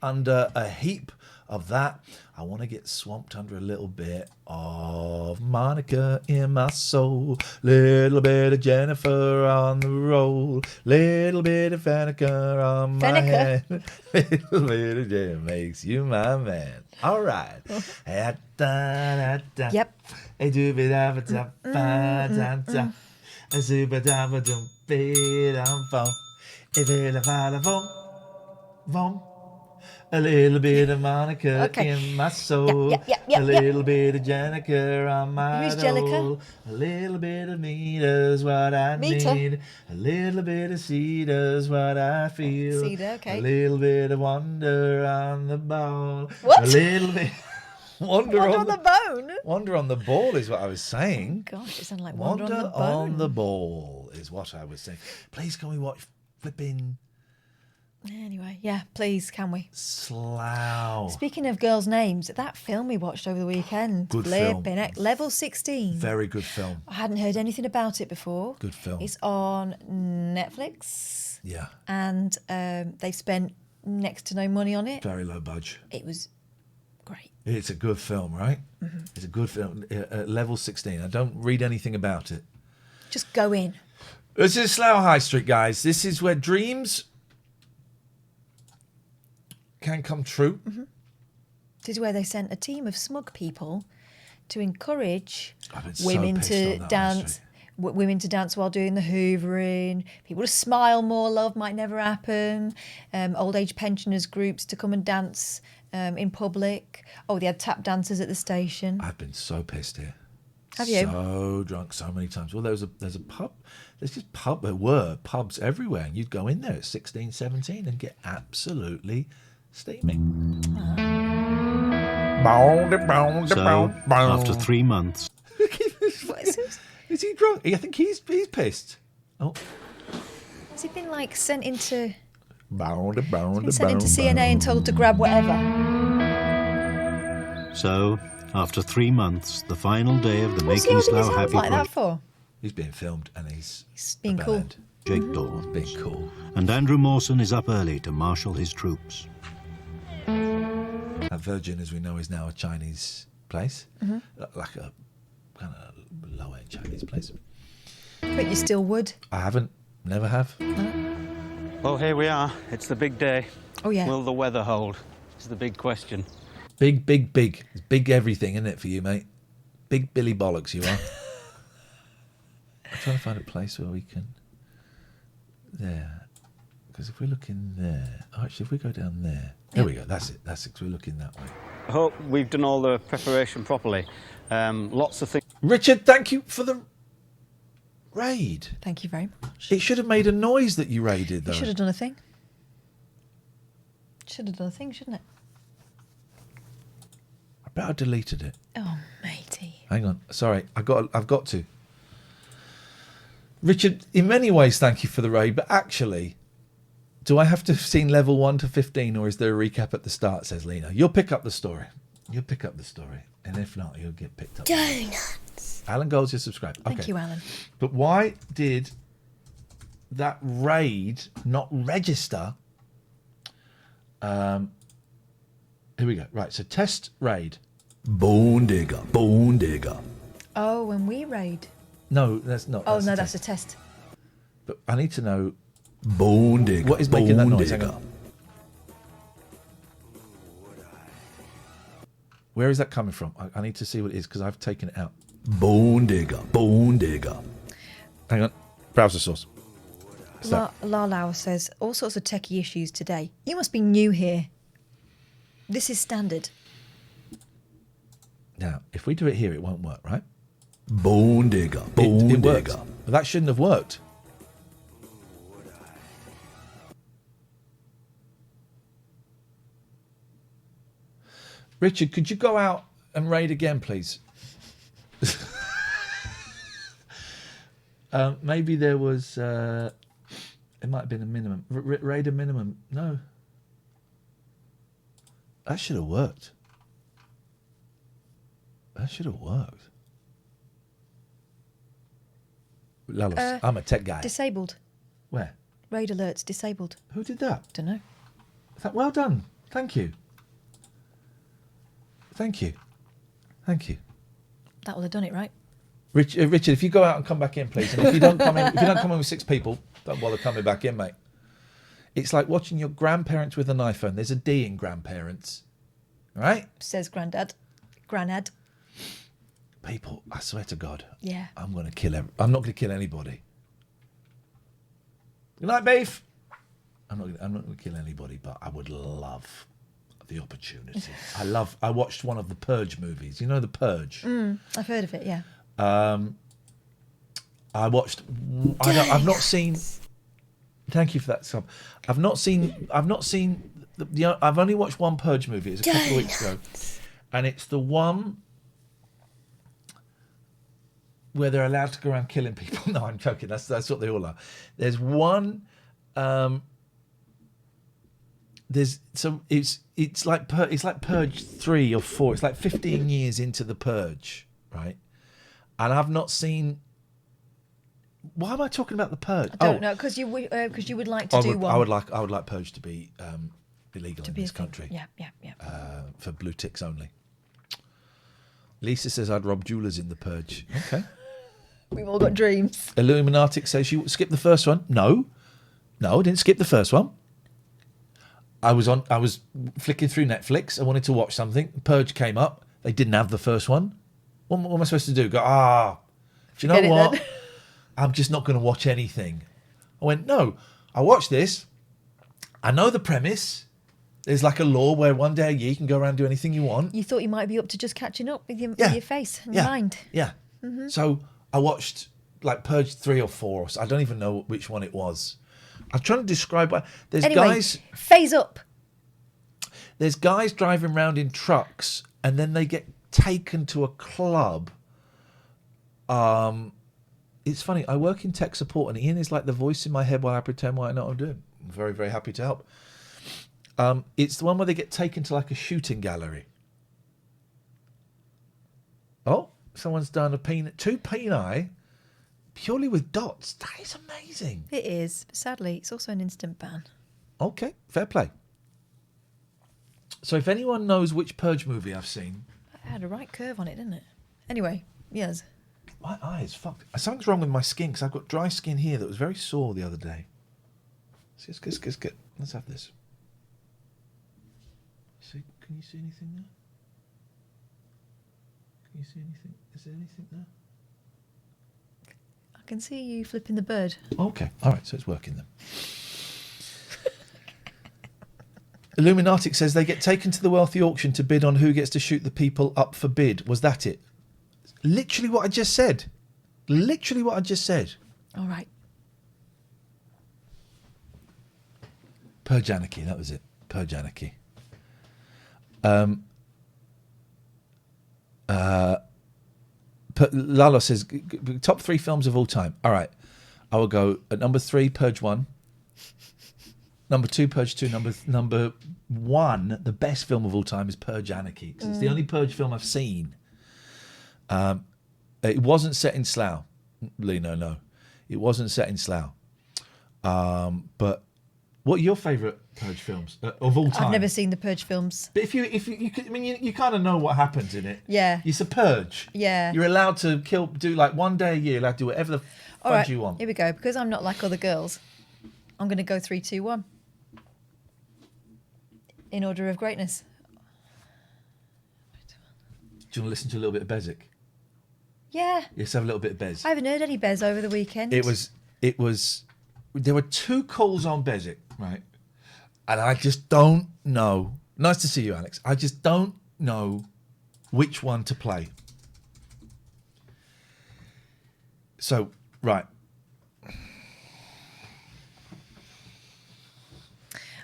under a heap of that. I want to get swamped under a little bit of Monica in my soul, little bit of Jennifer on the roll, little bit of Fanica on my head, little bit of Jen makes you my man. All right. Yep. A little bit of Monica in my soul. A little bit of Jenica on my Who's Jenica? dole. A little bit of Mita's what I need. A little bit of Cedar's what I feel. Cedar, okay. A little bit of Wonder on the ball. What? A little bit. Wonder on the bone? Wonder on the ball is what I was saying. Gosh, it sounded like Wonder on the bone. on the ball is what I was saying. Please can we watch flipping Anyway, yeah, please, can we? Slough. Speaking of girls' names, that film we watched over the weekend, Good film. Level 16. Very good film. I hadn't heard anything about it before. Good film. It's on Netflix. Yeah. And they've spent next to no money on it. Very low budget. It was great. It's a good film, right? Mm-hmm. It's a good film. Level 16. I don't read anything about it. Just go in. This is Slough High Street, guys. This is where dreams can come true. Mm-hmm. This is where they sent a team of smug people to encourage women to dance. Women to dance while doing the hoovering, people to smile more, love might never happen, old age pensioners groups to come and dance in public. Oh, they had tap dancers at the station. I've been so pissed here. Have you? So drunk so many times. Well, there's a pub. There were pubs everywhere, and you'd go in there at 16, 17 and get absolutely steaming. So, after 3 months... What is it? Is he drunk? I think he's pissed. Oh. Has he been like sent into Sent CNA and told to grab whatever? So, after 3 months, the final day of the What's he Making holding his Slough hands Happy like that project, for? He's being filmed and he's being cool. Jake Dawn. Being cool. And Andrew Mawson is up early to marshal his troops. Virgin, as we know, is now a Chinese place. Mhm. Like a kind of low-end Chinese place. But you still would. I haven't. Never have. Well, here we are. It's the big day. Oh, yeah. Will the weather hold? Is the big question. Big, big, big. It's big everything, isn't it, for you, mate? Big Billy Bollocks you are. I'm trying to find a place where we can... There. Because if we look in there... Oh, actually, if we go down there... There we go. That's it. That's it. 'Cause we're looking that way. I hope we've done all the preparation properly. Lots of things. Richard, thank you for the raid. Thank you very much. It should have made a noise that you raided, though. You should have done a thing. Should have done a thing, shouldn't it? I bet I deleted it. Oh, matey. Hang on. Sorry. I've got to. Richard, in many ways, thank you for the raid, but actually, do I have to have seen level 1 to 15, or is there a recap at the start, says Lena? You'll pick up the story. You'll pick up the story. And if not, you'll get picked up. Donuts. Alan Gold's just subscribed. Okay. Thank you, Alan. But why did that raid not register? Here we go. Right, so test raid. Bone digger, bone digger. Oh, when we raid. No, that's not. Oh, no, that's a test. But I need to know. Bone digger. What is making that noise? Hang on. Where is that coming from? I need to see what it is because I've taken it out. Bone digger, bone digger. Hang on. Browser source. Lalau says, all sorts of techie issues today. You must be new here. This is standard. Now, if we do it here, it won't work, right? Bone digger, bone digger. Works. Well, that shouldn't have worked. Richard, could you go out and raid again, please? Maybe there was... it might have been a minimum. Raid a minimum. No. That should have worked. That should have worked. Lalos, I'm a tech guy. Disabled. Where? Raid alerts disabled. Who did that? Don't know. Well done. Thank you. Thank you. Thank you. That will have done it, right? Richard, if you go out and come back in, please. And if you don't come in with 6 people, don't bother coming back in, mate. It's like watching your grandparents with an iPhone. There's a D in grandparents. Right? Says Grandad. Granad. People, I swear to God. Yeah. I'm not going to kill anybody. Good night, Beef. I'm not going to kill anybody, but I would love the opportunity. I watched one of the Purge movies. You know The Purge? I've heard of it, yeah. I watched... I've not seen... Thank you for that sub. I've only watched one Purge movie. It was a couple of weeks ago. And it's the one where they're allowed to go around killing people. No, I'm joking. That's what they all are. There's one... it's like Purge 3 or 4. It's like 15 years into the Purge, right? And I've not seen. Why am I talking about the Purge? I don't know, because you would like to do one. I would like Purge to be illegal in this country. Yeah. For blue ticks only. Lisa says I'd rob jewelers in the Purge. Okay. We've all got dreams. Illuminatic says you skipped the first one. No, I didn't skip the first one. I was flicking through Netflix. I wanted to watch something. Purge came up. They didn't have the first one. What am I supposed to do? Go, do you know what? I'm just not going to watch anything. I went, no, I watched this. I know the premise. There's like a law where one day a year you can go around and do anything you want. You thought you might be up to just catching up with your face and your your mind. Yeah. Mhm. So I watched like Purge 3 or 4. I don't even know which one it was. I'm trying to describe what there's Anyway, guys. phase up. There's guys driving around in trucks, and then they get taken to a club. It's funny. I work in tech support, and Ian is like the voice in my head while I pretend what I know what I'm doing. I'm very, very happy to help. It's the one where they get taken to like a shooting gallery. Oh, someone's done two peni purely with dots. That is amazing. It is. But sadly, it's also an instant ban. Okay, fair play. So if anyone knows which Purge movie I've seen... It had a right curve on it, didn't it? Anyway, yes. My eye is fucked. Something's wrong with my skin because I've got dry skin here that was very sore the other day. Let's have this. See, can you see anything there? Can you see anything? Is there anything there? I can see you flipping the bird. Okay, all right, so it's working then. Illuminatic says they get taken to the wealthy auction to bid on who gets to shoot the people up for bid. Was that it? Literally what I just said. Literally what I just said. All right. Purge Anarchy, that was it. Purge Anarchy. Lalo says top 3 films of all time. All right, I will go at number 3, Purge 1. Number 2, Purge 2. Number 1, the best film of all time is Purge Anarchy. 'Cause it's the only Purge film I've seen. It wasn't set in Slough, Lino. No, it wasn't set in Slough. But what are your favourite Purge films of all time? I've never seen the Purge films. But if you I mean, you kind of know what happens in it. Yeah. It's a purge. Yeah. You're allowed to do like one day a year. You're allowed to do whatever the All fudge right, you want. here we go. Because I'm not like other girls, I'm going to go 3, 2, 1. In order of greatness. Do you want to listen to a little bit of Bezic? Yeah. Let's have a little bit of Bez. I haven't heard any Bez over the weekend. It was. There were 2 calls on Bezic, right? And I just don't know. Nice to see you, Alex. I just don't know which one to play. So, right.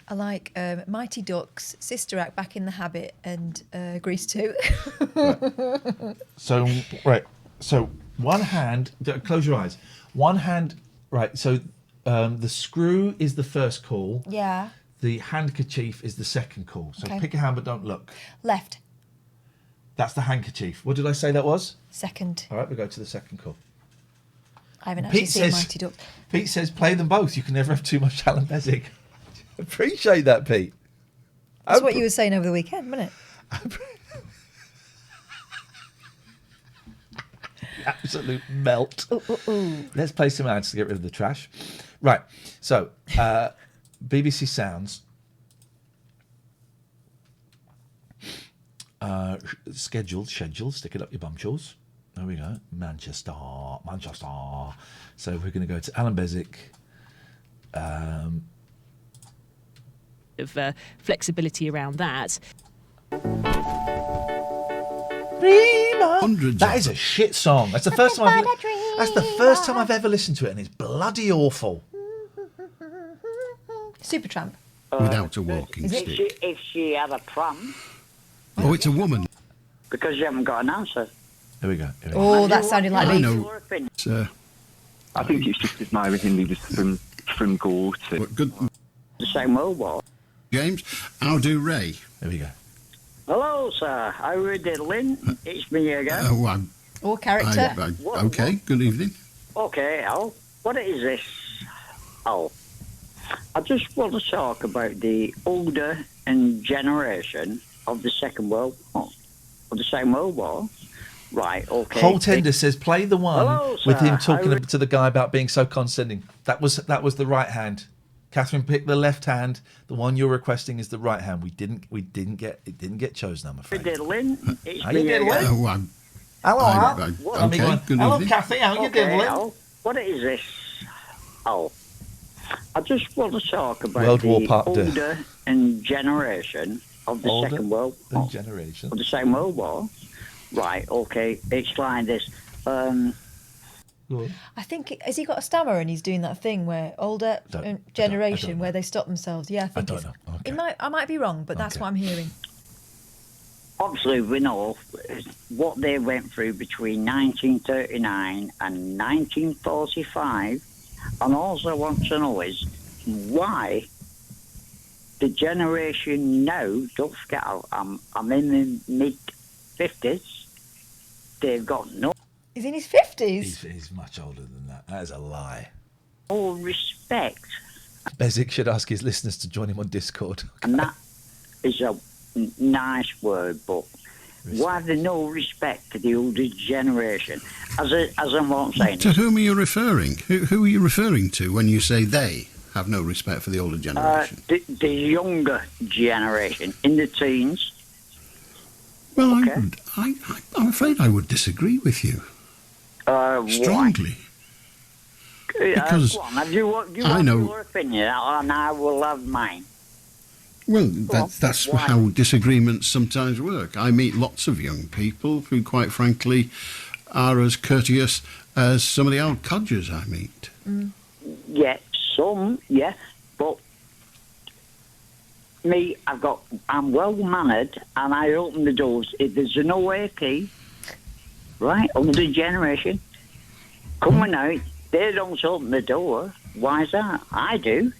I like Mighty Ducks, Sister Act, Back in the Habit, and Grease 2. So, right. So, one hand, close your eyes. One hand, right. So, the screw is the first call. Yeah. The handkerchief is the second call. So, Okay. pick a hand, but don't look. Left. That's the handkerchief. What did I say that was? Second. All right, we go to the second call. I haven't actually Pete seen says, Mighty Ducks. Pete says, play them both. You can never have too much Alan Bezic. Appreciate that, Pete. That's what you were saying over the weekend, wasn't it? Absolute melt. Ooh, ooh, ooh. Let's play some ads to get rid of the trash. Right. So, BBC Sounds. Scheduled. Stick it up your bumchals. There we go. Manchester. So we're going to go to Alan Bezic. Of flexibility around that. That is a shit song. That's the first time. That's the first time I've ever listened to it, and it's bloody awful. Supertramp. Without a walking stick. If she had a pram, Oh, it's a woman. because you haven't got an answer. Here we go. Oh, that sounded like I me. know. I think it's just admiring him just from goal to... But good. The same World War. James, how do Ray? There we go. Hello, sir. How are you diddling? It's me again. Oh, I'm. Or character. Okay, good evening. Okay, Al. What is this? Al. I just want to talk about the older generation of the Second World War, of the Second World War. Right, okay. Whole Tender says play the one Hello, with sir. him talking to the guy about being so condescending. That was the right hand. Catherine picked the left hand. The one you're requesting is the right hand. It didn't get chosen, I'm afraid. Diddling. It's How you me diddling? again. Oh, I'm. Hello, Al. Okay, good Hello, evening. Kathy. How you Okay, diddling? Al. What is this? Al. I just want to talk about World the War Part Deux. older generation of the Older Second World War. generation. Of the Second World War. Right, okay. It's like this. I think, has he got a stammer and he's doing that thing where older generation where they stop themselves? Yeah, I think don't know. It I might be wrong, but that's what I'm hearing. Obviously, we know what they went through between 1939 and 1945, and also want to know is why the generation now, don't forget, I'm in the mid-50s, they've got no... He's in his 50s? He's much older than that. That is a lie. No respect. Bezic should ask his listeners to join him on Discord. And that is a nice word, but why have they no respect to the older generation? As I'm not saying. To whom are you referring? Who are you referring to when you say they have no respect for the older generation? The younger generation, in the teens. Well, I'm afraid I would disagree with you. Why? Strongly. Because go on, you I have know... your opinion, and I will have mine. Well, that's how disagreements sometimes work. I meet lots of young people who, quite frankly, are as courteous as some of the old codgers I meet. Yeah, some, yeah, but me, I'm well mannered, and I open the doors. If there's an away key, right, older generation, coming out, they don't open the door. Why is that? I do.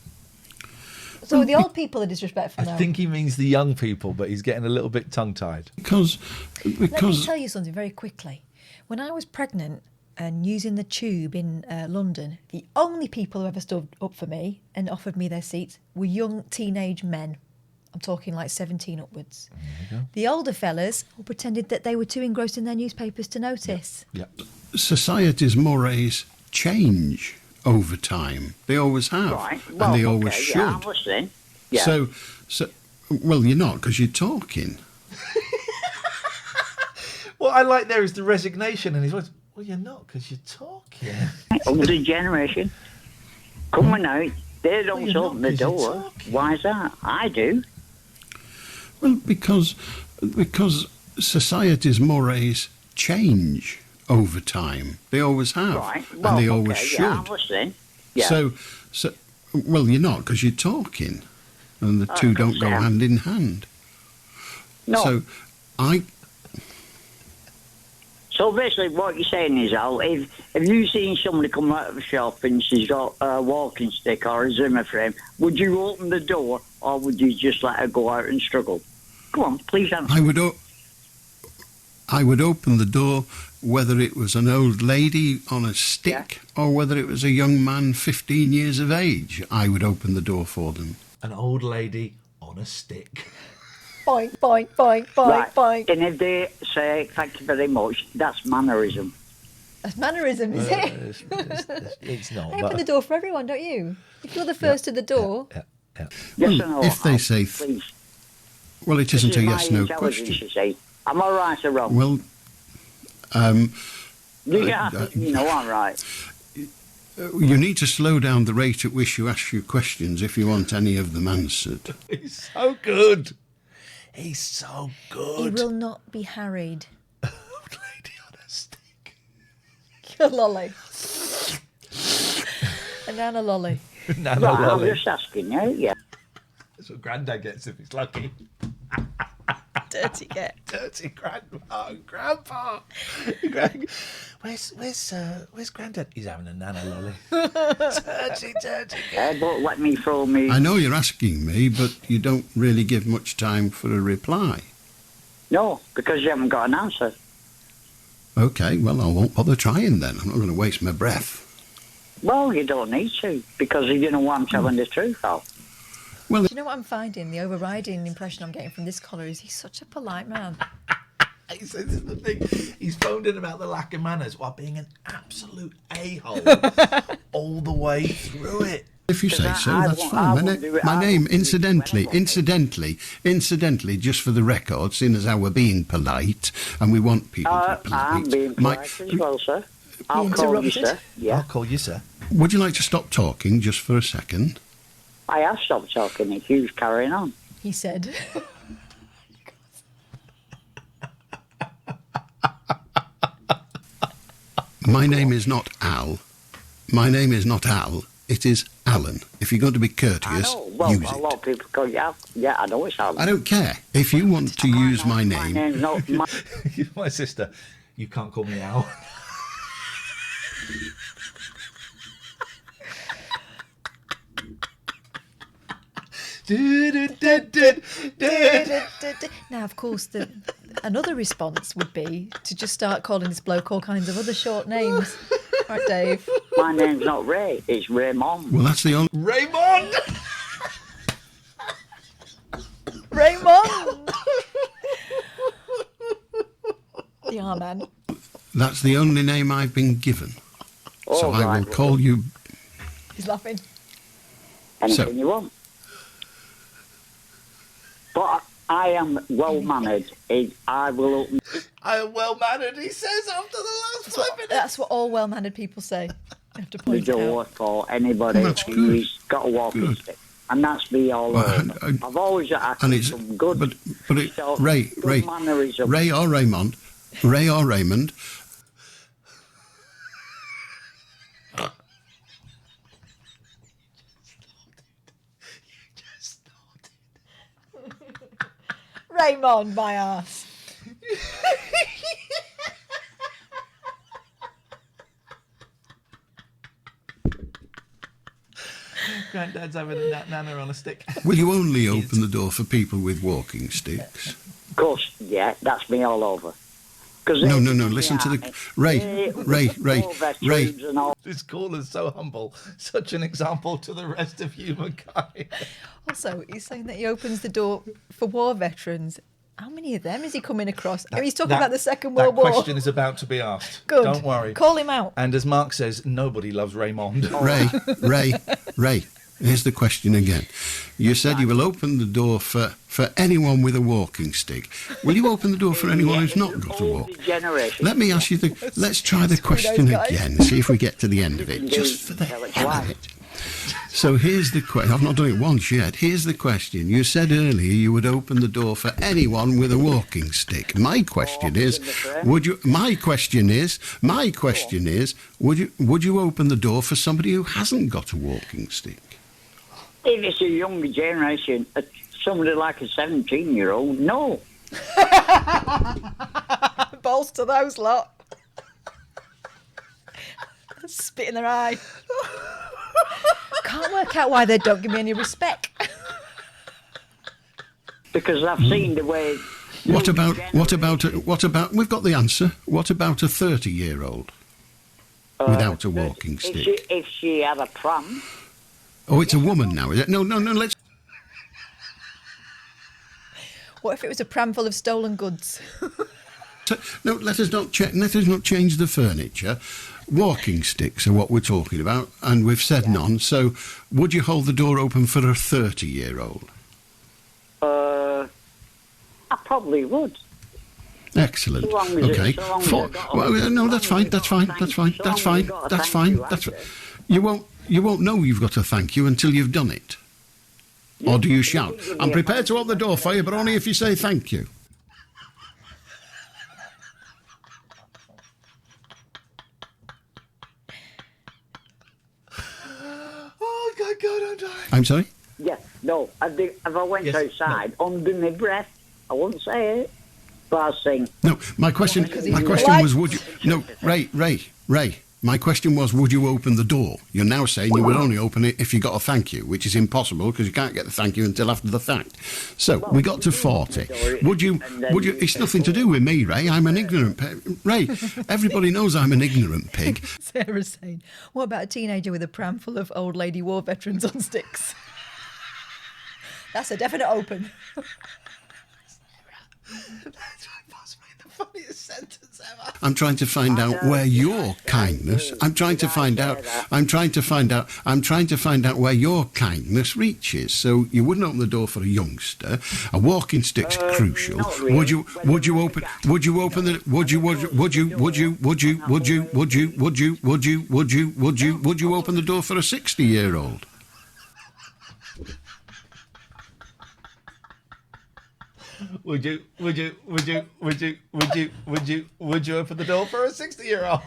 So the old people are disrespectful now. I think he means the young people, but he's getting a little bit tongue-tied. Because Let me tell you something very quickly. When I was pregnant and using the tube in London, the only people who ever stood up for me and offered me their seats were young teenage men. I'm talking like 17 upwards. The older fellas all pretended that they were too engrossed in their newspapers to notice. society's mores change over time. They always have. Right. And they always should. Yeah, I'm listening. Yeah. So, well, you're not, because you're talking. What I like there is the resignation in his voice. Well, you're not, because you're talking. Older generation, coming out, they don't open the door. Why is that? I do. Well, because society's mores change over time. They always have. Right. And they always should. Yeah, I'm listening. Yeah. So, well, you're not, because you're talking. And the two don't go hand in hand. No. So, So basically, what you're saying is, Al, if you seen somebody come out of a shop and she's got a walking stick or a Zimmer frame, would you open the door or would you just let her go out and struggle? Go on, please answer. I would open the door whether it was an old lady on a stick or whether it was a young man 15 years of age. I would open the door for them. An old lady on a stick. Boing, boing, boing, boing, Right. boing. And if they say, thank you very much, that's mannerism. That's mannerism, is it? It's not. I open the door for everyone, don't you? If you're the first to the door. Yes or no? If they say... Please. Well, it isn't This a is my yes-no intelligence, question. you see. Am I right or wrong? Well, you know I'm right. you need to slow down the rate at which you ask your questions if you want any of them answered. He's so good. He's so He good. will not be harried. Old lady on a stick. You're lolly. A nana lolly. Nana Right, I'm lolly. just asking you, yeah. That's what Grandad gets if he's lucky. Dirty get. Dirty Grandpa. Where's Grandad? He's having a nana lolly. Dirty get. But let me throw me... I know you're asking me, but you don't really give much time for a reply. No, because you haven't got an answer. Okay, well, I won't bother trying then. I'm not going to waste my breath. Well, you don't need to, because you know what I'm telling the truth, Al. Well, Do you know what I'm finding? The overriding impression I'm getting from this caller is he's such a polite man. He says this is the thing. He's phoned in about the lack of manners while being an absolute a-hole all the way through it. If you say so, that's fine. My name, incidentally, just for the record, seeing as how we're being polite and we want people to be polite. I'm being polite as well, sir. I'll call you, sir. Yeah. I'll call you, sir. Would you like to stop talking just for a second? I have stopped talking if you was carrying on. He said. My name is not Al. My name is not Al. It is Alan. If you're going to be I courteous, know. Well, use a it. lot of people call you Al. Yeah, I know it's Alan. I don't care. If you want to use my My name, name's not. My sister, you can't call me Al. Now, of course, another response would be to just start calling this bloke all kinds of other short names. Right, Dave? My name's not Ray. It's Raymond. well, that's the only. Raymond! Raymond! The R-man. That's the only name I've been given. So I will call you. He's laughing. Anything you want. But I am well mannered. I will open. I am well mannered, he says after the last 5 minutes. That's what all well-mannered people say. I have to the point it door out. for anybody who's got a walking stick. And that's me all over. I've always had some good, Ray mannerism. Ray or Raymond, Ray or Raymond. Raymond, my ass. Granddad's having a nana on a stick. Will you only open the door for people with walking sticks? Of course, yeah, that's me all over. No. Listen to the Ray. This caller's so humble, such an example to the rest of humankind. Also, he's saying that he opens the door for war veterans. How many of them is he coming across? He's talking about the Second World War. That question is about to be asked. Good. Don't worry. Call him out. And as Mark says, nobody loves Raymond. Ray. Here's the question again. You said you will open the door for anyone with a walking stick. Will you open the door for anyone who's not got a walk? Let me ask you let's try the question again, see if we get to the end of it, just for the hell of it. So here's the question. I've not done it once yet. Here's the question. You said earlier you would open the door for anyone with a walking stick. My question is, would you open the door for somebody who hasn't got a walking stick? If it's a younger generation, somebody like a 17-year-old, no. Balls to those lot. Spit in their eye. Can't work out why they don't give me any respect. Because I've seen the way. What about? We've got the answer. What about a 30-year-old without a walking stick? If she had a pram. Oh, it's a woman now, is it? No. Let's. What if it was a pram full of stolen goods? No, let us not change the furniture. Walking sticks are what we're talking about, and we've said none. So, would you hold the door open for a 30-year-old? I probably would. Excellent. Okay. No, that's fine. You won't know you've got a thank you until you've done it. Or do you shout, "I'm prepared to open the door for you, but only if you say thank you"? Oh, God, I'm dying. I'm sorry? Yeah, no. If I went outside under my breath, I wouldn't say it, but I'd sing. No, my question was, would you? No, Ray. My question was, would you open the door? You're now saying you would only open it if you got a thank you, which is impossible because you can't get the thank you until after the fact. So we got to 40. Would you? It's nothing to do with me, Ray. I'm an ignorant Ray. Everybody knows I'm an ignorant pig. Sarah's saying, what about a teenager with a pram full of old lady war veterans on sticks? That's a definite open. That's possibly the funniest sentence ever. I'm trying to find out where your kindness. I'm trying to find out where your kindness reaches. So you wouldn't open the door for a youngster. A walking stick's crucial. Would you open the door for a 60-year-old? Would you open the door for a 60-year-old?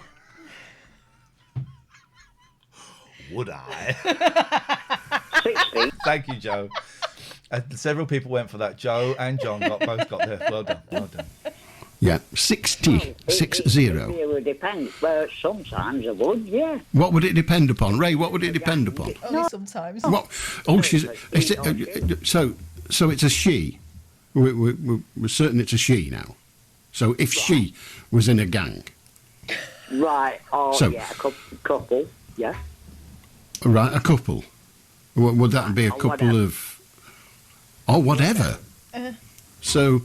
would I? 60. Thank you, Joe. Several people went for that. Joe and John both got there. Well done. Well done. Yeah, 60. 60. It would depend. Sometimes I would, yeah. What would it depend upon? Ray, what would it depend upon? Only sometimes. What? Oh, so it's a she. We're certain it's a she now. So if she was in a gang. Right. Oh, So- yeah, a couple, yeah. Right, a couple. Would that be a couple whatever. of... Or whatever. So,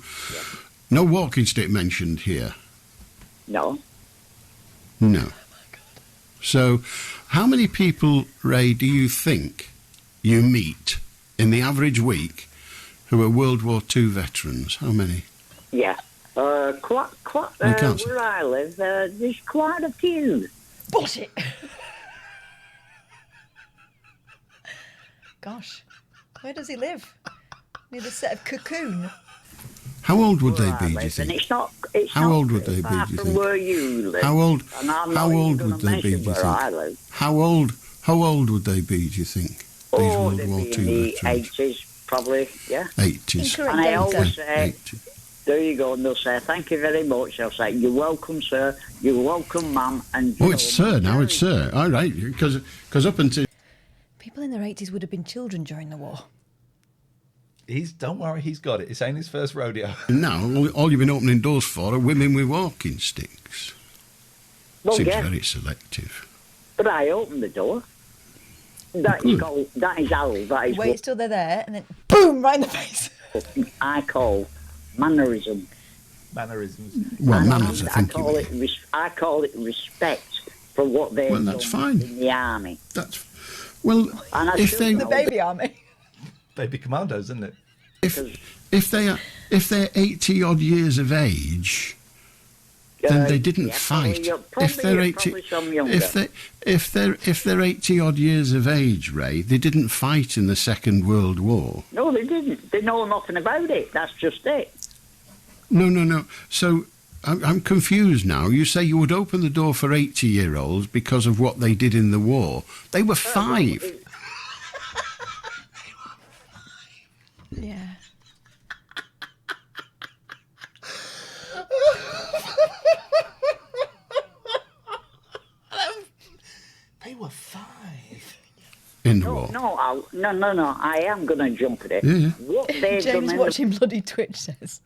no walking stick mentioned here. No. No. So, how many people, Ray, do you think you meet in the average week who are World War II veterans? How many? Yeah. Quite, I can't say. where I live, there's quite a few. Bullshit. Gosh, where does he live? Near the set of Cocoon. How old would they Where I be, do you live, and think? it's How not old would they be, far do you from think? where you live. How old? And I'm How not old even would gonna they be? Do mention you where I think? live. How old would they be? Do you think? These Oh, World they'd War be in II the veterans. 80s, probably, yeah. 80s. And I always Yeah, say, 80s. there you go, and they'll say, thank you very much. They'll say, you're welcome, sir. You're welcome, ma'am. And Oh, it's sir now. It's sir. All right, because up until People in their 80s would have been children during the war. Don't worry, he's got it. This ain't his first rodeo. now, all you've been opening doors for are women with walking sticks. Well, Seems yeah. very selective. But I opened the door. That is how, that is Wait till they're there, and then boom, right in the face. what I call mannerism. Mannerisms. Well, And manners, I think you mean. I call it respect for what they've Well, that's done fine. in the army. Well, And I if should they know The baby army. Baby commandos, isn't it? if they're 80 odd years of age, then they didn't yeah, fight. probably- If they're 80, probably some younger. if they're 80 odd years of age, Ray, they didn't fight in the Second World War. No, they didn't. They know nothing about it. That's just it. No. So I'm confused now. You say you would open the door for 80-year-olds because of what they did in the war. They were 5. Yeah. They were 5. In the war. No, I am going to jump at it. Yeah. What they've done James in watching bloody Twitch says,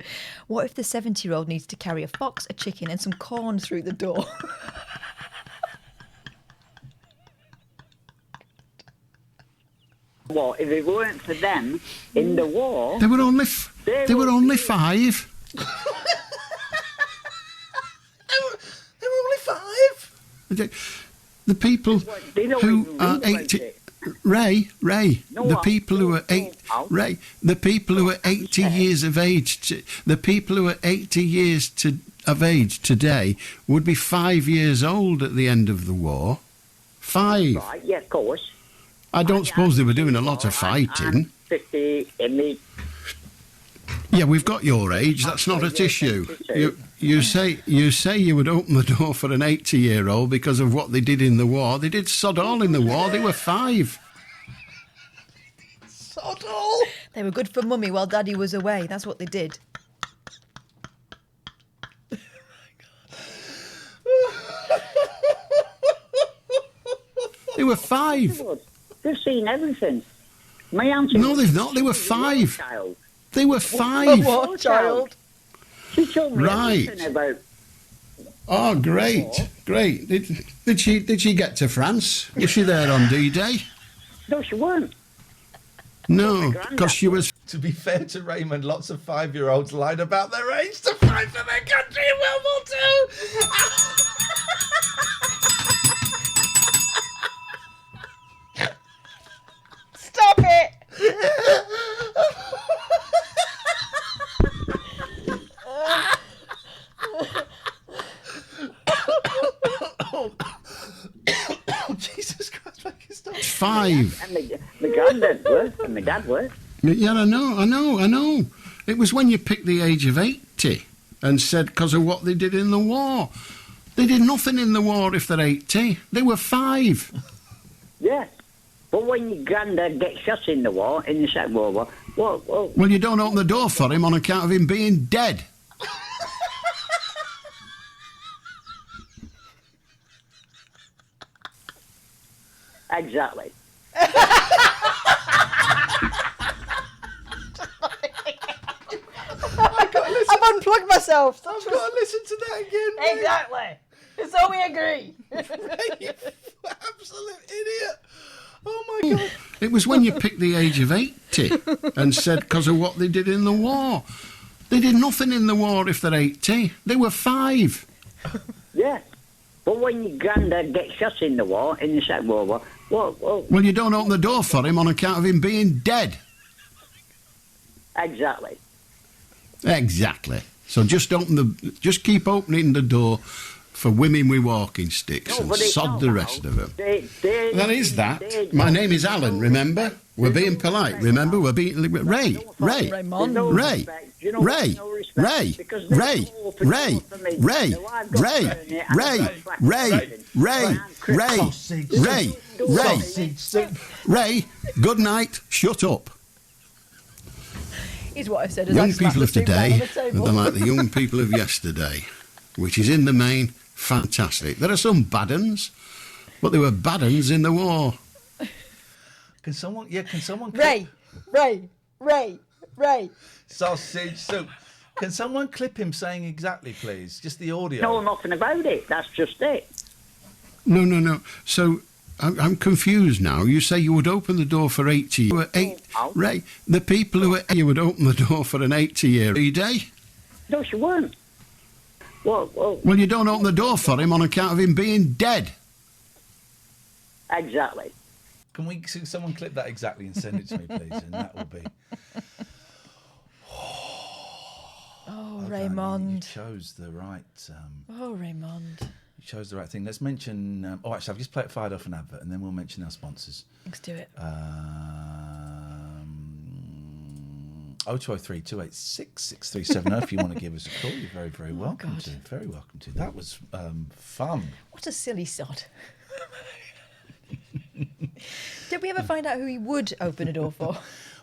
what if the 70-year-old needs to carry a fox, a chicken and some corn through the door? Well, if it weren't for them in the war, They were only 5. They were only 5. The people they don't who even are read about 80, it. Ray, No, the I- people who are Ray, the people who are 80 years of age, the people who are 80 years of age today would be 5 years old at the end of the war. 5. Right, yeah, of course. I don't suppose they were doing a lot of fighting. 50 in me. Yeah, we've got your age. That's not at issue. You say you would open the door for an 80-year-old because of what they did in the war. They did sod all in the war. They were 5. Sod all. They were good for mummy while daddy was away. That's what they did. They were 5. They've seen everything. My auntie. No, they've not. They were 5. Child. They were 5. What child? She told me Right. everything about. Oh, great. Did she get to France? Was she there on D-Day? No, she weren't. No, because she was. To be fair to Raymond, lots of 5-year-olds lied about their age to fight for their country in World War II. Stop it! Oh, Jesus Christ, make it stop. 5. And my granddad were, and my dad were. Yeah, I know. It was when you picked the age of 80 and said because of what they did in the war. They did nothing in the war if they're 80. They were 5. Yeah, But when your granddad gets shot in the war, in the Second World War, well, Well, you don't open the door for him on account of him being dead. exactly. I've unplugged myself. I've got to listen to that again. Mate. Exactly. So we agree. You absolute idiot. Oh my God. It was when you picked the age of 80 and said because of what they did in the war. They did nothing in the war if they're 80. They were 5. Yeah. But when your granddad gets shot in the war, in the Second World War, Well, you don't open the door for him on account of him being dead. exactly. Exactly. So just keep opening the door for women with walking sticks and sod the rest of them. That is that. My name is Alan, remember? We're being polite, remember? We're being... Ray. Ray, good night, shut up. Is what I said. As Young I slapped people the of soup down on today, the they're table. like the young people of yesterday, which is in the main fantastic. There are some bad uns, but there were bad uns in the war. Can someone? Ray. Sausage soup. Can someone clip him saying exactly, please? Just the audio. No, nothing about it. That's just it. No. So I'm confused now. You say you would open the door for 80. You were Ray, the people who were you would open the door for an 80-year day. No, she weren't. Well, you don't open the door for him on account of him being dead. exactly. Can someone clip that exactly and send it to me, please? And that will be. Oh, Raymond. You chose the right. Oh, Raymond. You chose the right thing. Let's mention. Actually, I've just fired off an advert, and then we'll mention our sponsors. Let's do it. 0203 286 6370. If you want to give us a call, you're very, very welcome to. Very welcome to. That was fun. What a silly sod. Did we ever find out who he would open a door for?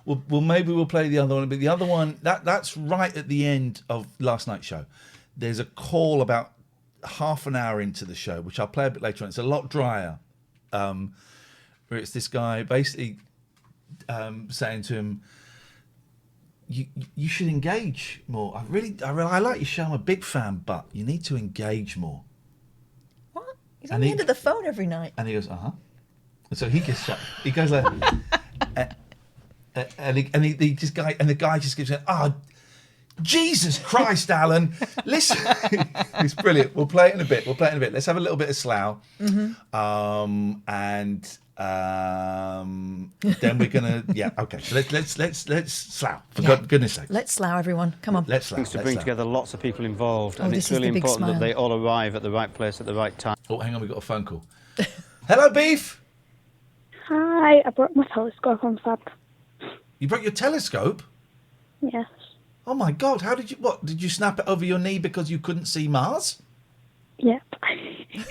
Well, maybe we'll play the other one. But the other one, that's right at the end of last night's show. There's a call about half an hour into the show, which I'll play a bit later on. It's a lot drier. Where it's this guy basically saying to him, you should engage more. I like your show. I'm a big fan, but you need to engage more. What? He's on the end of the phone every night. And he goes, And so he gets shut. He goes like, the guy just gives it. Jesus Christ, Alan! Listen, it's brilliant. We'll play it in a bit. Let's have a little bit of Slough, and then we're gonna. Yeah, okay. So let's Slough. For goodness sake. Let's Slough, everyone. Come on. Let's Slough. Things to bring together lots of people involved, Oh, and this it's is really the big important that smile. they all arrive at the right place at the right time. Oh, hang on, we've got a phone call. Hello, Beef. Hi, I brought my telescope on Fab. You broke your telescope? Yes. Oh my God! How did you? What did you snap it over your knee because you couldn't see Mars? Yep.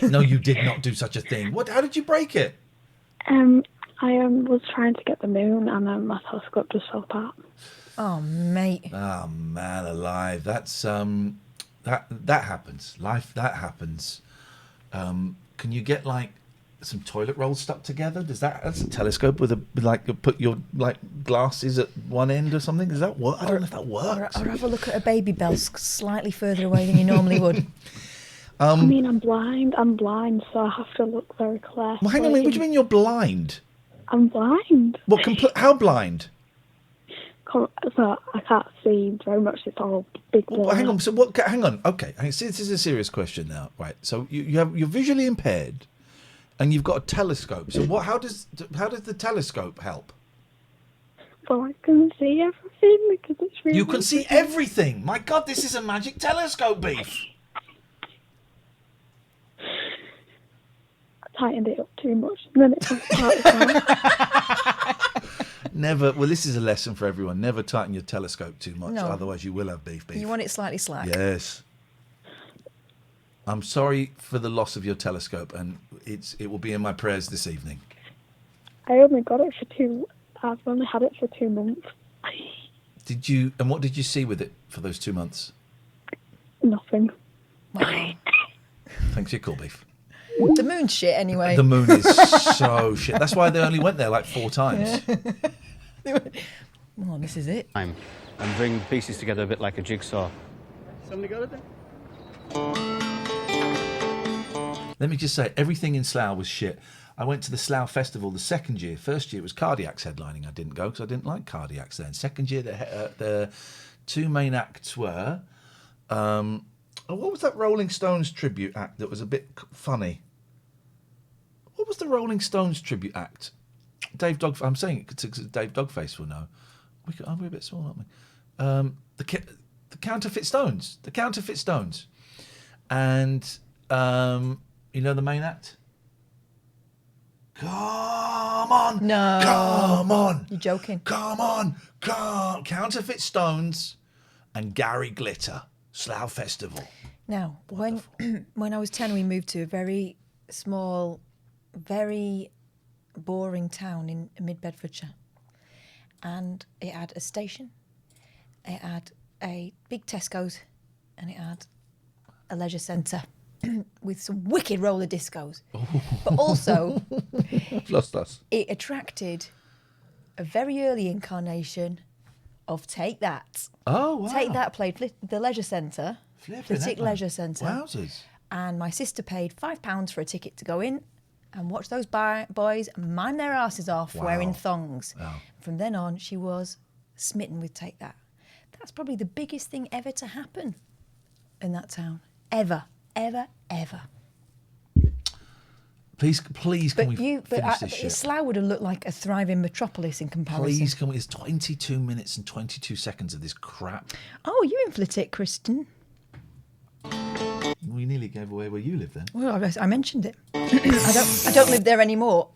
No, you did not do such a thing. What? How did you break it? I was trying to get the moon, and my telescope just fell apart. Oh, mate. Oh man, alive! That's that happens. Life that happens. Can you get like some toilet rolls stuck together? That's a telescope with put your glasses at one end or something. Does that work? I don't know if that works. Or have a look at a baby bell slightly further away than you normally would. I mean, I'm blind, so I have to look very clear. Well, hang on a minute. What do you mean you're blind? I'm blind. What? How blind? So I can't see very much. It's all big. Well, hang on. So what? Hang on. Okay. This is a serious question now, right? So you're visually impaired, and you've got a telescope. So what? How does the telescope help? Well, I can see everything because it's really. You can see everything. My God, this is a magic telescope, Beef. I tightened it up too much, and then it fell apart. Never. Well, this is a lesson for everyone. Never tighten your telescope too much, No. otherwise you will have beef. You want it slightly slack. Yes. I'm sorry for the loss of your telescope, and it will be in my prayers this evening. I only got it for I've only had it for 2 months. Did you? And what did you see with it for those 2 months? Nothing. Wow. Thanks for your call, Beef. The moon's shit anyway. The moon is so shit. That's why they only went there like 4 times. Oh, this is it. And bring pieces together a bit like a jigsaw. Somebody got it then? Let me just say, everything in Slough was shit. I went to the Slough Festival the second year. First year it was Cardiacs headlining. I didn't go because I didn't like Cardiacs then. Second year, the 2 main acts were... what was that Rolling Stones tribute act that was a bit funny? What was the Rolling Stones tribute act? Dave Dog. I'm saying it because Dave Dogface will know. We're a bit small, aren't we? The Counterfeit Stones. The Counterfeit Stones. And you know the main act? Come on. No. Come on. You're joking. Come on. Come. Counterfeit Stones and Gary Glitter. Slough Festival. Now, when I was 10, we moved to a very small, very boring town in mid-Bedfordshire. And it had a station, it had a big Tesco's, and it had a leisure centre with some wicked roller discos. But also, I've lost us. It attracted a very early incarnation of Take That. Oh, wow. Take That played the leisure centre, Flitwick Leisure Centre. Wowzers. And my sister paid £5 for a ticket to go in and watch those boys mime their asses off wearing thongs. Wow. From then on, she was smitten with Take That. That's probably the biggest thing ever to happen in that town. Ever, ever, ever. Please, can we finish this shit? Slough would have looked like a thriving metropolis in comparison. Please, can we? It's 22 minutes and 22 seconds of this crap. Oh, you in Flitwick, Kristen? We nearly gave away where you live then. Well, I mentioned it. I don't live there anymore.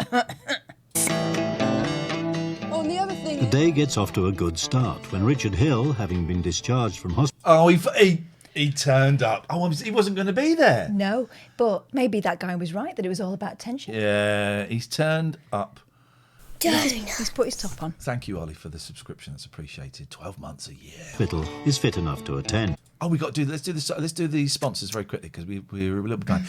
The day gets off to a good start when Richard Hill, having been discharged from hospital... Oh, he turned up. Oh, he wasn't going to be there. No, but maybe that guy was right, that it was all about tension. Yeah, he's turned up. He's put his top on. Thank you, Ollie, for the subscription. That's appreciated. 12 months a year. Hospital is fit enough to attend. Oh, we got to do. Let's do the sponsors very quickly because we're a little bit behind.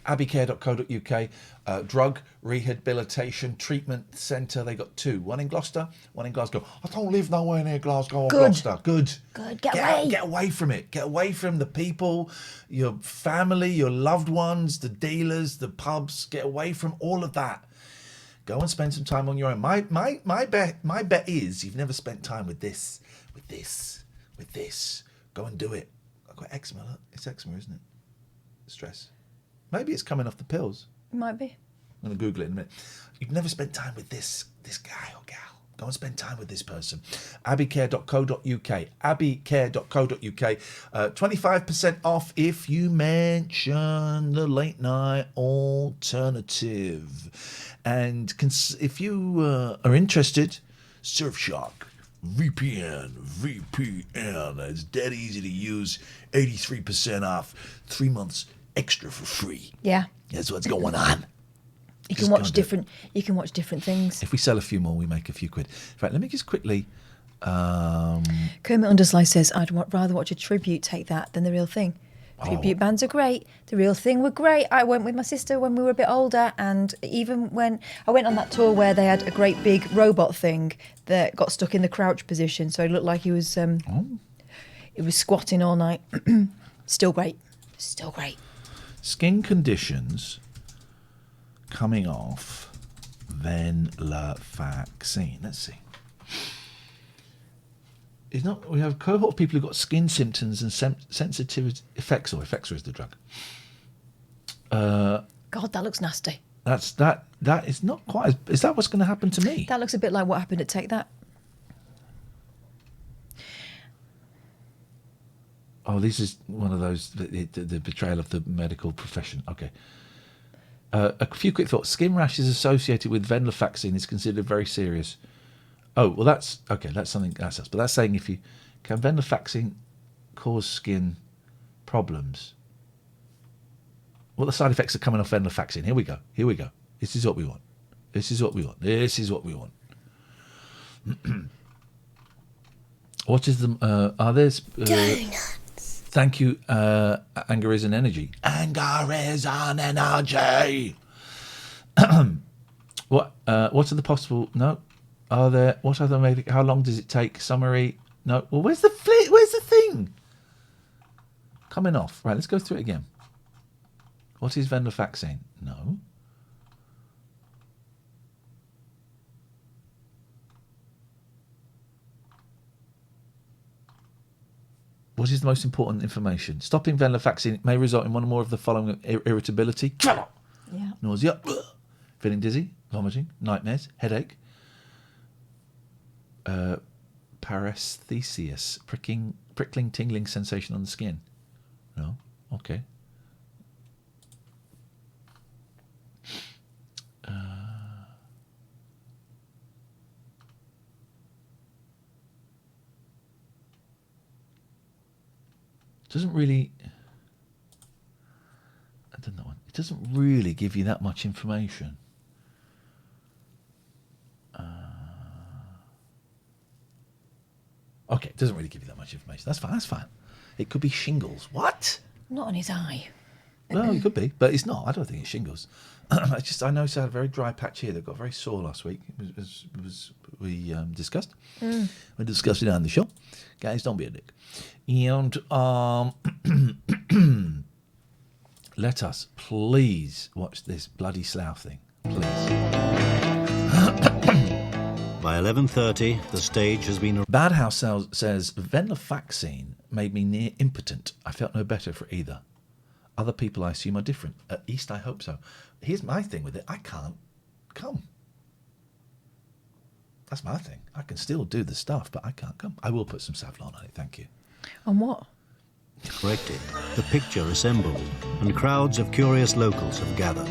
abbeycare.co.uk, drug rehabilitation treatment centre. They got 2. One in Gloucester, one in Glasgow. I don't live nowhere near Glasgow or Gloucester. Good. Get away. Get away from it. Get away from the people, your family, your loved ones, the dealers, the pubs. Get away from all of that. Go and spend some time on your own. My bet is you've never spent time with this. Go and do it. I've got eczema. Look. It's eczema, isn't it? Stress. Maybe it's coming off the pills. It might be. I'm going to Google it in a minute. You've never spent time with this guy or gal. Go and spend time with this person. abbeycare.co.uk. abbeycare.co.uk. 25% off if you mention the late night alternative. And if you are interested, Surfshark. VPN. It's dead easy to use. 83% off. 3 months extra for free. Yeah. That's what's going on. You can watch different things. If we sell a few more, we make a few quid. In fact, let me just quickly. Kermit Underslice says, I'd rather watch a tribute Take That than the real thing. Tribute bands are great. The real thing were great. I went with my sister when we were a bit older, and even when I went on that tour where they had a great big robot thing that got stuck in the crouch position, so it looked like he was it was squatting all night. Still great. Skin conditions coming off venlafaxine. Let's see. We have a cohort of people who've got skin symptoms and sensitivity. Effexor is the drug. God, that looks nasty. That is not quite as... Is that what's going to happen to me? That looks a bit like what happened at Take That. Oh, this is one of those, the betrayal of the medical profession. Okay. A few quick thoughts. Skin rash is associated with venlafaxine is considered very serious. Oh, well, that's okay. That's something else. But that's saying can venlafaxine cause skin problems? What the side effects are coming off venlafaxine? Here we go. This is what we want. This is what we want. This is what we want. What is the... are there... Donuts. Thank you, Anger is an energy. Anger is an energy. What are the possible... No. Are there... What are the... Maybe, how long does it take? Summary... No. Well, where's the thing? Coming off. Right, let's go through it again. What is venlafaxine? No. What is the most important information? Stopping venlafaxine may result in one or more of the following: irritability, nausea, feeling dizzy, vomiting, nightmares, headache, paresthesias, prickling, tingling sensation on the skin. No? Okay. Doesn't really... I don't know. It doesn't really give you that much information. Okay, it doesn't really give you that much information. That's fine. That's fine. It could be shingles. What? Not on his eye. Well, it could be, but it's not. I don't think it's shingles. I noticed I had a very dry patch here that got very sore last week. We discussed. We discussed it on the show. Guys, don't be a dick. And let us please watch this bloody slough thing, please. By 11:30, the stage has been... Bad House says, venlafaxine made me near impotent. I felt no better for either. Other people, I assume, are different. At least I hope so. Here's my thing with it. I can't come. That's my thing. I can still do the stuff, but I can't come. I will put some Savlon on it, thank you. On what? Corrected, the picture assembled, and crowds of curious locals have gathered.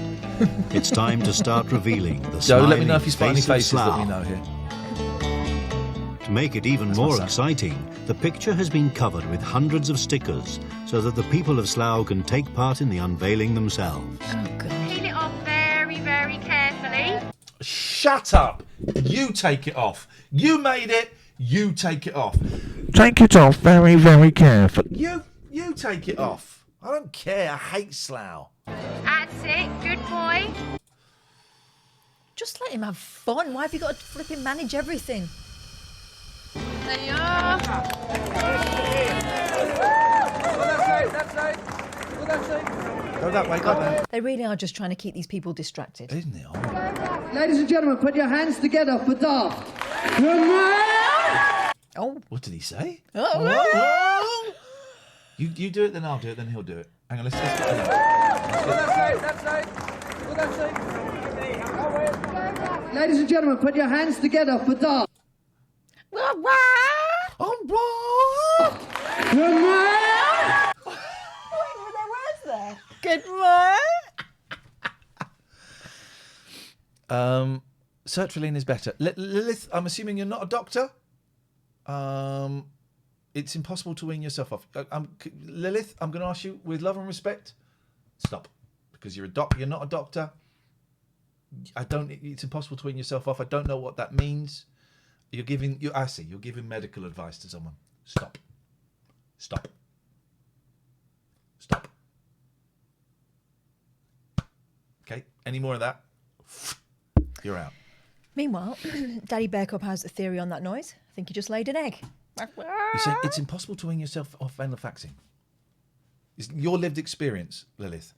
It's time to start revealing the Joe, let me know if smiling you spot any face of faces that we Slough. know here. To make it even more exciting, the picture has been covered with hundreds of stickers so that the people of Slough can take part in the unveiling themselves. Peel it off very, very carefully. Shut up! You take it off. You made it. You take it off. Take it off very, very carefully. You take it off. I don't care. I hate Slough. That's it. Good boy. Just let him have fun. Why have you got to flipping manage everything? There you are. Go that way, go that way. They really are just trying to keep these people distracted. Isn't it? Ladies and gentlemen, put your hands together for Daft. Oh. What did he say? Oh. You do it, then I'll do it, then he'll do it. Hang on, let's get Ladies and gentlemen, put your hands together for Daft. Good morning. Sertraline is better. Lilith, I'm assuming you're not a doctor. It's impossible to wean yourself off. Lilith, I'm going to ask you with love and respect. Stop, because you're not a doctor. It's impossible to wean yourself off. I don't know what that means. You're giving medical advice to someone. Stop. Okay, any more of that? You're out. Meanwhile, Daddy Bear Cub has a theory on that noise. I think he just laid an egg. You said it's impossible to wean yourself off venlafaxine. It's your lived experience, Lilith.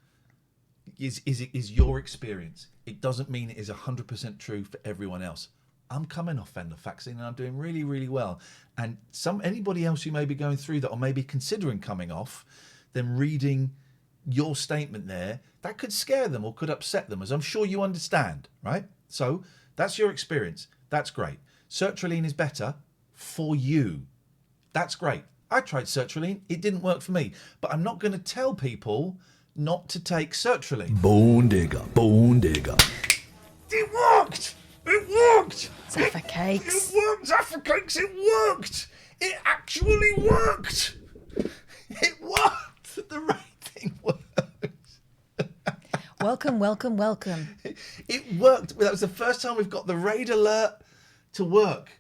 Is your experience. It doesn't mean it is 100% true for everyone else. I'm coming off venlafaxine and I'm doing really, really well. And anybody else who may be going through that or maybe considering coming off, then reading your statement there, that could scare them or could upset them, as I'm sure you understand, right? So that's your experience. That's great. Sertraline is better for you. That's great. I tried sertraline. It didn't work for me. But I'm not going to tell people not to take sertraline. Bone digger, bone digger. It worked! It worked! Suffocates. It worked, Suffocates. It worked! It actually worked! It worked! The right thing worked. Welcome. It worked. That was the first time we've got the raid alert to work.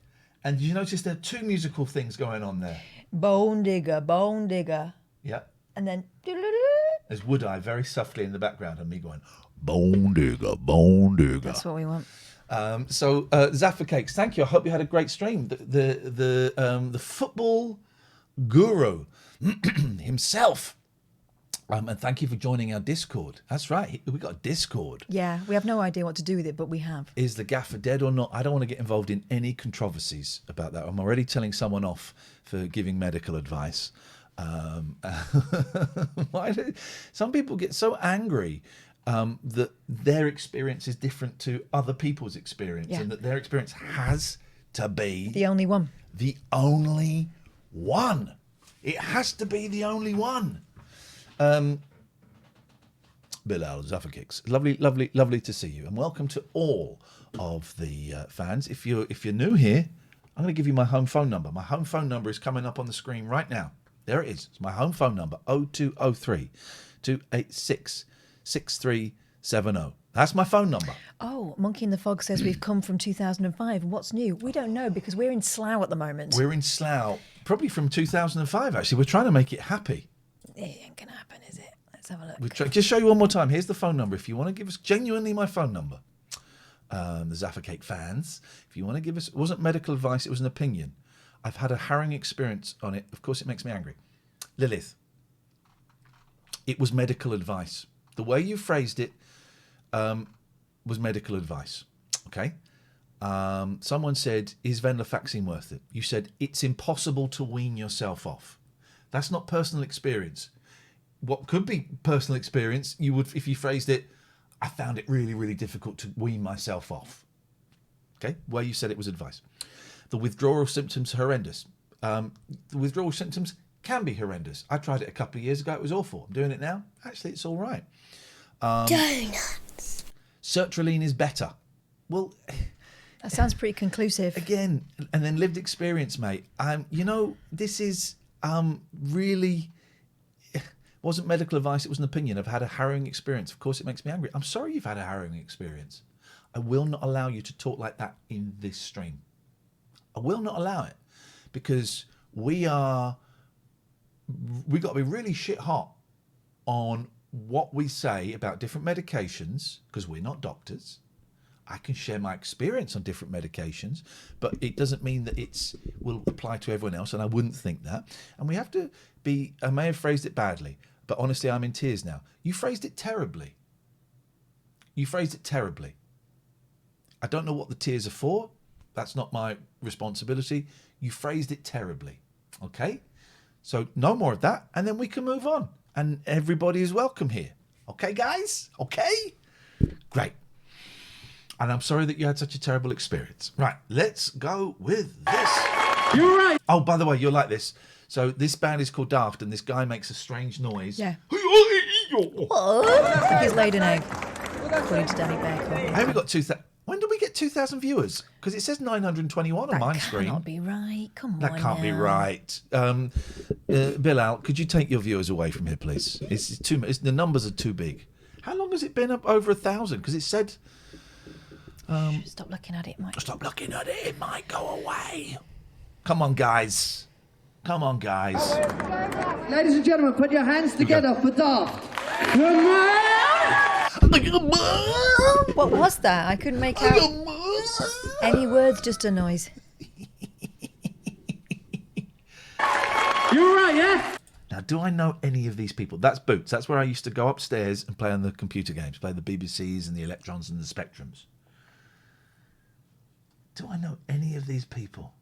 And you notice there are two musical things going on there. Bone digger, bone digger. Yeah. And then... There's Wood Eye very softly in the background and me going, bone digger, bone digger. That's what we want. So Zaffa Cakes, thank you. I hope you had a great stream. The football guru himself. And thank you for joining our Discord. That's right. We got a Discord. Yeah, we have no idea what to do with it, but we have. Is the gaffer dead or not? I don't want to get involved in any controversies about that. I'm already telling someone off for giving medical advice. Some people get so angry that their experience is different to other people's experience, and that their experience has to be the only one. The only one. It has to be the only one. Bilal Zafakix, lovely to see you, and welcome to all of the fans. If you're new here, I'm going to give you my home phone number. My home phone number is coming up on the screen right now. There it is. It's my home phone number, 0203 286 6370. That's my phone number. Oh, Monkey in the Fog says we've come from 2005. What's new? We don't know because we're in Slough at the moment. We're in Slough, probably from 2005, actually. We're trying to make it happy. It ain't going to happen, is it? Let's have a look. Just show you one more time. Here's the phone number. If you want to give us genuinely my phone number, the Zaffa Cake fans, if you want to give us, it wasn't medical advice, it was an opinion. I've had a harrowing experience on it. Of course, it makes me angry. Lilith, it was medical advice. The way you phrased it was medical advice. Okay? Someone said, is venlafaxine worth it? You said, it's impossible to wean yourself off. That's not personal experience. What could be personal experience, you would, if you phrased it, I found it really, really difficult to wean myself off. Okay? Where you said it was advice. The withdrawal symptoms are horrendous. The withdrawal symptoms can be horrendous. I tried it a couple of years ago. It was awful. I'm doing it now. Actually, it's all right. Donuts. Sertraline is better. Well, that sounds pretty conclusive. Again, and then lived experience, mate. This is really wasn't medical advice. It was an opinion. I've had a harrowing experience. Of course, it makes me angry. I'm sorry you've had a harrowing experience. I will not allow you to talk like that in this stream. I will not allow it because we got to be really shit hot on what we say about different medications because we're not doctors. I can share my experience on different medications, but it doesn't mean that will apply to everyone else, and I wouldn't think that. And we have to be, I may have phrased it badly, but honestly, I'm in tears now. You phrased it terribly. I don't know what the tears are for. That's not my responsibility. You phrased it terribly. Okay? So no more of that, and then we can move on. And everybody is welcome here. Okay, guys? Okay? Great. And I'm sorry that you had such a terrible experience. Right, let's go with this. You're right. Oh, by the way, you'll like this. So this band is called Daft, and this guy makes a strange noise. Yeah. I think he's laid an egg. According to Danny Bear. Hey, we got 2,000. When did we get 2,000 viewers? Because it says 921 on my screen. That cannot be right. Come on. That can't be right. Bilal, could you take your viewers away from here, please? The numbers are too big. How long has it been up over 1,000? Because it said. Stop looking at it, Mike. Stop looking at it. It might go away. Come on, guys. Ladies and gentlemen, put your hands together for Daft. What was that? I couldn't make out any words, just a noise. You're right, yeah? Now, do I know any of these people? That's Boots. That's where I used to go upstairs and play on the computer games, play the BBCs and the Electrons and the Spectrums. Do I know any of these people?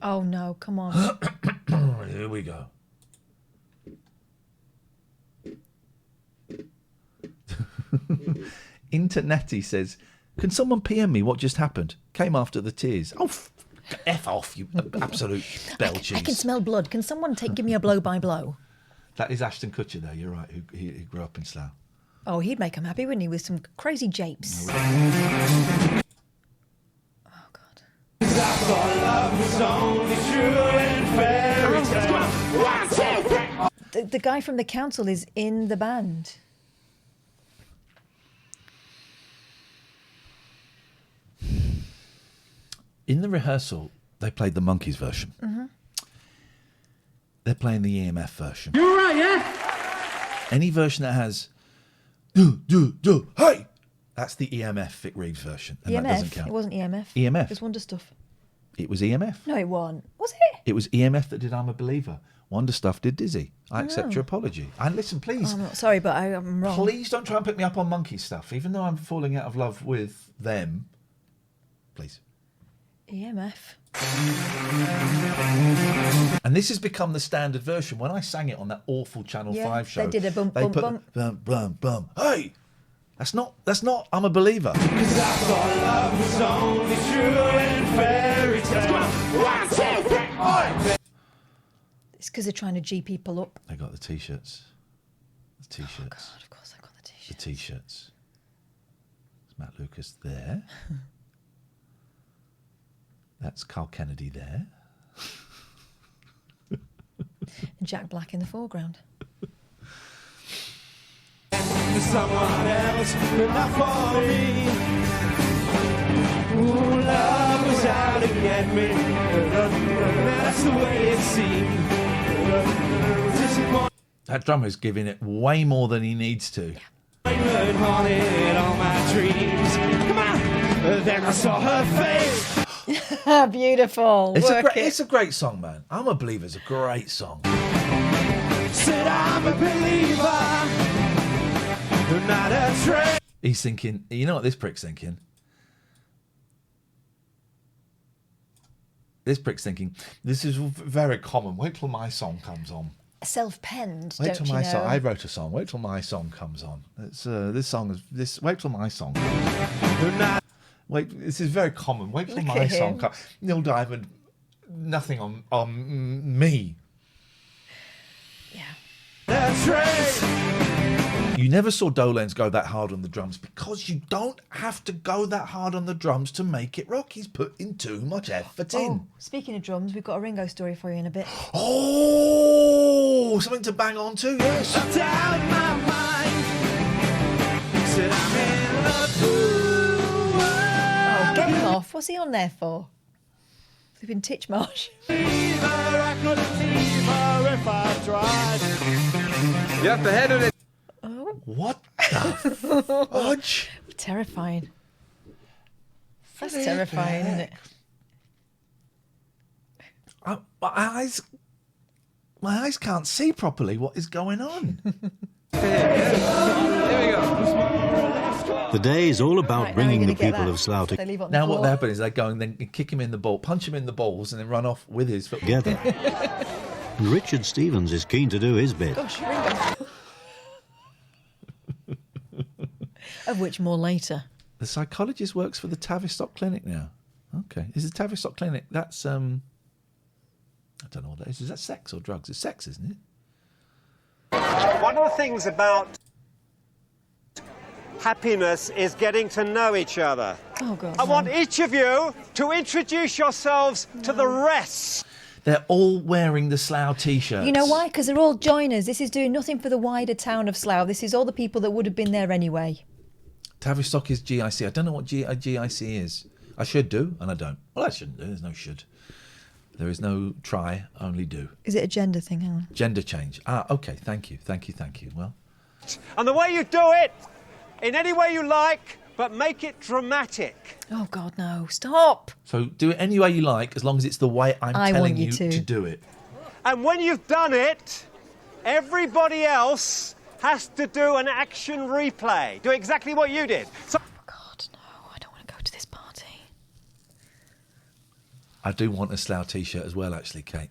Oh, no, come on. Here we go. Internetti says, can someone PM me what just happened? Came after the tears. Oh, F off, you absolute bell cheese. I can smell blood. Can someone give me a blow by blow? That is Ashton Kutcher, though. You're right. Who grew up in Slough. Oh, he'd make him happy, wouldn't he, with some crazy japes? the guy from the council is in the band. In the rehearsal, they played the Monkees version. Mm-hmm. They're playing the EMF version. You're right, yeah? Any version that has hey, that's the EMF Vic Reeves version, and that doesn't EMF? count. It wasn't EMF. EMF. It was Wonder Stuff. It was EMF. No, it wasn't. Was it? It was EMF that did I'm a Believer. Wonder Stuff did Dizzy. I accept Oh. your apology. And listen, please. I'm not sorry, but I'm wrong. Please don't try and pick me up on monkey stuff, even though I'm falling out of love with them. Please. EMF. And this has become the standard version. When I sang it on that awful Channel 5 show, they did a bump, they bump, put bump. bum, bum, bum. Hey! That's not I'm a Believer. Because I thought love was only true in fairy tales. It's because they're trying to G people up. They got the T-shirts. The T-shirts. Oh, God, of course I got the T-shirts. The T-shirts. There's Matt Lucas there. That's Carl Kennedy there. And Jack Black in the foreground. Someone else, but not for me. Ooh, love was out to get me. That's the way it seemed. That drummer's giving it way more than he needs to. Disappointment haunted all my dreams. Come on. Then I saw her face. Beautiful. It's a great song, man. I'm a Believer's a great song. Said I'm a believer. Not a train. He's thinking, you know what this prick's thinking? This prick's thinking, this is very common. Wait till my song comes on. Self-penned, Wait don't till you my know? song. I wrote a song. Wait till my song comes on. It's this song is this. Wait till my song. Wait, this is very common. Wait till Look my at song him. comes. Neil Diamond, nothing on me. That's right. You never saw Dolenz go that hard on the drums because you don't have to go that hard on the drums to make it rock. He's putting too much effort in. Oh, speaking of drums, we've got a Ringo story for you in a bit. Oh, something to bang on to, yes. I'm down in my mind. Said I'm in love. Oh, get him off. What's he on there for? Flipping Titchmarsh. I couldn't leave her if I tried. You have to head on it. Oh. What the fudge? Terrifying. That's terrifying, isn't it? My eyes can't see properly what is going on. The day is all about Right, bringing now the you're gonna get people that. of Slough They leave it on the Now what floor. happens is they go and then kick him in the ball, punch him in the balls, and then run off with his foot together. And Richard Stevens is keen to do his bit. Gosh, Ringo. Of which more later. The psychologist works for the Tavistock Clinic now. Okay, is the Tavistock Clinic? That's I don't know what that is. Is that sex or drugs? It's sex, isn't it? One of the things about happiness is getting to know each other. Oh, God. I want each of you to introduce yourselves to the rest. They're all wearing the Slough T-shirts. You know why? Because they're all joiners. This is doing nothing for the wider town of Slough. This is all the people that would have been there anyway. Tavistock is GIC. I don't know what GIC is. I should do, and I don't. Well, I shouldn't do. There's no should. There is no try, only do. Is it a gender thing? Hang on. Gender change. Ah, okay. Thank you. Well, And the way you do it, in any way you like, but make it dramatic. Oh, God, no. Stop. so do it any way you like, as long as it's the way I'm I telling want you you to. do it. And when you've done it, everybody else has to do an action replay. Do exactly what you did. So God, no. I don't want to go to this party. I do want a Slough T-shirt as well, actually, Kate.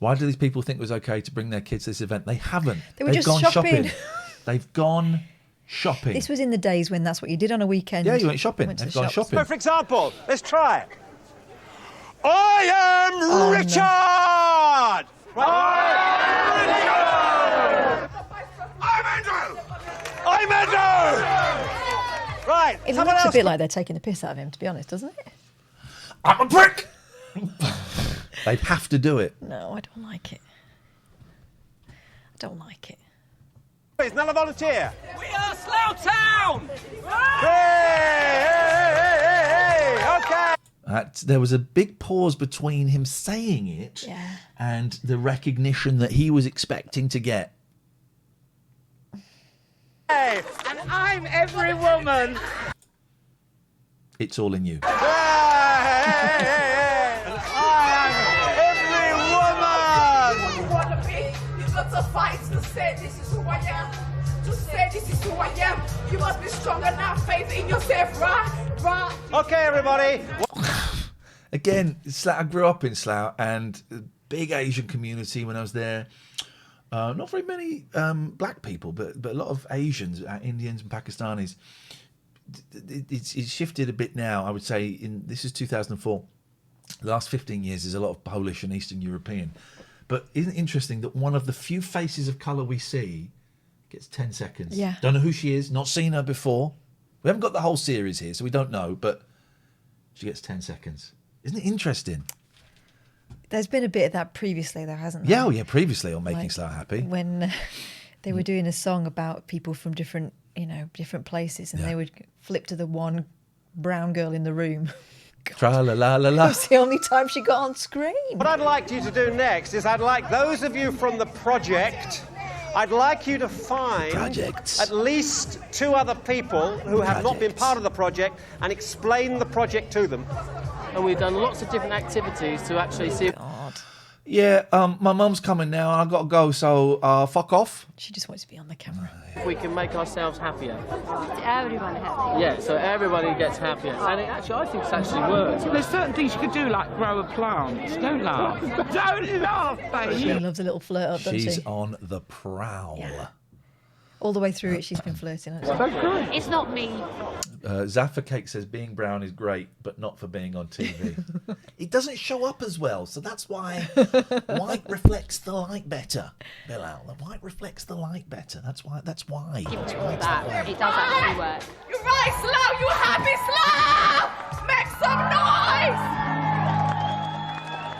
Why do these people think it was okay to bring their kids to this event? They haven't. They were They've just gone shopping. They've gone shopping. This was in the days when that's what you did on a weekend. Yeah, you went shopping. Went to They've the gone shops. shopping. for example, let's try it. I am Richard! I'm Andrew! Right, It someone looks a else. bit like they're taking the piss out of him, to be honest, doesn't it? I'm a prick! They have to do it. No, I don't like it. don't like it. Is another volunteer? We are Slough Town! Hey, okay. There was a big pause between him saying it and the recognition that he was expecting to get. Hey, and I'm every woman. It's all in you. I am every woman. You got to fight to say this is who I am. To say this is who I am. You must be strong enough, faith in yourself, right? Okay, everybody. Again, I grew up in Slough and a big Asian community when I was there. Not very many black people, but a lot of Asians, Indians and Pakistanis. It's shifted a bit now, I would say. This is 2004. The last 15 years, there's a lot of Polish and Eastern European. But isn't it interesting that one of the few faces of colour we see gets 10 seconds? Yeah. Don't know who she is, not seen her before. We haven't got the whole series here, so we don't know, but she gets 10 seconds. Isn't it interesting? There's been a bit of that previously, though, hasn't there? Yeah, previously on Making Slough Happy. When they were doing a song about people from different places, and they would flip to the one brown girl in the room. Tra-la-la-la-la. That was the only time she got on screen. What I'd like you to do next is I'd like those of you from the project, I'd like you to find at least 2 other people who have not been part of the project and explain the project to them. And we've done lots of different activities to actually see... Yeah, my mum's coming now and I've got to go, so fuck off. She just wants to be on the camera. We can make ourselves happier. Everyone happy. Yeah, so everybody gets happier. And I think it's actually works. There's certain things you could do, like grow a plant. Don't laugh. Don't laugh, baby. She loves a little flirt up, doesn't she? She's on the prowl. Yeah. All the way through it, she's been flirting. Hasn't she? It's not me. Zaffa Cake says being brown is great, but not for being on TV. It doesn't show up as well, so that's why white reflects the light better. Bilal, the white reflects the light better. That's why. Give it all that. It does actually work. You're right, Slough. You happy, Slough? Make some noise.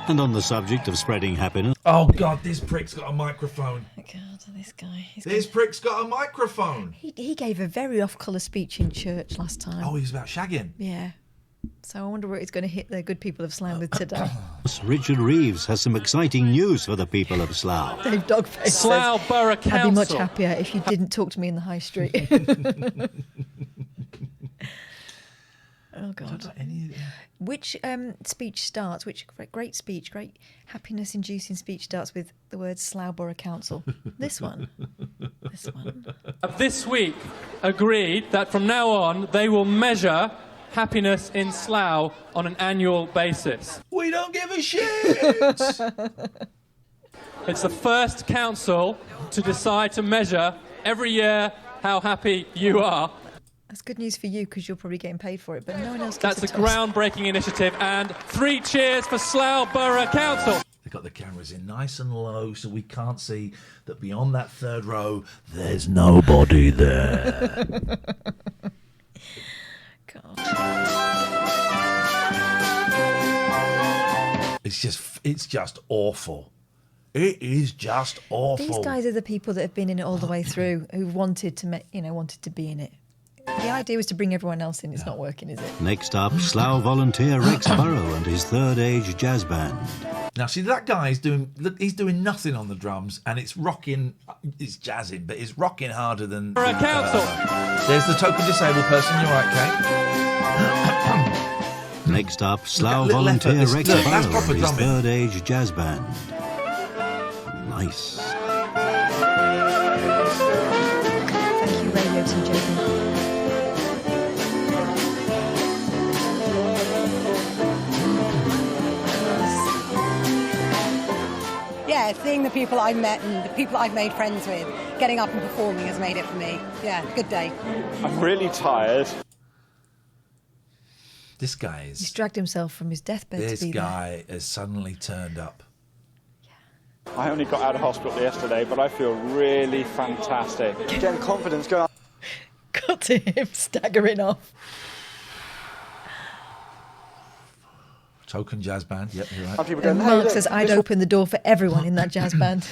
And on the subject of spreading happiness... Oh, God, this prick's got a microphone. God, this guy. This prick's got a microphone. He gave a very off-colour speech in church last time. Oh, he was about shagging. Yeah. So I wonder where it's going to hit the good people of Slough with today. Richard Reeves has some exciting news for the people of Slough. Dave Dogface Slough says, Borough I'd be Council. much happier if you didn't talk to me in the high street. Oh, God. Which speech starts, which great speech, great happiness-inducing speech starts with the words Slough Borough Council? This one. This one. This week agreed that from now on they will measure happiness in Slough on an annual basis. We don't give a shit! It's the first council to decide to measure every year how happy you are. That's good news for you because you're probably getting paid for it, but no one else That's gets a groundbreaking initiative, and 3 cheers for Slough Borough Council. They've got the cameras in nice and low so we can't see that beyond that third row there's nobody there. God. It's just awful. It is just awful. These guys are the people that have been in it all the way through, who wanted to be in it. The idea was to bring everyone else in. It's not working, is it? Next up, Slough volunteer Rex Burrow and his Third Age Jazz Band. Now, see, that guy is doing nothing on the drums, and it's rocking, it's jazzing, but it's rocking harder than... For a council. There's the token disabled person, you're right, Kate. Next up, Slough volunteer Rex Burrow and his drumming. Third Age Jazz Band. Nice. Thank you, Radio Team JP. Yeah, seeing the people I've met and the people I've made friends with, getting up and performing has made it for me. Yeah, good day. I'm really tired. This guy He's is... dragged himself from his deathbed This to be guy has suddenly turned up. I only got out of hospital yesterday, but I feel really fantastic. Getting confidence going. Cut to him staggering off. Token jazz band, yep, you're right. And Mark says, I'd open the door for everyone in that jazz band.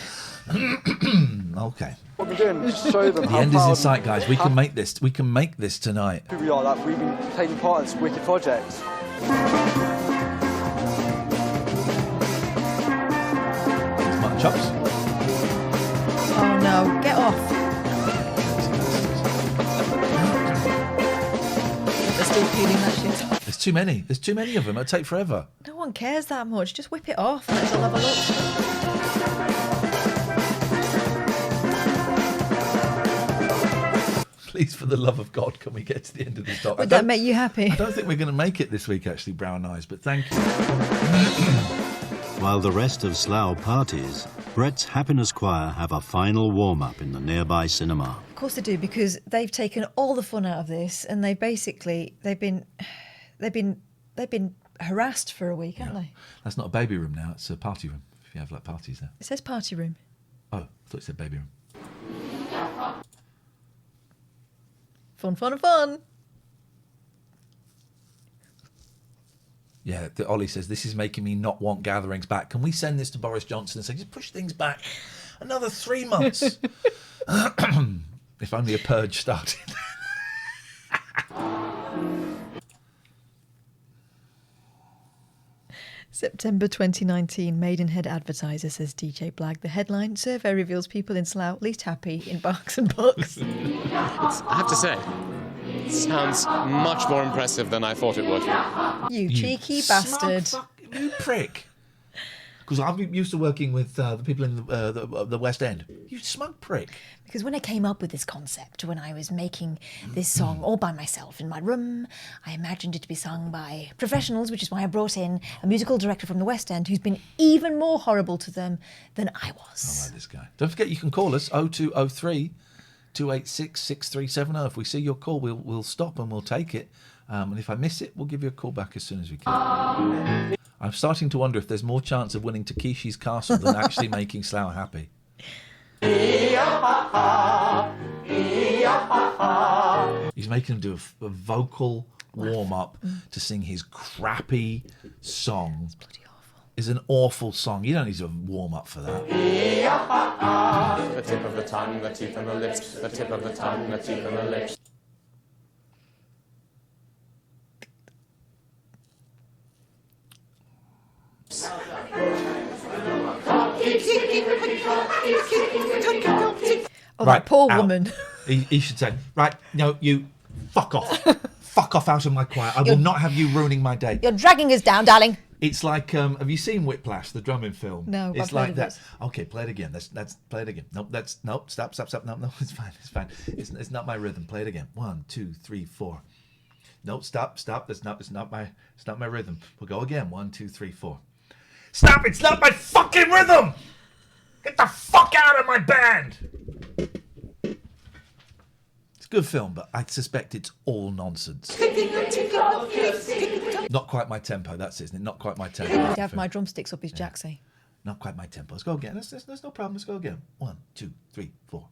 Okay. What we're doing is show them The how end is in proud sight, guys. We can make this. We can make this tonight. who we are, that we've been taking part in this wicked project. Mutton chops. Oh no, get off. They're still peeling that shit off. There's too many. There's too many of them. It'll take forever. No one cares that much. Just whip it off. Let's all have a look. Please, for the love of God, can we get to the end of this doc? Would that make you happy? I don't think we're going to make it this week, actually, Brown Eyes, but thank you. While the rest of Slough parties, Brett's Happiness Choir have a final warm-up in the nearby cinema. Of course they do, because they've taken all the fun out of this, and they've been harassed for a week, haven't they? That's not a baby room now, it's a party room, if you have like parties there. It says party room. Oh, I thought it said baby room. Fun, fun, fun. Yeah, Ollie says, this is making me not want gatherings back. Can we send this to Boris Johnson and say, just push things back another 3 months? If only a purge started. September 2019, Maidenhead Advertiser, says DJ Blag. The headline, survey reveals people in Slough least happy in Barks and Bucks. I have to say, it sounds much more impressive than I thought it would. You cheeky bastard. You prick. Because I'm used to working with the people in the West End. You smug prick. Because when I came up with this concept, when I was making this song all by myself in my room, I imagined it to be sung by professionals, which is why I brought in a musical director from the West End who's been even more horrible to them than I was. I like this guy. Don't forget, you can call us 0203 286 6370. If we see your call, we'll stop and we'll take it. And if I miss it, we'll give you a call back as soon as we can. I'm starting to wonder if there's more chance of winning Takeshi's Castle than actually making Slough happy. He's making him do a vocal warm-up to sing his crappy song. It's bloody awful. It's an awful song. You don't need to warm up for that. The tip of the tongue, the teeth and the lips, the tip of the tongue, the teeth and the lips. Oh, that poor woman. He should say, right, no, you fuck off. Fuck off out of my choir. I will not have you ruining my day. You're dragging us down, darling. It's like, have you seen Whiplash, the drumming film? No, it's I've like heard of that. this. Okay, play it again. Let's play it again. Nope, stop. No, it's fine. It's not my rhythm. Play it again. 1, 2, 3, 4. No, stop. It's not my rhythm. We'll go again. 1, 2, 3, 4. Stop! It's not my fucking rhythm! Get the fuck out of my band! It's a good film, but I suspect it's all nonsense. Not quite my tempo, that's it, isn't it? Not quite my tempo. I'd have my drumsticks up his jacksy. Not quite my tempo. Let's go again. There's no problem. Let's go again. 1, 2, 3, 4.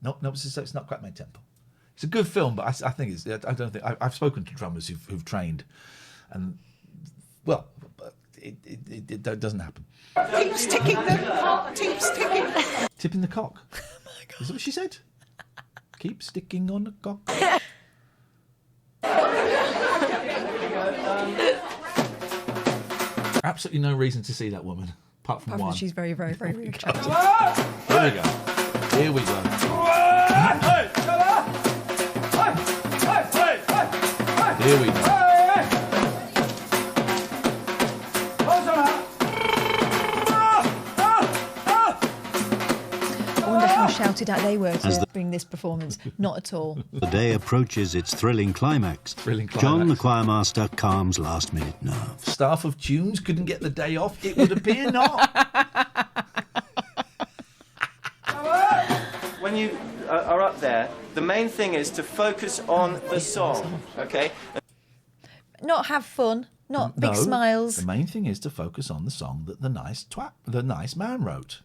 Nope, it's not quite my tempo. It's a good film, but I think it's. I don't think I've spoken to drummers who've trained, and well, it doesn't happen. Keeps ticking the clock, keeps ticking. Tipping the cock. Oh my God. Is that what she said? Keep sticking on the cock. Absolutely no reason to see that woman, apart from one. She's very, very, very, very attractive. Here we go. Here we go. I wonder how shouted out they were to bring this performance. Not at all. The day approaches its thrilling climax. John, the choirmaster, calms last-minute nerves. Staff of Tunes couldn't get the day off. It would appear not. When you are up there, the main thing is to focus on the song, okay? Not have fun. Not big smiles. The main thing is to focus on the song that the nice man wrote.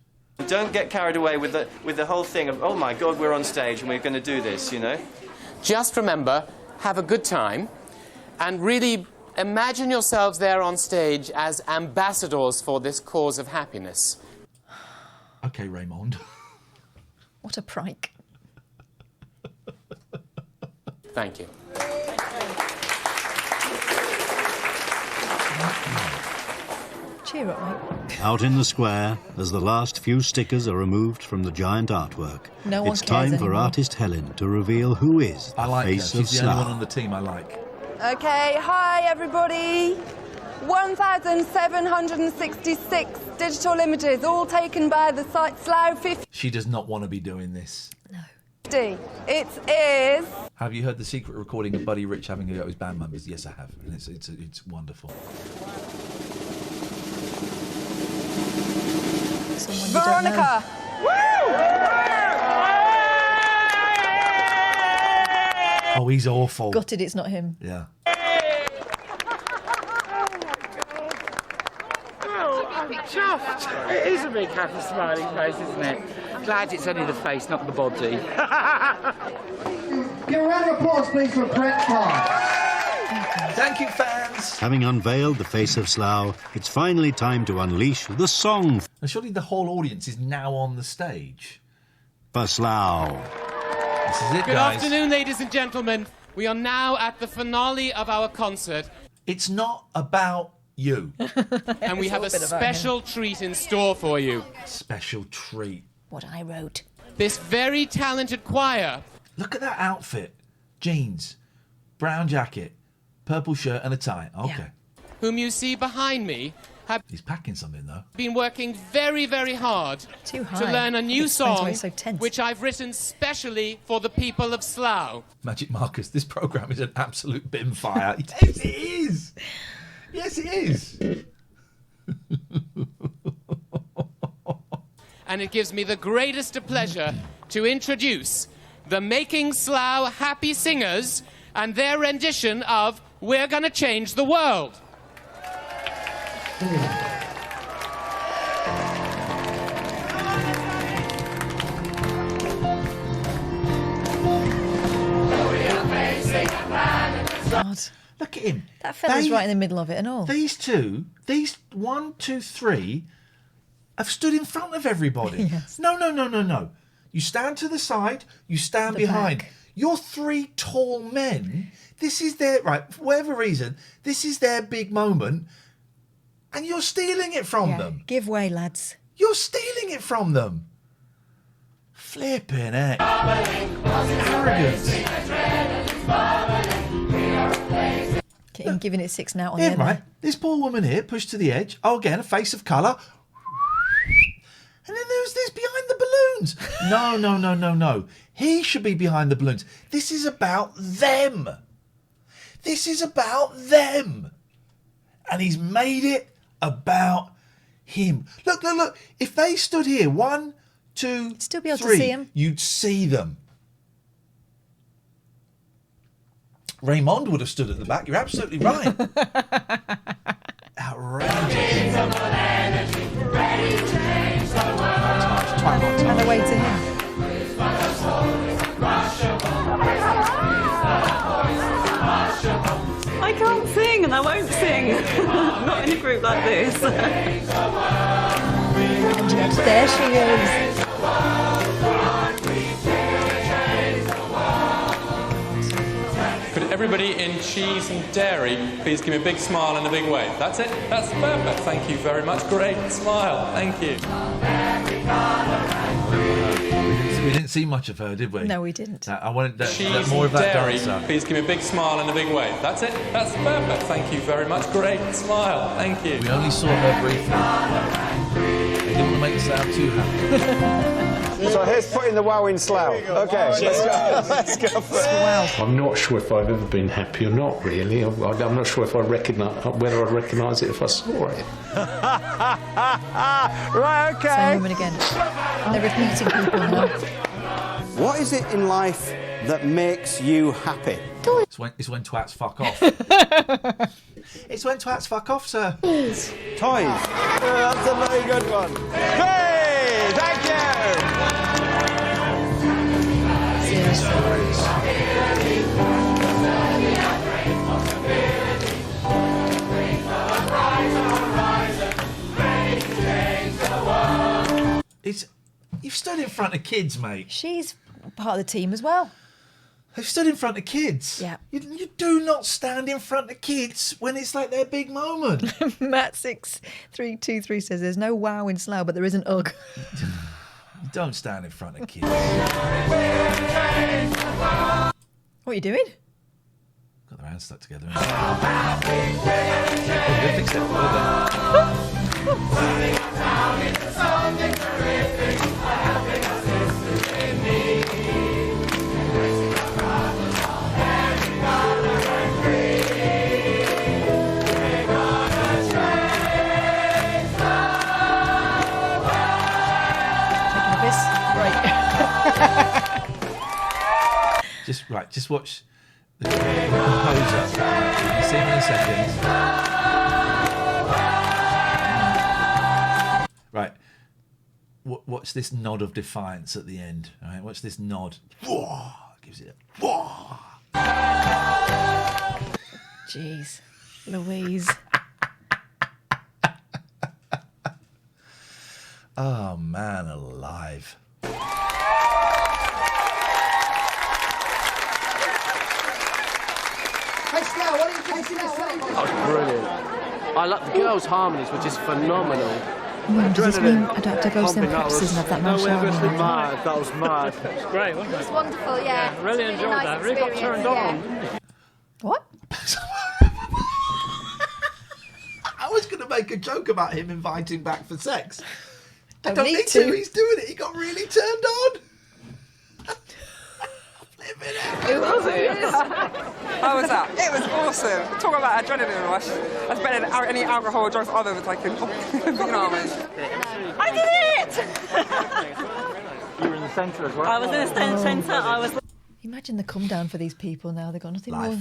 Don't get carried away with the whole thing of, oh my God, we're on stage and we're going to do this, you know? Just remember, have a good time, and really imagine yourselves there on stage as ambassadors for this cause of happiness. Okay, Raymond. What a prank. Thank you. Cheer up, mate. Out in the square, as the last few stickers are removed from the giant artwork, No one it's cares time for anymore. artist Helen to reveal who is the I like her. face of She's the only one Slough. on the team I like. Okay, hi everybody. 1,766 digital images, all taken by the site Slough 50. She does not want to be doing this. It is. Have you heard the secret recording of Buddy Rich having a go at his band members? Yes, I have, and it's wonderful. Someone you Veronica. Oh, he's awful. Gutted it's not him. Yeah. Oh, I'm chuffed. It is a big happy smiling face, isn't it? Glad it's only the face, not the body. Give a round of applause, please, for Brett Clark. Thank you, fans. Having unveiled the face of Slough, it's finally time to unleash the song And surely the whole audience is now on the stage. for Slough. This is it, Good guys. afternoon, ladies and gentlemen. We are now at the finale of our concert. It's not about you. And we have a special treat in store for you. Special treat. What I wrote. This very talented choir. Look at that outfit. Jeans, brown jacket, purple shirt and a tie. Okay. Whom you see behind me have He's packing something, though. been working very, very hard Too high. to learn a new Explains why song, he's so tense. which I've written specially for the people of Slough. Magic Marcus, this programme is an absolute bin fire. Yes, it is. Yes, it is. And it gives me the greatest of pleasure to introduce the Making Slough Happy Singers and their rendition of We're Gonna Change the World. God. Look at him. That fella's right in the middle of it and all. These two, these 1, 2, 3, have stood in front of everybody. Yes. No. You stand to the side, you stand The behind. back. You're 3 tall men. This is their, right, for whatever reason, this is their big moment, and you're stealing it from Yeah. them. Give way, lads. You're stealing it from them. Flipping heck. Arrogance. Getting giving it 6 now on Yeah, the right. This poor woman here, pushed to the edge. Oh, again, a face of colour. And then there's this behind the balloons. No. He should be behind the balloons. This is about them. This is about them. And he's made it about him. Look. If they stood here, 1, 2, Still be able to 3, see him. you'd see them. Raymond would have stood at the back. You're absolutely right. Outrageous. And away to him. I can't sing and I won't sing. Not in a group like this. There she is. Could everybody in cheese and dairy please give me a big smile and a big wave? That's it? That's perfect. Thank you very much. Great smile. Thank you. We didn't see much of her, did we? No, we didn't. I wanted Cheese more of and that dairy, dancer. please give me a big smile and a big wave. That's it? That's perfect. Thank you very much. Great smile. Thank you. We only saw her briefly. They didn't want to make the sound too happy. So here's putting the wow in Slough. Okay, let's go for it. I'm not sure if I've ever been happy or not, really. I'm not sure if I whether I'd recognise it if I saw it. Right, okay. Same woman again. They're repeating people now. What is it in life that makes you happy? It's when twats fuck off. It's when twats fuck off, sir. Toys. That's a very good one. Hey, thank you. You've stood in front of kids, mate. She's part of the team as well. They've stood in front of kids. Yeah. You do not stand in front of kids when it's like their big moment. Matt6323 says there's no wow in Slough, but there is an ugh. You don't stand in front of kids. What are you doing? Got their hands stuck together. Oh, they fixed it. Well Just watch the composer. You'll see him in a second. Right. Watch this nod of defiance at the end. All right. Watch this nod. Whoa! Gives it a whoa! Jeez, Louise. Oh man, alive. That was brilliant. I love the girls' harmonies were just phenomenal. Does this mean I'd have to go to them practices and have that no way martial of art? mad. That was mad. It was great, wasn't it? It's wonderful, yeah. Really It's enjoyed nice that. Really got experience, turned yeah. on. What? I was going to make a joke about him inviting back for sex. I Don't don't need need to. to. He's doing it. He got really turned on. How was that? It was awesome. Talk about adrenaline rush. That's better than any alcohol or drugs I've ever taken. You know what I mean? I did it! You were in the centre as well. I was in the centre. I was Imagine the come down for these people now. They've got nothing more.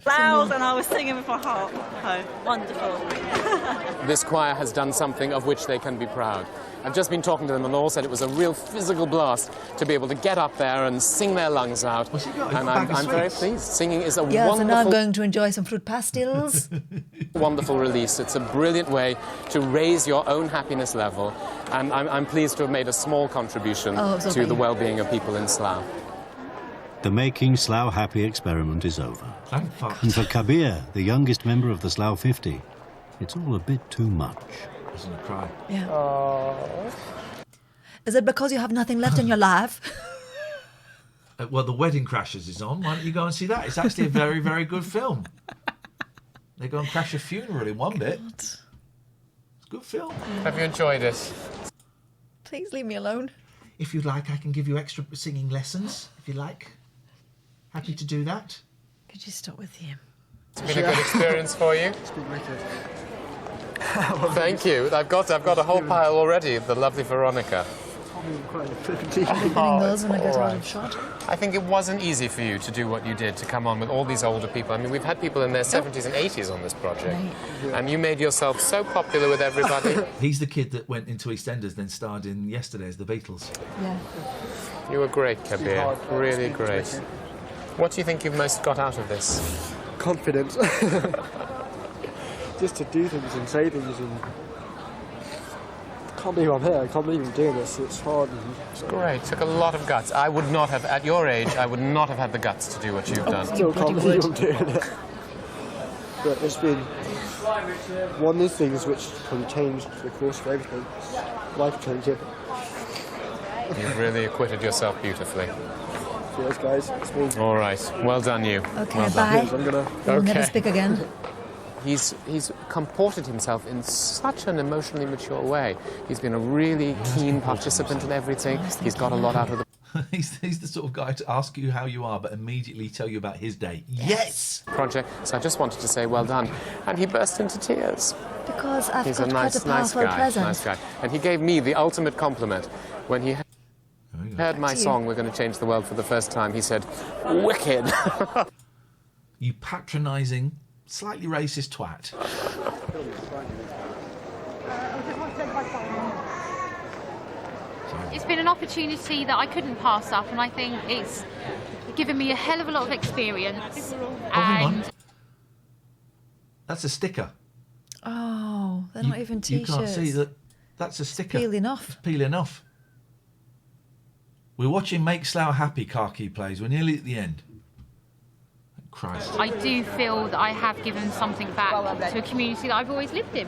loud and I was singing with my heart. Oh, wonderful. This choir has done something of which they can be proud. I've just been talking to them and they all said it was a real physical blast to be able to get up there and sing their lungs out. What's he got? And I'm very pleased. Singing is a Yes, and I'm wonderful, going to enjoy some fruit pastilles. wonderful release. It's a brilliant way to raise your own happiness level. And I'm pleased to have made a small contribution to the well-being of people in Slough. The Making Slough Happy experiment is over. Thank fuck. And for Kabir, the youngest member of the Slough 50, it's all a bit too much. He's going to cry. Yeah. Is it because you have nothing left in your life? Well, The Wedding Crashers is on. Why don't you go and see that? It's actually a very, very good film. They go and crash a funeral in one bit. It's a good film. Have you enjoyed it? Please leave me alone. If you'd like, I can give you extra singing lessons, if you like. Happy to do that. Could you stop with him? It's been a good experience for you. It's been wicked. Thank you. I've got a whole pile already of the lovely Veronica. I'll be getting those when I get out of shot. I think it wasn't easy for you to do what you did, to come on with all these older people. I mean, we've had people in their 70s and 80s on this project. And you made yourself so popular with everybody. He's the kid that went into EastEnders, then starred in Yesterday's The Beatles. Yeah. You were great, Kabir. Really great. What do you think you've most got out of this? Confidence. Just to do things and say things and... I can't believe I'm here. I can't believe I'm doing this. It's hard. It's great. It took a lot of guts. I would not have, at your age, I would not have had the guts to do what you've done. I still can't believe I'm doing it. But it's been one of these things which can change the course of everything. Life changing. You've really acquitted yourself beautifully. Cheers, guys. It's me. All right. Well done, you. Okay, well bye. Done. We'll never speak again. He's comported himself in such an emotionally mature way. He's been a really keen participant in everything. He's got a lot out of the He's the sort of guy to ask you how you are, but immediately tell you about his day. Yes! project. So I just wanted to say well done. And he burst into tears. Because I've He's got a quite nice, a powerful present. nice guy. And he gave me the ultimate compliment when he heard my to you. song, We're Going to Change the World, for the first time. He said, wicked. You patronising, slightly racist twat. It's been an opportunity that I couldn't pass up, and I think it's given me a hell of a lot of experience. Hang on. And That's a sticker. Oh, they're not even T-shirts. You can't see that. That's a sticker. Peeling off. It's peeling off. We're watching Make Slough Happy car key plays. We're nearly at the end. Christ. I do feel that I have given something back to a community that I've always lived in.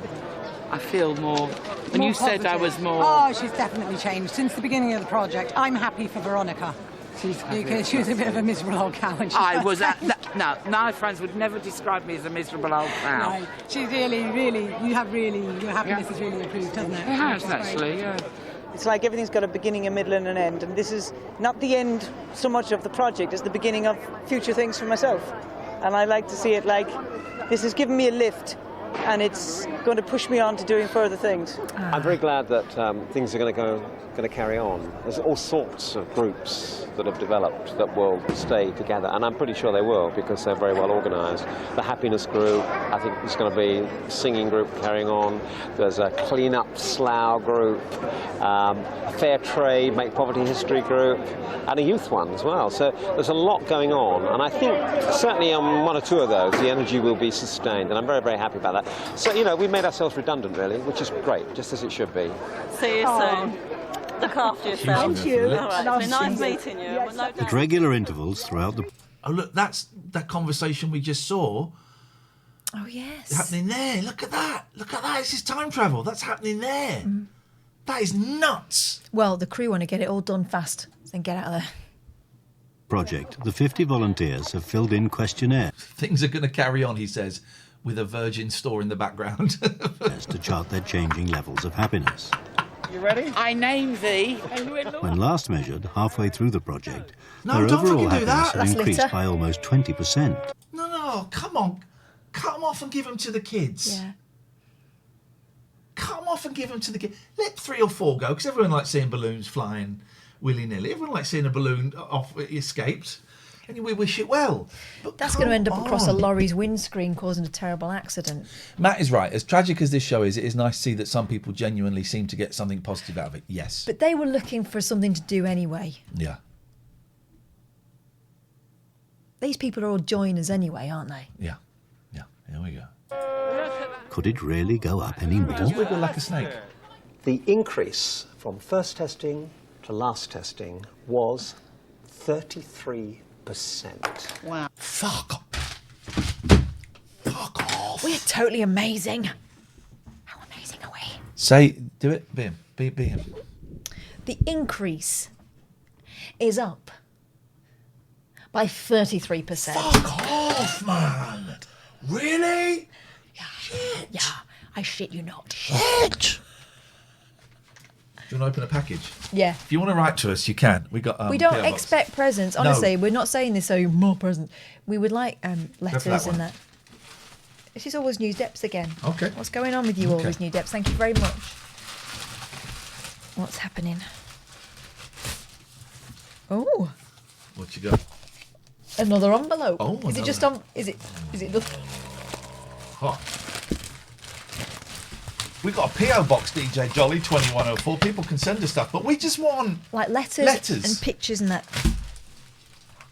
I feel more. When More you said I positive. was more. Oh, she's definitely changed since the beginning of the project. I'm happy for Veronica. Because she was a bit of a miserable old cow when she I first was at. came. No, my friends would never describe me as a miserable old cow. No, she's really, your happiness has really improved, hasn't it? It has, actually, yeah. It's like everything's got a beginning, a middle and an end, and this is not the end so much of the project as the beginning of future things for myself. And I like to see it like this has given me a lift, and it's going to push me on to doing further things. I'm very glad that things are going to carry on. There's all sorts of groups that have developed that will stay together, and I'm pretty sure they will because they're very well organised. The Happiness Group, I think there's going to be a singing group carrying on. There's a Clean Up Slough group, a Fair Trade, Make Poverty History group, and a youth one as well. So there's a lot going on, and I think certainly on one or two of those the energy will be sustained, and I'm very, very happy about that. So, you know, we made ourselves redundant really, which is great, just as it should be. See you soon. Look after yourself. Thank you. All right, it's been nice meeting you. Yes. No doubt. At regular intervals throughout the... Oh, look, that's that conversation we just saw. Oh, yes. Happening there. Look at that. Look at that. This is time travel. That's happening there. That is nuts. Well, the crew want to get it all done fast, then get out of there. project, the 50 volunteers have filled in questionnaires Things are going to carry on, he says, with a Virgin store in the background. to chart their changing levels of happiness. You ready? I name thee. When last measured, halfway through the project, No, their don't overall fucking do happiness that. had That's increased litter. by almost 20%. No, come on. Cut them off and give them to the kids. Yeah. Cut them off and give them to the kids. Let 3 or 4 go, because everyone likes seeing balloons flying willy-nilly. Everyone likes seeing a balloon off escaped. And we wish it well. But That's going to end up across a on. lorry's windscreen, causing a terrible accident. Matt is right. As tragic as this show is, it is nice to see that some people genuinely seem to get something positive out of it. Yes. But they were looking for something to do anyway. Yeah. These people are all joiners anyway, aren't they? Yeah. Here we go. Could it really go up any more? Just wiggle like a snake. The increase from first testing to last testing was 33%. Wow. Fuck off. We're totally amazing. How amazing are we? Say, do it. Be him. Be him. The increase is up by 33%. Fuck off, man. Really? Yeah, I shit you not. Shit. Do you want to open a package? Yeah. If you want to write to us, you can. We got. We don't PO box. expect presents. No. Honestly, we're not saying this so more presents. We would like letters that and one. that. This is Always New Depths again. Okay. What's going on with you, Okay. Always New Depths? Thank you very much. What's happening? Oh, What you got? another envelope. Oh, is another. it just on? Is it? Hot. We got a PO box, DJ Jolly 2104. People can send us stuff, but we just want Like letters, Letters. and pictures and that.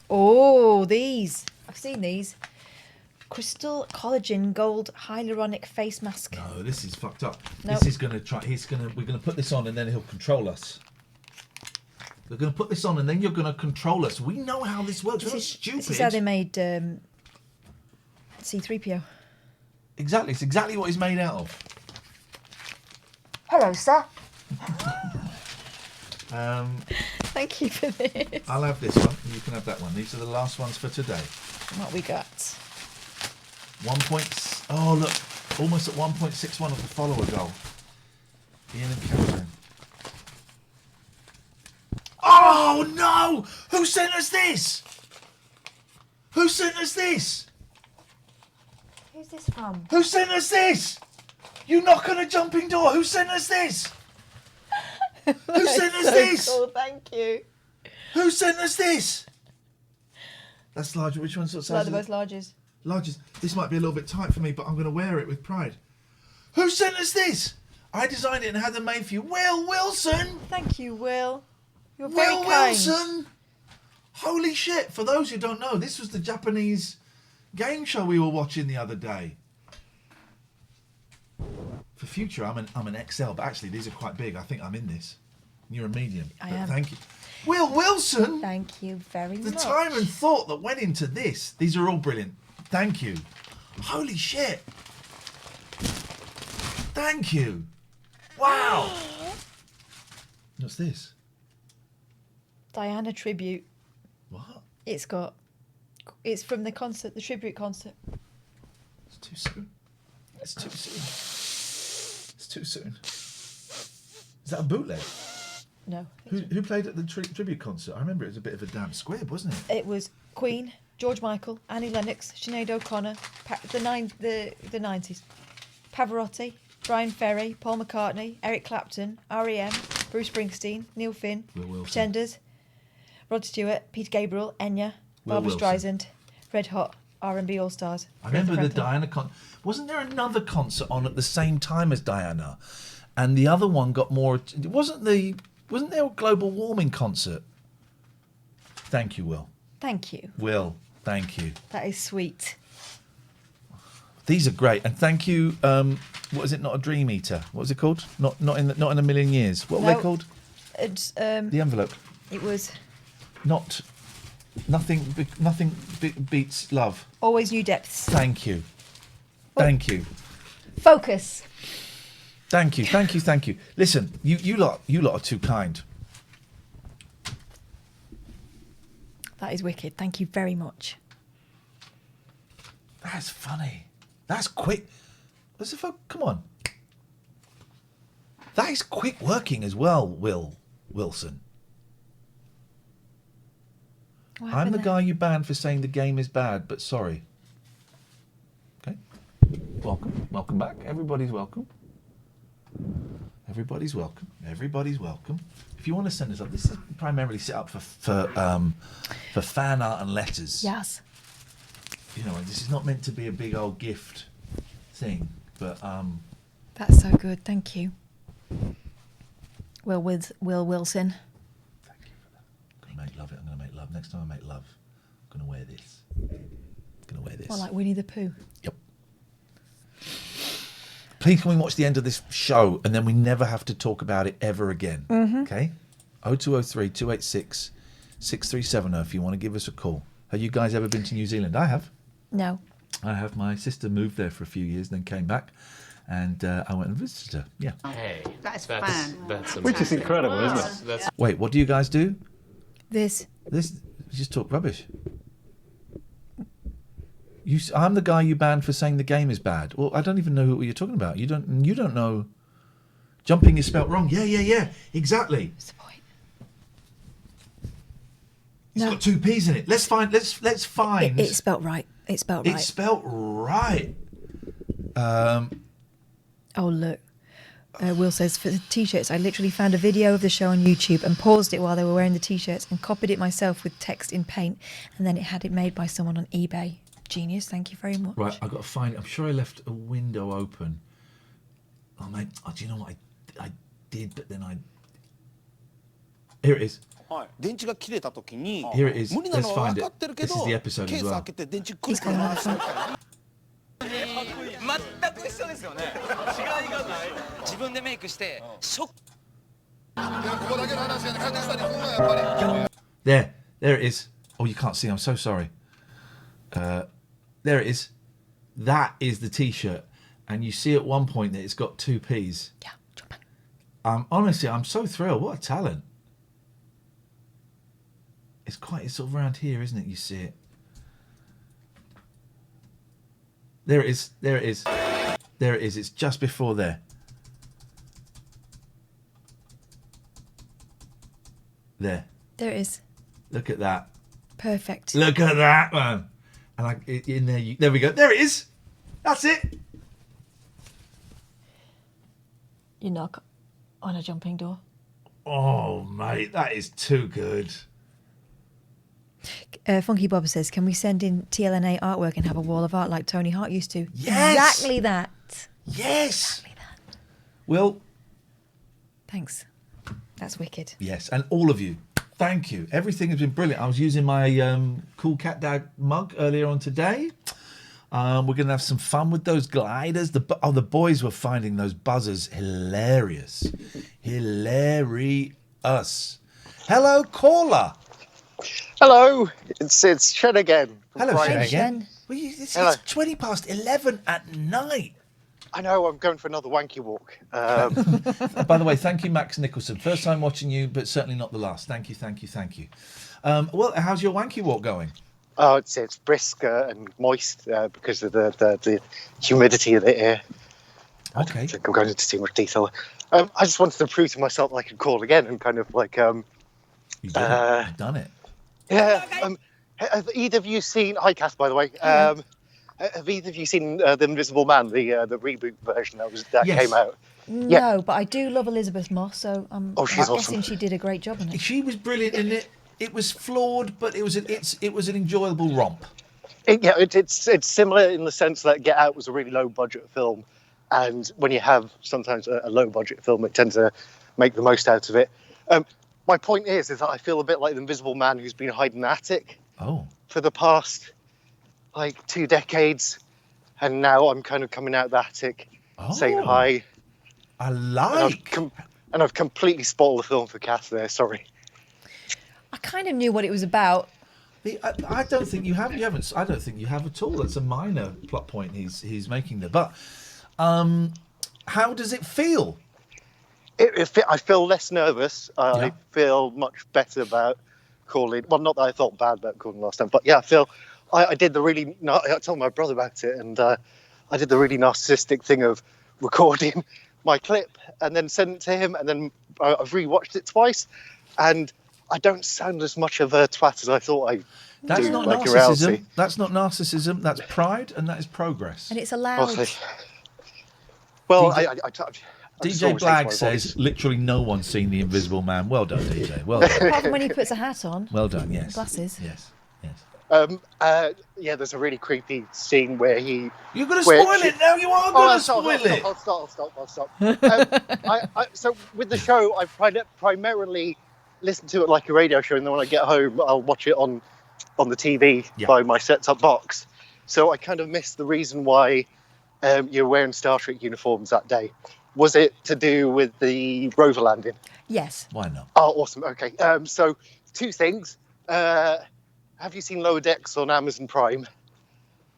Oh, these. I've seen these. Crystal collagen gold hyaluronic face mask. No, this is fucked up. Nope. This is gonna try. We're gonna put this on, and then he'll control us. We're gonna put this on, and then you're gonna control us. We know how this works. We're not stupid. This is how they made C-3PO. Exactly. It's exactly what he's made out of. Hello, sir. Thank you for this. I'll have this one. You can have that one. These are the last ones for today. What we got? 1 point. Oh look, almost at 1.61 of the follower goal. Ian and Catherine. Oh no! Who sent us this? Who sent us this? Who's this from? Who sent us this? You knock on a jumping door. Who sent us this? Who sent us this? Cool, thank you. Who sent us this? That's large. Which one's what size? Like the is it? most largest. Largest. This might be a little bit tight for me, but I'm going to wear it with pride. Who sent us this? I designed it and had them made for you. Will Wilson. Thank you, Will. You're very Will kind. Wilson. Holy shit! For those who don't know, this was the Japanese game show we were watching the other day. For future, I'm an XL, but actually these are quite big. I think I'm in this. You're a medium. I But am. Thank you. Will Wilson! Thank you very The much. time and thought that went into this. These are all brilliant. Thank you. Holy shit. Thank you. Wow. What's this? Diana tribute. What? It's from the concert, the tribute concert. It's too soon. It's too soon. It's too soon. Is that a bootleg? No. Who played at the tribute concert? I remember it was a bit of a damn squib, wasn't it? It was Queen, George Michael, Annie Lennox, Sinead O'Connor, the 90s, Pavarotti, Brian Ferry, Paul McCartney, Eric Clapton, R.E.M., Bruce Springsteen, Neil Finn, Will Wilson. Pretenders, Rod Stewart, Peter Gabriel, Enya, Will Barbra Wilson. Streisand, Red Hot, R&B All Stars. I remember the Diana Wasn't there another concert on at the same time as Diana? And the other one got more... Wasn't there a global warming concert? Thank you, Will. Thank you. Will, thank you. That is sweet. These are great, and thank you. What is it? Not a Dream Eater. What was it called? Not in a million years. What were they called? It's The envelope. It was Nothing beats love. Always New Depths. Thank you. Thank you. Focus. Thank you. Thank you. Thank you. Listen, you lot are too kind. That is wicked. Thank you very much. That's funny. That's quick. Come on. That is quick working as well, Wilson. What I'm happened the there? guy you banned for saying the game is bad, but sorry. Okay. Welcome. Welcome back. Everybody's welcome. Everybody's welcome. Everybody's welcome. If you want to send us up, this is primarily set up for fan art and letters. Yes. You know, this is not meant to be a big old gift thing, but That's so good. Thank you. Will Wilson. I'm gonna make love it. I'm gonna make love. Next time I make love, I'm gonna wear this. Well, like Winnie the Pooh. Yep. Please can we watch the end of this show and then we never have to talk about it ever again. Mhm. Okay? 0203 286 6370 if you want to give us a call. Have you guys ever been to New Zealand? I have. No. I have. My sister moved there for a few years, then came back, and I went and visited her. Yeah. Hey, That's fun. That's Which is incredible, isn't it? Wait, what do you guys do? This. You just talk rubbish. I'm the guy you banned for saying the game is bad. Well, I don't even know what you're talking about. You don't know. Jumping is spelt wrong. Yeah. Exactly. What's the point? It's got two P's in it. Let's find. It's spelt right. It's spelt right. It's spelt right. Oh, look. Will says, for the T-shirts, I literally found a video of the show on YouTube and paused it while they were wearing the T-shirts and copied it myself with text in paint, and then it had it made by someone on eBay. Genius. Thank you very much. Right, I've got to find. I'm sure I left a window open. Oh, mate. Oh, do you know what I did? But then Here it is. 電池が切れた時に Here it is. 無理な Let's のは find 分か it. ってるけ This ど is the episode ケー as ス開 well. けて電池くるから回すみたいな全く一緒ですよね違いがない自分でメイクしてショック There it is. Oh, you can't see. I'm so sorry. There it is. That is the T-shirt, and you see at one point that it's got two P's. Yeah. Honestly, I'm so thrilled. What a talent! It's sort of around here, isn't it? You see it. There it is. There it is. There it is. It's just before there. There. There it is. Look at that. Perfect. Look at that, man. And in there, there we go. There it is. That's it. You knock on a jumping door. Oh, mate, that is too good. Funky Bob says, can we send in TLNA artwork and have a wall of art like Tony Hart used to? Yes! Exactly that. Yes. Exactly that. Will. Thanks. That's wicked. Yes, and all of you. Thank you. Everything has been brilliant. I was using my Cool Cat Dad mug earlier on today. We're going to have some fun with those gliders. The boys were finding those buzzers hilarious. Hilarious. us. Hello, caller. Hello, it's Shen again. from Hello, Friday. Shen. Well, it's Hello. 20 past 11 at night. I know, I'm going for another wanky walk. By the way, thank you, Max Nicholson. First time watching you, but certainly not the last. Thank you. Well, how's your wanky walk going? Oh, it's brisk and moist because of the humidity of the air. Okay. I don't think I'm going into too much detail. I just wanted to prove to myself that I could call again and kind of like... You did it. You've done it. Yeah. Have either of you seen... Hi, Kath, by the way. Have either of you seen The Invisible Man, the reboot version that Yes. came out? No, but I do love Elizabeth Moss, so I'm Oh, she's guessing awesome. she did a great job on it. She was brilliant in it. It was flawed, but it was an enjoyable romp. It's similar in the sense that Get Out was a really low budget film, and when you have sometimes a low budget film, it tends to make the most out of it. My point is that I feel a bit like the Invisible Man who's been hiding in the attic for the past 2 decades, and now I'm kind of coming out of the attic saying hi. I like. And I've completely spoiled the film for Kath there. Sorry. I kind of knew what it was about. I don't think you have. You haven't. I don't think you have at all. That's a minor plot point he's making there. But how does it feel? I feel less nervous. I feel much better about calling. Well, not that I felt bad about calling last time, but yeah, I feel I did the really. I told my brother about it, and I did the really narcissistic thing of recording my clip and then sent it to him, and then I've rewatched it twice, and I don't sound as much of a twat as I thought I That's do. not like narcissism. That's not narcissism. That's pride, and that is progress. And it's allowed. Well, DJ Blag says literally no one's seen The Invisible Man. Well done, DJ. Well done. Apart from when he puts a hat on. Well done. Yes. Glasses. Yes. Yeah, there's a really creepy scene where he... You're going to spoil it now. You are going to spoil it. I'll stop. So with the show, I primarily listen to it like a radio show, and then when I get home, I'll watch it on the TV by my set-top box. So I kind of missed the reason why you're wearing Star Trek uniforms that day. Was it to do with the rover landing? Yes. Why not? Oh, awesome. Okay. So 2 things. Have you seen Lower Decks on Amazon Prime?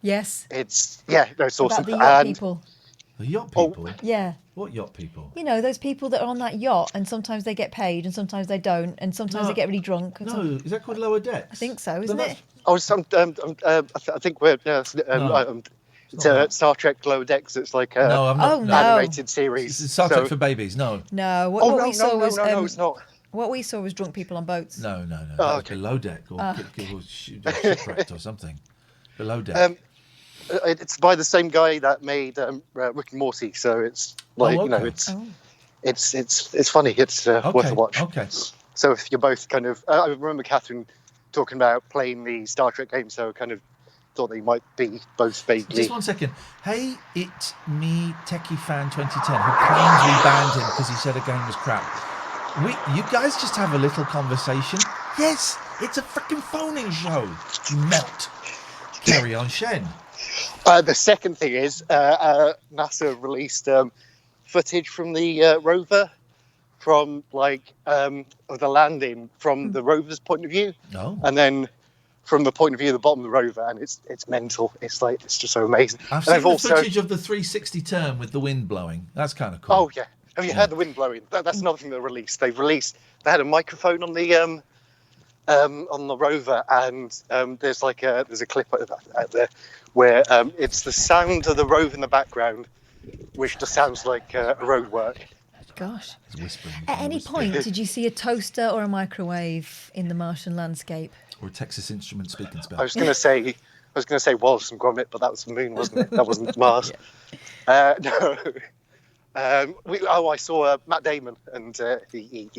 Yes. It's awesome. About the yacht people. The yacht people? Yeah. What yacht people? You know, those people that are on that yacht, and sometimes they get paid, and sometimes they don't, and sometimes they get really drunk. No, is that called Lower Decks? I think so, isn't it? Oh, I think we're... it's Star Trek Lower Decks. It's like an animated series. It's Star Trek for babies. No. No. No, it's not. What we saw was drunk people on boats. No. Oh, okay. Below deck or shipwrecked or something. Below deck. It's by the same guy that made Rick and Morty, so it's like it's funny. It's worth a watch. Okay. So if you're both kind of, I remember Catherine talking about playing the Star Trek game, so kind of thought they might be both vaguely. Just 1 second. Hey, it's me, Techie Fan 2010, who claims we banned him because he said a game was crap. You guys just have a little conversation. Yes, it's a freaking phoning show. You melt. Carry on, Shen. The second thing is NASA released footage from the rover, from of the landing from the rover's point of view, and then from the point of view of the bottom of the rover, and it's mental. It's just so amazing. I've seen the footage of the 360 turn with the wind blowing. That's kind of cool. Oh yeah. Have you heard the wind blowing? That's another thing they released. They had a microphone on the rover, and there's a clip out there where it's the sound of the rover in the background, which just sounds like road work. Gosh. At any point, did you see a toaster or a microwave in the Martian landscape? Or a Texas Instruments speaking spell? I was going to say Wallace and Gromit, but that was the moon, wasn't it? That wasn't Mars. No. I saw Matt Damon, and he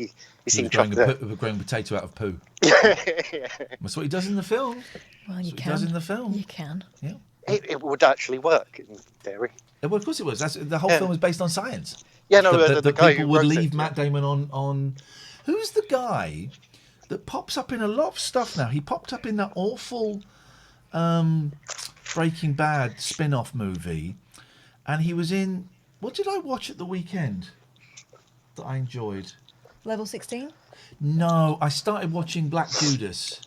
seemed growing a potato out of poo. That's what he does in the film. Well, you can. He does in the film. You can. Yeah. It would actually work in theory. Well, of course it was. The whole film was based on science. Yeah, no, the guy people who would wrote leave it, Matt Damon on. Who's the guy that pops up in a lot of stuff now? He popped up in that awful Breaking Bad spin-off movie, and he was in. What did I watch at the weekend that I enjoyed? Level 16? No, I started watching Black Judas.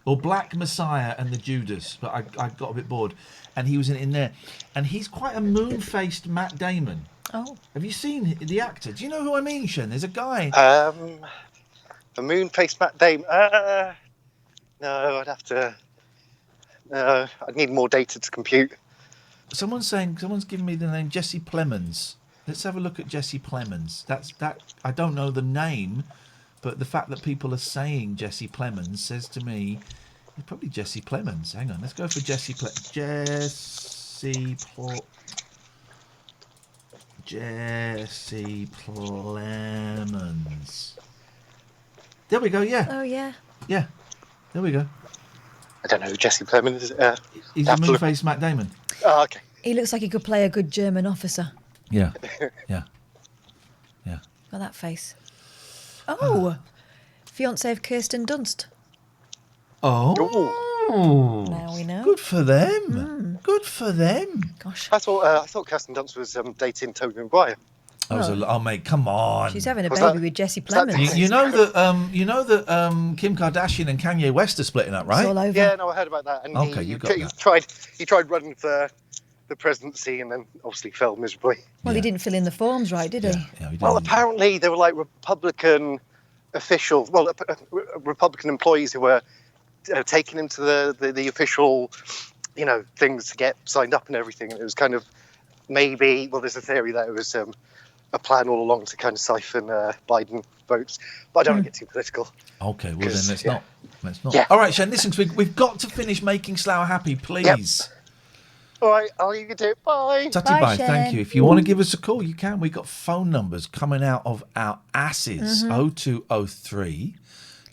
Or Black Messiah and the Judas, but I got a bit bored. And he was in there. And he's quite a moon-faced Matt Damon. Oh. Have you seen the actor? Do you know who I mean, Shen? There's a guy... a moon-faced Matt Damon. No, I'd have to... No, I'd need more data to compute. Someone's giving me the name Jesse Plemons. Let's have a look at Jesse Plemons. That I don't know the name, but the fact that people are saying Jesse Plemons says to me, it's probably Jesse Plemons. Hang on, let's go for Jesse Plemons. Jesse Plemons. There we go. Yeah. Oh yeah. Yeah. There we go. I don't know who Jesse Plemons is. He's a moon-faced Matt Damon. Oh, okay. He looks like he could play a good German officer. Yeah. Yeah. Yeah. Got that face. Oh, fiance of Kirsten Dunst. Oh. Now we know. Good for them. Good for them. Gosh. I thought Kirsten Dunst was dating Tobey Maguire. Oh, mate, come on. She's having a baby with Jesse Plemons. You know that Kim Kardashian and Kanye West are splitting up, right? It's all over. Yeah, no, I heard about that. And Okay, he tried running for the presidency and then obviously fell miserably. Well, he didn't fill in the forms right, did he? Yeah, he Well, apparently there were like Republican officials, Republican employees who were taking him to the official, things to get signed up and everything. And it was kind of maybe, there's a theory that it was a plan all along to kind of siphon Biden votes. But I don't want to get too political. Okay, well then let's not. Yeah. All right, Shen, listen, we've got to finish making Slough happy, please. Yep. All right, I'll leave you to it. Bye. Tutty bye, thank you. If you want to give us a call, you can. We've got phone numbers coming out of our asses. 0203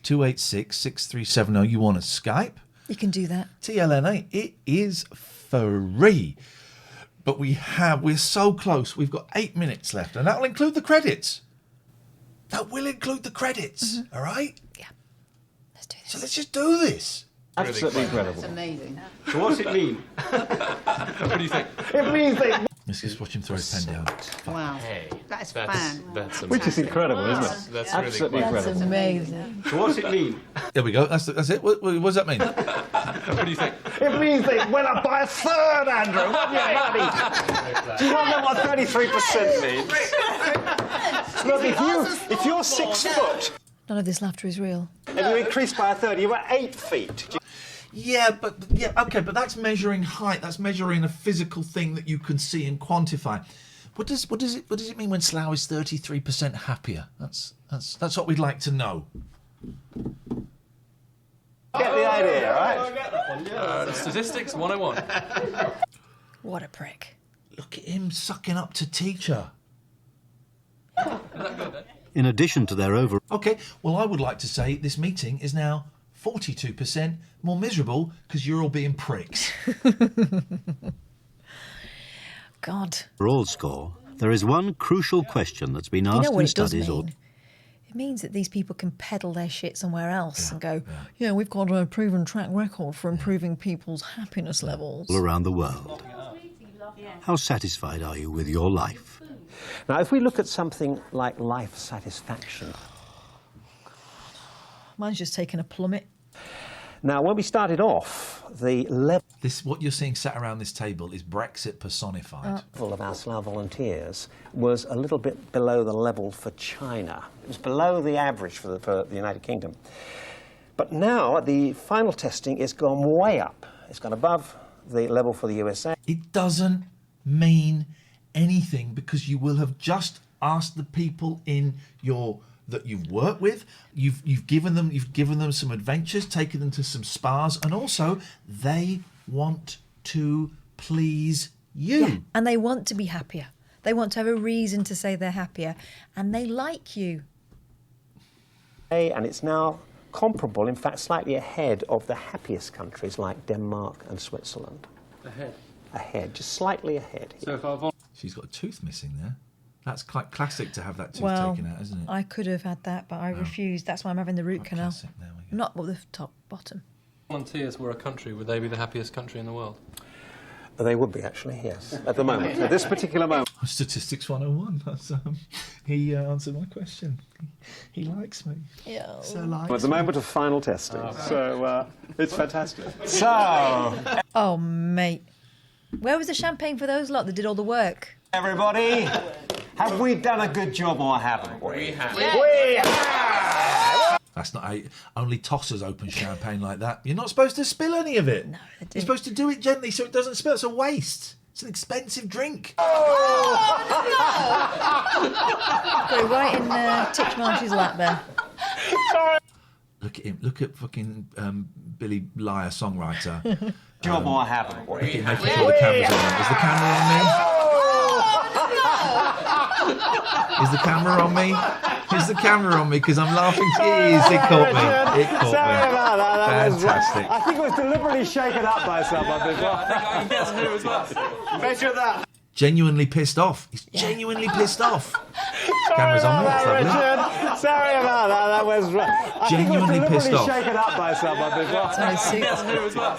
286 6370. You want to Skype? You can do that. TLNA, it is free. But we're so close. We've got 8 minutes left, and that will include the credits. All right? Yeah. Let's do this. So let's just do this. Absolutely incredible. It's amazing. So what's it mean? What do you think? It means that... Let's just watch him throw his pen down. Wow. That's fun. That's Which is incredible, isn't it? That's Absolutely really That's incredible. amazing. So what's it mean? There we go. That's it. What does that mean? What do you think? It means they went up by a third, Andrew. What do you bloody... Do you not know what 33% means? Look, if you're 6 foot None of this laughter is real. and you increase by a third, you're at 8 feet. Okay, but that's measuring height. That's measuring a physical thing that you can see and quantify. What does it mean when Slough is 33% happier? That's what we'd like to know. Get the idea, right? Statistics 101. What a prick. Look at him sucking up to teacher. In addition to their Okay, well, I would like to say this meeting is now 42% more miserable because you're all being pricks. God. overall score, there is one crucial question that's been You asked know what in it does studies mean? It means that these people can peddle their shit somewhere else and go, yeah, we've got a proven track record for improving people's happiness levels. all around the world. How satisfied are you with your life? Now, if we look at something like life satisfaction. Mine's just taken a plummet. Now, when we started off, the level What you're seeing sat around this table is Brexit personified. of our Slough volunteers was a little bit below the level for China. It was below the average for the United Kingdom. But now, at the final testing, it's gone way up. It's gone above the level for the USA. It doesn't mean anything because you will have just asked the people that you've worked with, you've given them some adventures, taken them to some spas, and also they want to please you. Yeah, and they want to be happier. They want to have a reason to say they're happier, and they like you. And it's now comparable, in fact, slightly ahead of the happiest countries like Denmark and Switzerland. Ahead, just slightly ahead. So She's got a tooth missing there. That's quite classic to have that tooth Well, taken out, isn't it? I could have had that, but I refused. That's why I'm having the root canal. Classic. There we go. Not with the bottom. volunteers were a country, would they be the happiest country in the world? They would be, actually, yes, at the moment. At this particular moment. Statistics 101. That's, he answered my question. He likes me. Yeah. So likes At the me. moment of final testing. So it's fantastic. So, Oh, mate. Where was the champagne for those lot that did all the work? everybody, have we done a good job or haven't we? We have. We have! That's not how only tossers open champagne like that. You're not supposed to spill any of it. No, you're supposed to do it gently so it doesn't spill. It's a waste. It's an expensive drink. Got it right in Titchmarsh's lap there. Look at him. Look at fucking Billy Liar, songwriter. Job or haven't we? Look at him making sure the camera's on. Is the camera on me? Is the camera on me? Is the camera on me? Because I'm laughing. Jeez, it caught me. It caught me. Sorry about that. Fantastic. I think it was deliberately shaken up by someone as well. I can guess who as well. Measure that. Genuinely pissed off. He's genuinely pissed off. Camera's on me. That's lovely. Sorry about that. That was I Genuinely think it was pissed deliberately off. shaken up by someone as well. I can guess who as well.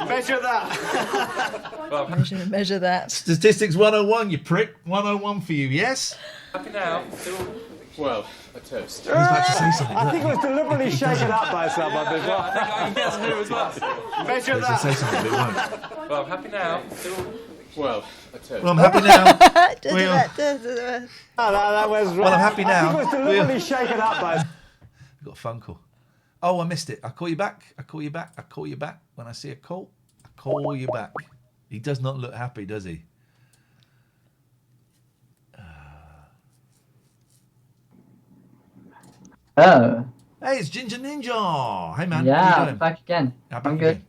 Measure that. Measure that. Statistics 101, you prick. 101 for you, yes? Happy now. Well, a toast. He's about to say something. I think it was deliberately shaken up by someone as well. I can guess who as well. Measure He's going to say something, but it won't. Well, happy now. Well, a toast. Well, I'm happy now. That was Well, I'm happy now. I think it was deliberately shaken up by. I've got a phone call. Oh, I missed it. I'll call you back. I'll call you back. I'll call you back. When I see a call, I'll call you back. He does not look happy, does he? Oh. Hey, it's Ginger Ninja. Hey, man. Yeah, How you doing? back again. Back I'm again. good.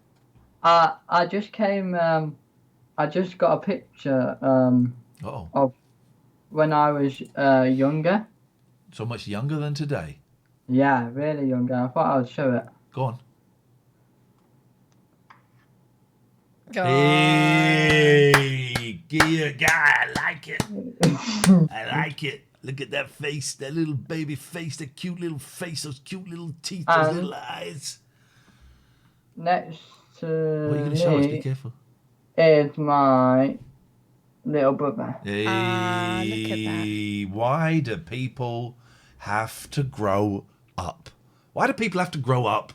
I just came. I just got a picture of when I was younger. So much younger than today. Yeah, really younger. I thought I would show it. Go on. Hey, Gia, guy, I like it. I like it. Look at that face, that little baby face, that cute little face, those cute little teeth, those little eyes. Next to What are you going to show us? Be careful. is my little brother. Hey, look at that. why do people have to grow up? Why do people have to grow up?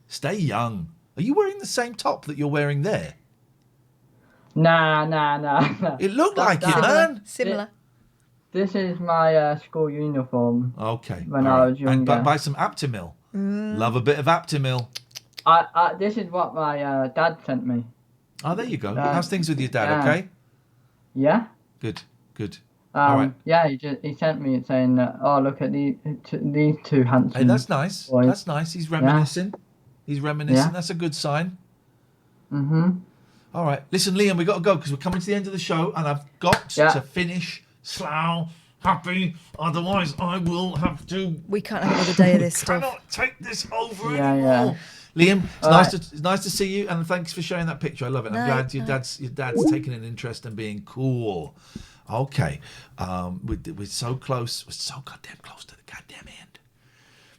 Stay young. Are you wearing the same top that you're wearing there? Nah. It looked like it, man. Similar. This is my school uniform. Okay. When all I right. was younger. And buy some Aptamil. Love a bit of Aptamil. This is what my dad sent me. Oh, there you go. How's things with your dad? Okay. Yeah. Good. All right. Yeah, he sent me it saying, "Oh, look at these two handsome." Hey, that's nice. boys. That's nice. He's reminiscing. He's reminiscing. Yeah. That's a good sign. Mhm. All right. Listen, Liam, we've got to go because we're coming to the end of the show and I've got to finish Slough happy. Otherwise, I will have to... We can't have another day of this stuff. cannot take this over Yeah, anymore. Liam, it's All nice right. to it's nice to see you and thanks for sharing that picture. I love it. I'm No, glad your dad's taking an interest and being cool. Okay. We're so close. We're so goddamn close to the goddamn end.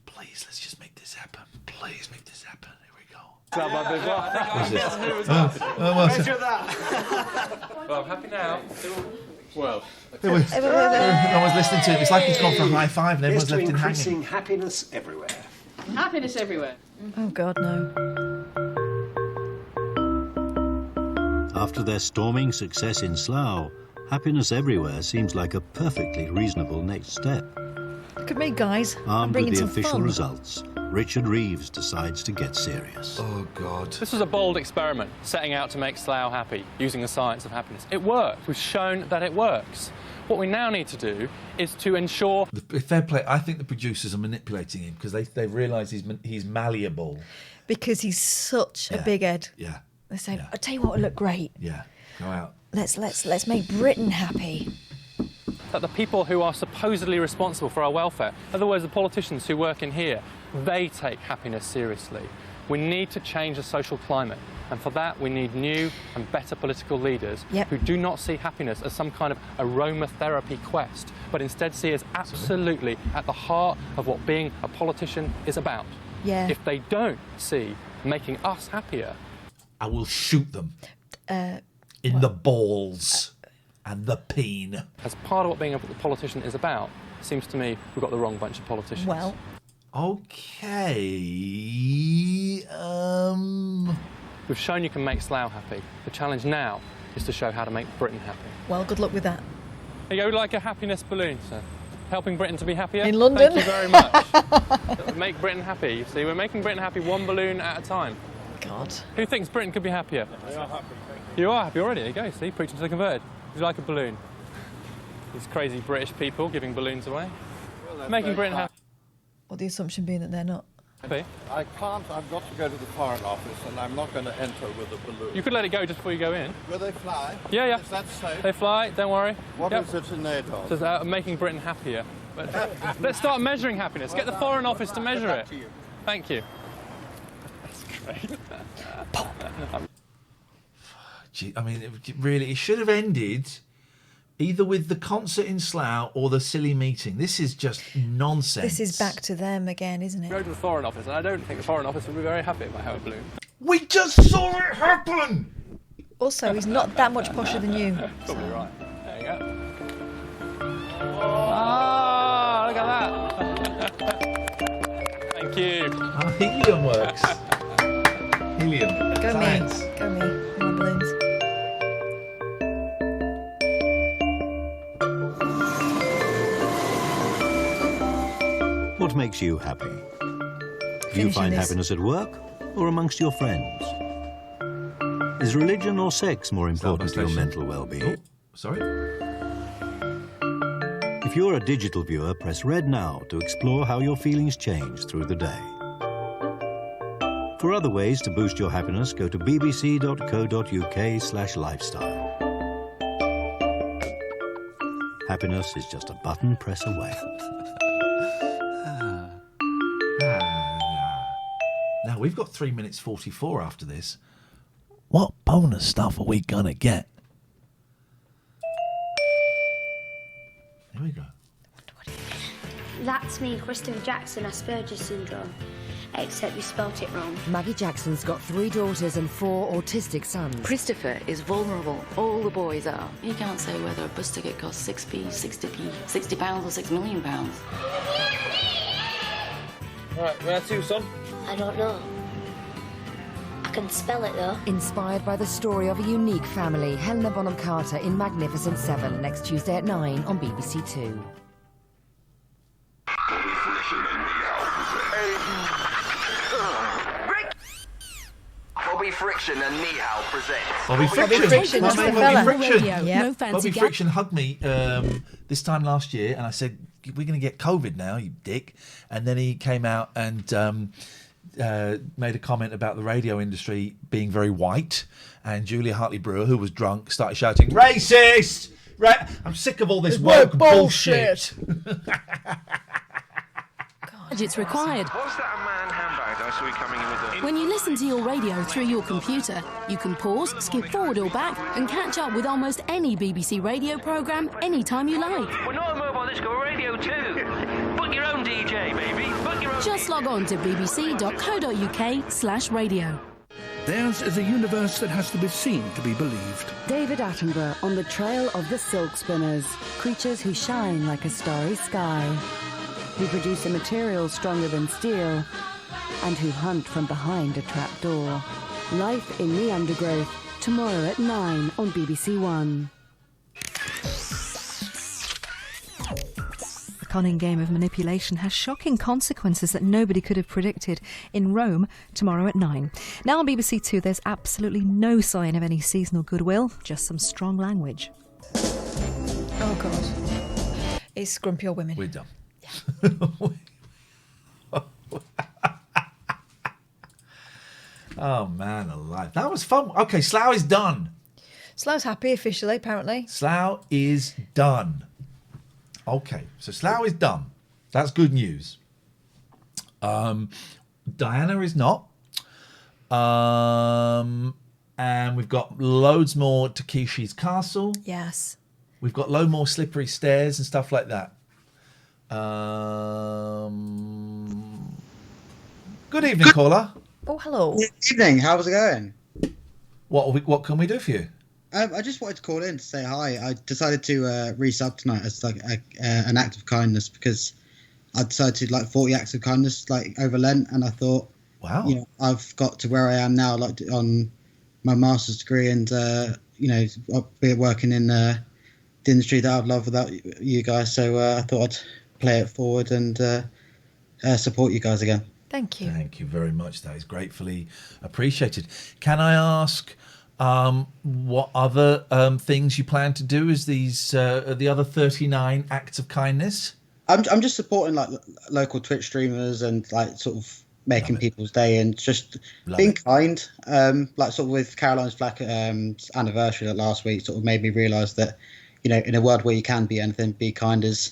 Please, let's just make this happen. Please make this happen. Here we go. What's this? Measure that. Well, I'm happy now. Well, a No toast. one's listening to him. It's like he's gone for a high five and Here's everyone's to left him hanging. increasing happiness everywhere. Happiness everywhere. Oh, God, no. After their storming success in Slough, happiness everywhere seems like a perfectly reasonable next step. Look at me, guys. I'm Armed with bringing the some official fun. results, Richard Reeves decides to get serious. Oh, God. This was a bold experiment, setting out to make Slough happy, using the science of happiness. It worked. We've shown that it works. What we now need to do is to ensure... Fair play. I think the producers are manipulating him because they realise he's malleable. Because he's such a big head. Yeah. They say, I'll tell you what would look great. Yeah. Go out. Let's make Britain happy. that the people who are supposedly responsible for our welfare, in other words, the politicians who work in here, they take happiness seriously. We need to change the social climate, and for that we need new and better political leaders who do not see happiness as some kind of aromatherapy quest, but instead see us absolutely at the heart of what being a politician is about. Yeah. If they don't see making us happier, I will shoot them. in the balls and the peen. As part of what being a politician is about, it seems to me we've got the wrong bunch of politicians. Well. Okay. We've shown you can make Slough happy. The challenge now is to show how to make Britain happy. Well, good luck with that. Here you go, like a happiness balloon, sir. Helping Britain to be happier. In London? Thank you very much. Make Britain happy. You see, we're making Britain happy one balloon at a time. God. Who thinks Britain could be happier? We are happy. You are happy already. There you go. See, preaching to the converted. Would you like a balloon? These crazy British people giving balloons away. Well, making Britain happy. Well, the assumption being that they're not. Happy? I can't. I've got to go to the Foreign Office, and I'm not going to enter with a balloon. You could let it go just before you go in. Will they fly? Yeah, yeah. Is that safe? They fly. Don't worry. What is it made of? It says making Britain happier. But let's start measuring happiness. Get the Foreign Office to measure it. Thank you. That's great. Gee, I mean, it should have ended either with the concert in Slough or the silly meeting. This is just nonsense. This is back to them again, isn't it? Go to the Foreign Office, and I don't think the Foreign Office would be very happy if I have a balloon. We just saw it happen! Also, he's not that much posher than you. Probably right. There you go. Ah, look at that. Thank you. Oh, helium works. Helium. Go Science. me. Go me. My balloons. What makes you happy? Do you Finishing find this. happiness at work or amongst your friends? Is religion or sex more important to your mental well-being? Sorry? If you're a digital viewer, press red now to explore how your feelings change through the day. For other ways to boost your happiness, go to bbc.co.uk/lifestyle. Happiness is just a button press away. Now, we've got 3 minutes 44 after this. What bonus stuff are we going to get? Here we go. That's me, Christopher Jackson, Asperger's syndrome. Except you spelt it wrong. Maggie Jackson's got 3 daughters and 4 autistic sons. Christopher is vulnerable. All the boys are. You can't say whether a bus ticket costs 6p, 60p, £60 or £6 million. Right, where to, son? I don't know. I can spell it though. Inspired by the story of a unique family, Helena Bonham Carter in Magnificent 7, next Tuesday at 9 on BBC 2. Bobby Friction and Nihal presents. Bobby Friction. that's My the mate fella. Bobby Friction. Yeah. No fancy Bobby gap. Friction hugged me this time last year, and I said, "We're going to get COVID now, you dick." And then he came out and made a comment about the radio industry being very white. And Julia Hartley-Brewer, who was drunk, started shouting, "Racist! I'm sick of all this woke bullshit." It's required. Was that a man handbag I saw you coming in with? When you listen to your radio through your computer, you can pause, skip forward or back, and catch up with almost any BBC radio programme anytime you like. We're not a mobile disco, we're radio too. Book your own DJ, baby. Book your own. Just log on to bbc.co.uk/radio. Theirs is a universe that has to be seen to be believed. David Attenborough on the trail of the silk spinners, creatures who shine like a starry sky, who produce a material stronger than steel, and who hunt from behind a trapdoor. Life in the Undergrowth, tomorrow at 9 on BBC One. The cunning game of manipulation has shocking consequences that nobody could have predicted. In Rome, tomorrow at 9. Now on BBC Two, there's absolutely no sign of any seasonal goodwill, just some strong language. Oh, God. It's Grumpy Old Women. We're done. Oh, man alive. That was fun. Okay, Slough is done. Slough's happy officially, apparently. Slough is done. Okay, so Slough is done. That's good news. Diana is not. And we've got loads more Takeshi's Castle. Yes. We've got loads more Slippery Stairs and stuff like that. Good evening, caller. Oh, hello. Good evening. How's it going? What can we do for you? I just wanted to call in to say hi. I decided to resub tonight as like an act of kindness because I decided to like 40 acts of kindness like over Lent, and I thought, wow, you know, I've got to where I am now, like on my master's degree, and you know, I'll be working in the industry that I've loved without you guys. So I thought I'd play it forward and support you guys again. Thank you. Thank you very much. That is gratefully appreciated. Can I ask what other things you plan to do as these the other 39 acts of kindness? I'm just supporting like local Twitch streamers and like sort of making people's day and just being kind. Like sort of with Caroline's Black anniversary that last week sort of made me realise that, you know, in a world where you can be anything, be kind is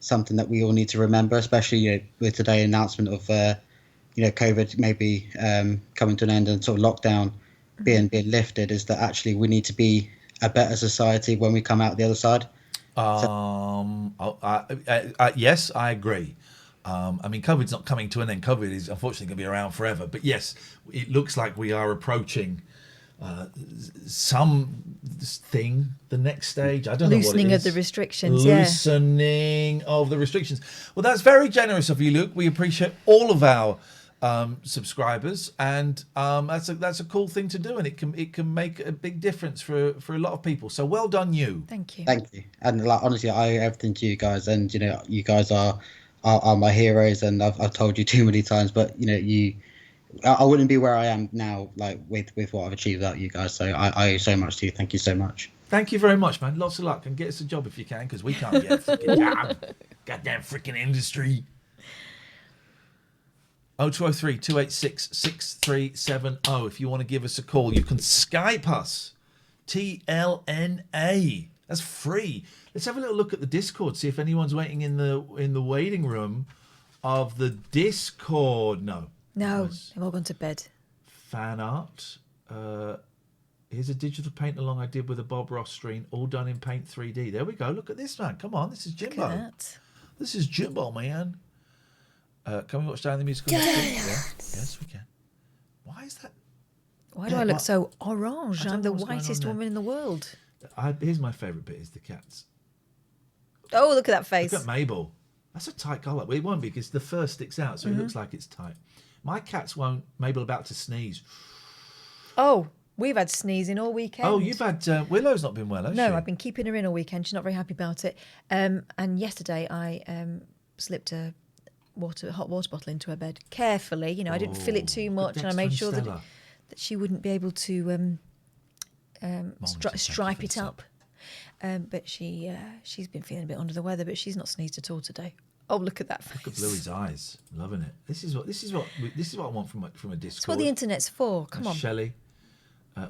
something that we all need to remember, especially, you know, with today's announcement of you know, COVID maybe coming to an end and sort of lockdown being lifted, is that actually we need to be a better society when we come out the other side. Yes, I agree. I mean, COVID's not coming to an end. COVID is unfortunately going to be around forever. But yes, it looks like we are approaching something, the next stage. I don't know what it is. Loosening of the restrictions. Loosening of the restrictions. Well, that's very generous of you, Luke. We appreciate all of our subscribers, and that's a cool thing to do, and it can make a big difference for a lot of people. So well done, you. Thank you. Thank you. And like honestly, I owe everything to you guys, and you know, you guys are my heroes, and I've told you too many times, but you know, I wouldn't be where I am now, like with what I've achieved without you guys. So I owe so much to you. Thank you so much. Thank you very much, man. Lots of luck, and get us a job if you can, because we can't get a freaking job. Goddamn freaking industry. 0203 286 6370. If you want to give us a call, you can Skype us. TLNA. That's free. Let's have a little look at the Discord, see if anyone's waiting in the waiting room of the Discord. No, they've all gone to bed. Fan art. Here's a digital paint along I did with a Bob Ross stream, all done in Paint 3D. There we go. Look at this, man. Come on, this is Jimbo. Look at that. This is Jimbo, man. Can we watch down the musical? Yeah. Yes, we can. Why is that? Why do I look so orange? I'm the whitest woman in the world. Here's my favourite bit: is the cats. Oh, look at that face! Look at Mabel. That's a tight collar. Well, it won't be because the fur sticks out, so it looks like it's tight. My cats won't. Mabel about to sneeze. Oh, we've had sneezing all weekend. Oh, you've had Willow's not been well, has she? No, I've been keeping her in all weekend. She's not very happy about it. And yesterday I slipped a hot water bottle into her bed carefully. You know, I didn't fill it too much, and I made sure that she wouldn't be able to stripe it up. But she's been feeling a bit under the weather, but she's not sneezed at all today. Oh, look at that face! Look at Bluey's eyes, loving it. This is what I want from a Discord. That's what the internet's for. Come on, Shelley.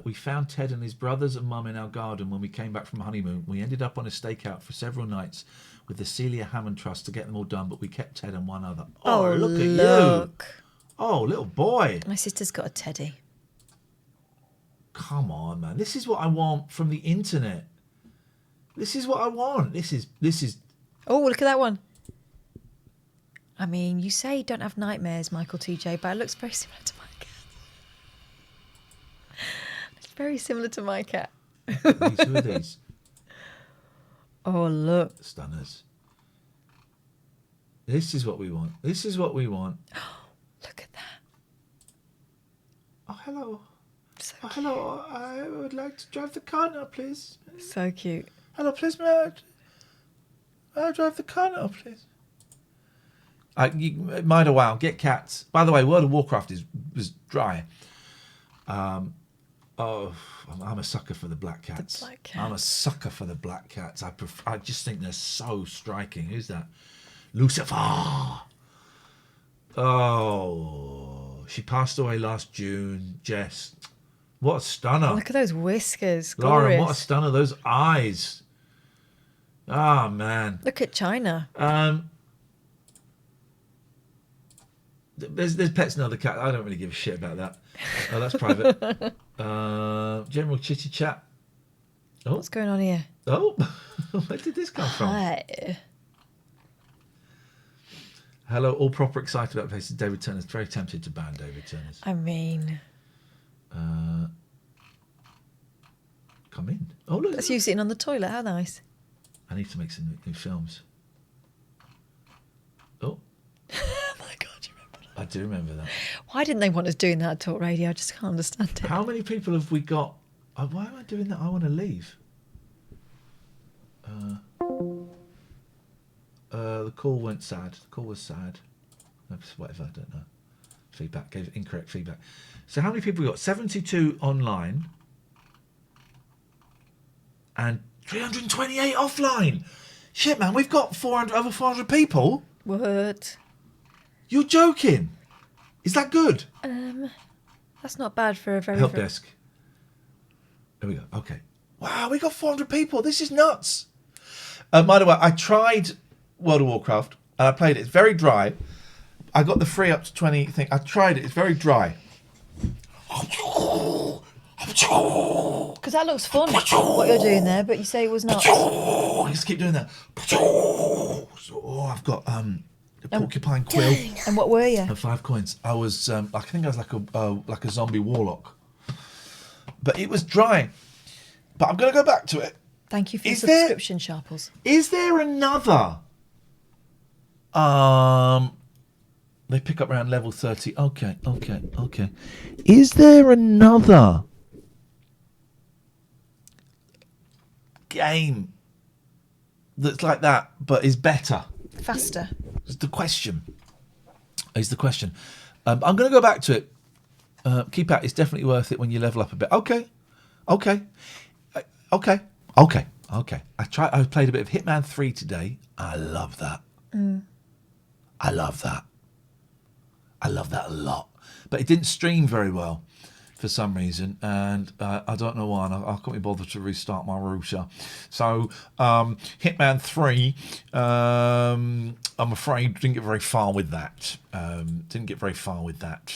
We found Ted and his brothers and mum in our garden when we came back from honeymoon. We ended up on a stakeout for several nights with the Celia Hammond Trust to get them all done, but we kept Ted and one other. Oh, look at you! Oh, little boy. My sister's got a teddy. Come on, man. This is what I want from the internet. This is what I want. This is. Oh, look at that one. I mean, you say you don't have nightmares, Michael TJ, but it looks very similar to my cat. It's very similar to my cat. Who are these? Oh, look. Stunners. This is what we want. This is what we want. Look at that. Oh, hello. Oh, hello. I would like to drive the car now, please. So cute. Hello, please, may I drive the car now, please? Mind a wow. Get cats. By the way, World of Warcraft was dry. I'm a sucker for the black cats. I'm a sucker for the black cats. I just think they're so striking. Who's that? Lucifer. Oh, she passed away last June. Jess, what a stunner! Oh, look at those whiskers, Lauren. glorious. What a stunner! Those eyes. Ah, man. Look at China. There's pets and other cats. I don't really give a shit about that. Oh, that's private. General chitty chat. Oh. What's going on here? Oh, where did this come from? Hi. Hello, all proper excited about places. David Turner's very tempted to ban David Turner's. I mean, come in. Oh, look. That's you sitting on the toilet. How nice. I need to make some new films. Oh. Oh my God, you remember that? I do remember that. Why didn't they want us doing that at Talk Radio? I just can't understand it. How many people have we got? Why am I doing that? I want to leave. The call went sad. The call was sad. Whatever, I don't know. Feedback, gave incorrect feedback. So how many people we got? 72 online. And 328 offline. Shit, man, we've got over 400 people. What? You're joking? Is that good? That's not bad for a very... Help desk. There we go. Okay. Wow, we got 400 people. This is nuts. By the way, I tried World of Warcraft and I played it. It's very dry. I got the free up to 20 thing. I tried it. It's very dry. Because that looks fun, what you're doing there, but you say it was not. I just keep doing that. Oh, I've got the porcupine quill. And what were you? And 5 coins. I was, I think I was like a zombie warlock. But it was dry. But I'm going to go back to it. Thank you for the subscription, Sharples. Is there another? They pick up around level 30. Okay. Is there another game that's like that but is better? Faster. Is the question. I'm going to go back to it. Keep at. It's definitely worth it when you level up a bit. Okay. I played a bit of Hitman 3 today. I love that. I love that a lot. But it didn't stream very well for some reason, and I don't know why. And I can't be bothered to restart my router. So Hitman 3, I'm afraid didn't get very far with that.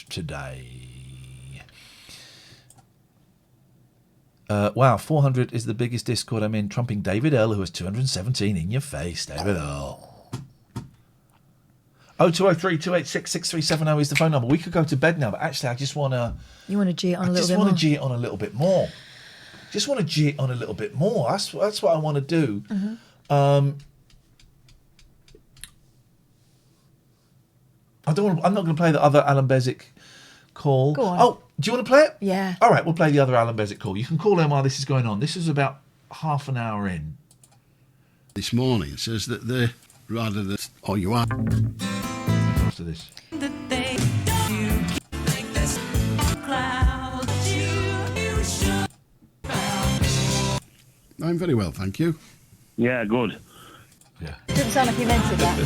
Today. Wow, 400 is the biggest Discord I'm in, trumping David L, who has 217 in your face. David L. 0203 286 6370 is the phone number. We could go to bed now, but actually I just want to... You want to G it on a little bit more? I just want to G it on a little bit more. That's what I want to do. Mm-hmm. I'm not going to play the other Alan Bezic call. Go on. Oh, do you want to play it? Yeah. All right, we'll play the other Alan Bezic call. You can call in while this is going on. This is about half an hour in. This morning says that they're rather than... Oh, you are... After this. I'm very well, thank you. Yeah, good. Yeah. Doesn't sound like you meant it, that.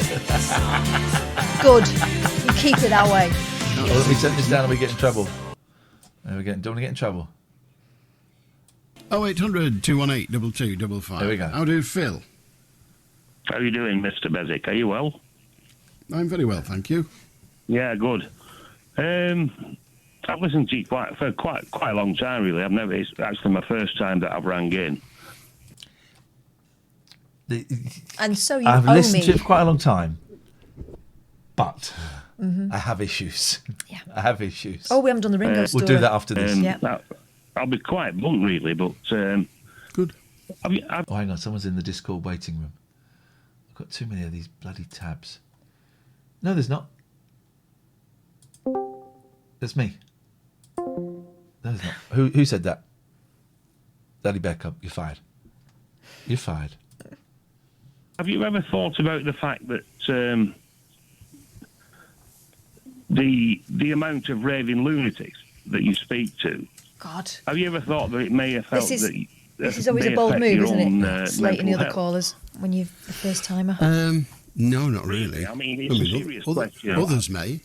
Good. You keep it that way. Oh, let me set this down and we get in trouble. Don't want to get in trouble. 0800 218 2255. There we go. How do you feel? How are you doing, Mr. Bezic? Are you well? I'm very well, thank you. Yeah, good. I've listened to you for quite a long time, really. It's actually my first time that I've rang in. And so you I've owe listened me. to it for quite a long time, but Mm-hmm. I have issues. Yeah. I have issues. Oh, we haven't done the Ringo story. We'll do that after this. Yeah. I'll be quite blunt, really, but... Good. Oh, hang on. Someone's in the Discord waiting room. I've got too many of these bloody tabs. No, there's not. That's me. No, there's not. Who said that? Daddy Beckham, you're fired. You're fired. Have you ever thought about the fact that the amount of raving lunatics that you speak to? God. Have you ever thought that it may have felt This that is always a may bold affect move, your isn't own, it? Slating the mental other health? callers when you're the first timer. No, not really. I mean, it's a serious question. Others may.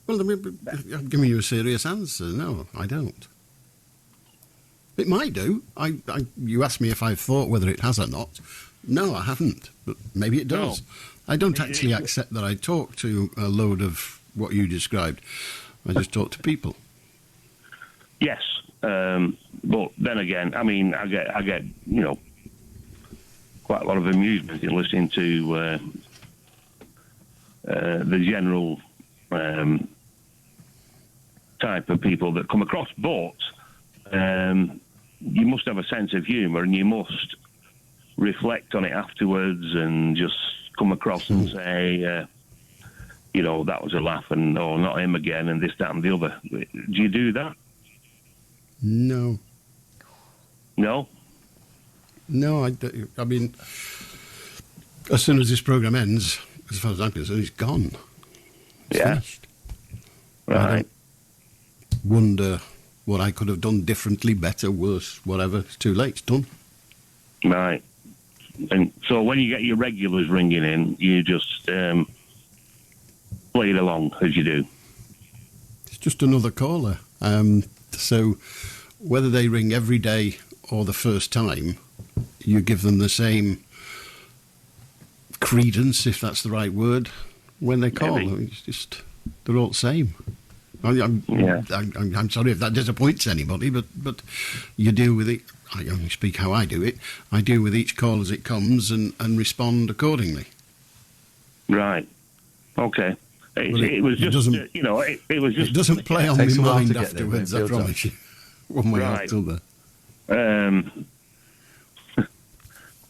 Well, I'm giving you a serious answer. No, I don't. It might do. You asked me if I thought whether it has or not. No, I haven't. But maybe it does. No. I don't actually accept that I talk to a load of what you described. I just talk to people. Yes, but then again, I mean, I get quite a lot of amusement in listening to the general type of people that come across. But you must have a sense of humour, and you must reflect on it afterwards, and just come across and say, that was a laugh, and not him again, and this, that, and the other. Do you do that? No. No? No, I mean, as soon as this programme ends, as far as I'm concerned, it's gone. It's finished. Right. I don't wonder what I could have done differently, better, worse, whatever. It's too late. It's done. Right. And so when you get your regulars ringing in, you just play it along as you do. It's just another caller. So whether they ring every day or the first time, you give them the same credence, if that's the right word, when they call. It's just, they're all the same. I'm sorry if that disappoints anybody, but you deal with it. I only speak how I do it. I deal with each call as it comes and respond accordingly. Right. Okay. It was just, it was just... It doesn't play on my mind afterwards, I promise you. One way or the other.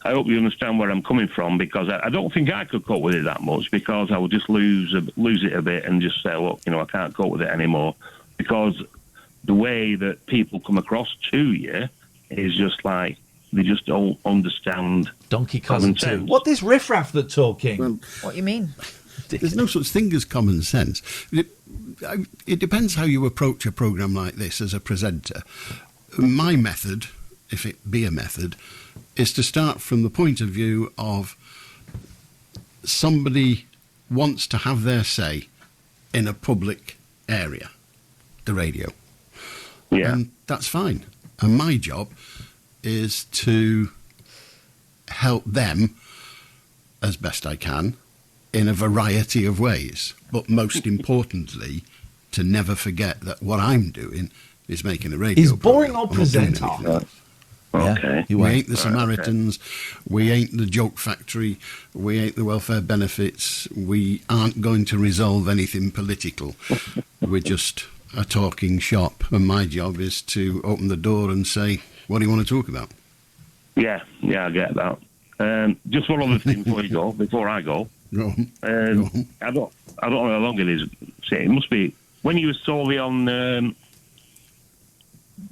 I hope you understand where I'm coming from, because I don't think I could cope with it that much, because I would just lose it a bit and just say, look, I can't cope with it anymore, because the way that people come across to you is just like they just don't understand. Donkey cousin too. What this riffraff that talking? Well, what do you mean? There's no such thing as common sense. It depends how you approach a programme like this as a presenter. My method, if it be a method, is to start from the point of view of somebody wants to have their say in a public area, the radio. Yeah. And that's fine. And my job is to help them as best I can in a variety of ways. But most importantly, to never forget that what I'm doing is making a radio He's boring programme. or presenter. Okay. We ain't the Samaritans. We ain't the joke factory. We ain't the welfare benefits. We aren't going to resolve anything political. We're just a talking shop. And my job is to open the door and say, what do you want to talk about? Yeah, I get that. Just one other thing before I go. Go on. I don't know how long it is. It must be when you were solely on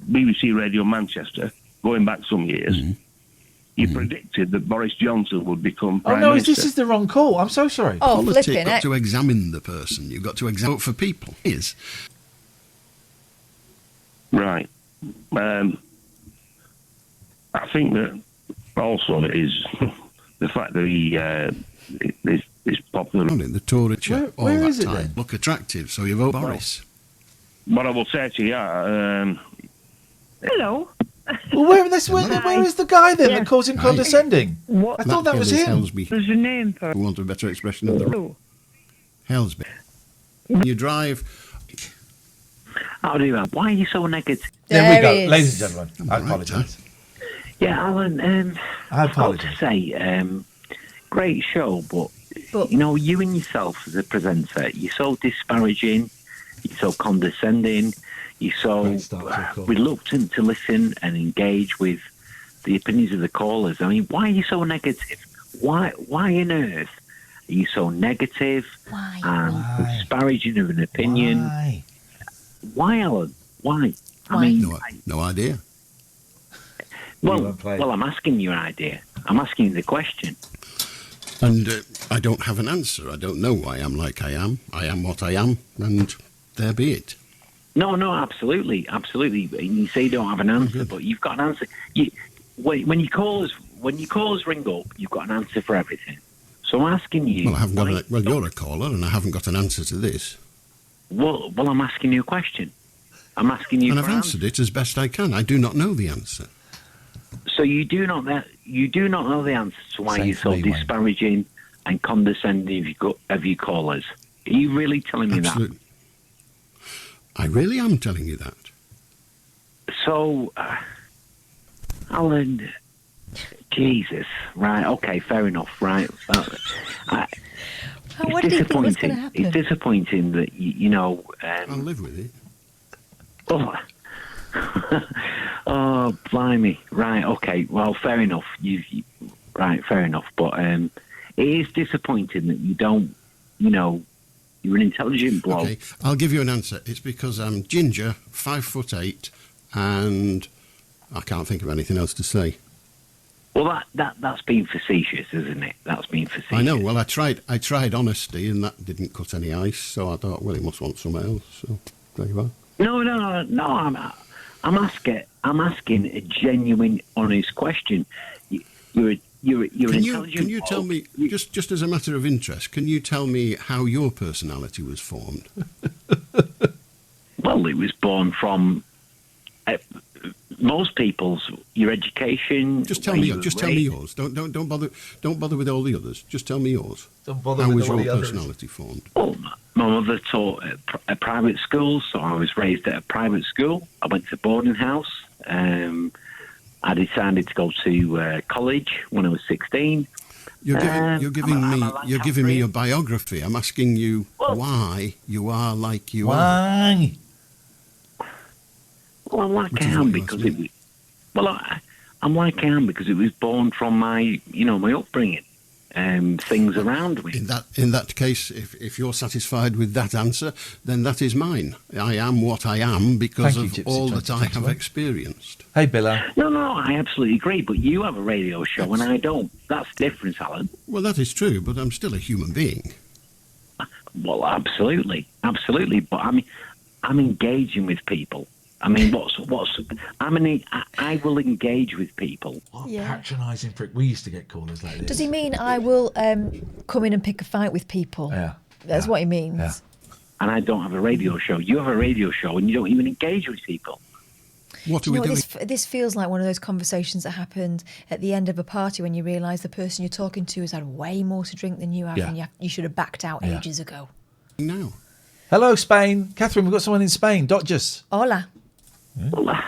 BBC Radio Manchester, going back some years. You predicted that Boris Johnson would become Prime Minister. This is the wrong call. I'm so sorry. Politics, you've got to examine the person. You've got to examine for people. Right. I think that also is the fact that he is popular. The Tory chap, all where that is it time. then? Look attractive, so you vote Boris. What I will say to you, hello. Well, where is the guy then that calls him condescending? What? I thought that was him. Helsby. There's a name for it. We want a better expression of the role. Helsby. You drive. How do you have? Why are you so negative? There we go, ladies and gentlemen. I apologise. Yeah, Alan. I I've got to apologise. say, great show, but you and yourself as a presenter, you're so disparaging, you're so condescending, you're so reluctant to listen and engage with the opinions of the callers. I mean, why are you so negative? Why on earth are you so negative and disparaging of an opinion? Why, Alan? Why? I mean, no idea. Well, I'm asking you an idea. I'm asking you the question. And I don't have an answer. I don't know why I'm like I am. I am what I am, and there be it. No, absolutely. You say you don't have an answer, but you've got an answer. When you callers ring up, you've got an answer for everything. So I'm asking you. Well, I haven't got. You're a caller, and I haven't got an answer to this. Well, I'm asking you a question. I'm asking you. And I've answered it as best I can. I do not know the answer. So you do not know the answer to why you're so disparaging and condescending of your callers. Are you really telling me that? I really am telling you that. So, Alan, Jesus, right? Okay, fair enough, right? What did you think was going to happen? It's disappointing that I'll live with it. Oh, Oh, blimey. Right, okay. Well, fair enough. Right, fair enough. But it is disappointing that you don't, you're an intelligent bloke. Okay, I'll give you an answer. It's because I'm ginger, 5'8", and I can't think of anything else to say. Well, that's being facetious, isn't it? That's being facetious. I know. Well, I tried honesty, and that didn't cut any ice. So I thought, well, he must want something else. So there you are. No. I'm asking a genuine, honest question. You're an intelligent. Can you tell me, just as a matter of interest, can you tell me how your personality was formed? Well, it was born from most people's your education. Just tell me yours. Don't bother with all the others. Just tell me yours. Don't bother how with was all your the personality formed? Well, my mother taught at a private school, so I was raised at a private school. I went to boarding house. I decided to go to college when I was 16. You're giving me your biography. I'm asking you why you are like you are. Why? Well, I'm like I am because it was. Well, I'm like I am because it was born from my upbringing. Things around me. In that case, if you're satisfied with that answer, then that is mine. I am what I am because of all that I have experienced. Hey, Billa. No, I absolutely agree. But you have a radio show and I don't. That's the difference, Alan. Well, that is true, but I'm still a human being. Well, absolutely. But I'm engaging with people. I mean, I will engage with people. What a patronising prick. We used to get callers like this. Does he mean I will come in and pick a fight with people? Yeah. That's what he means. Yeah. And I don't have a radio show. You have a radio show and you don't even engage with people. What are we doing? This feels like one of those conversations that happened at the end of a party when you realise the person you're talking to has had way more to drink than you have, and you should have backed out ages ago. No. Hello, Spain. Catherine, we've got someone in Spain. Dodgers. Hola. Well,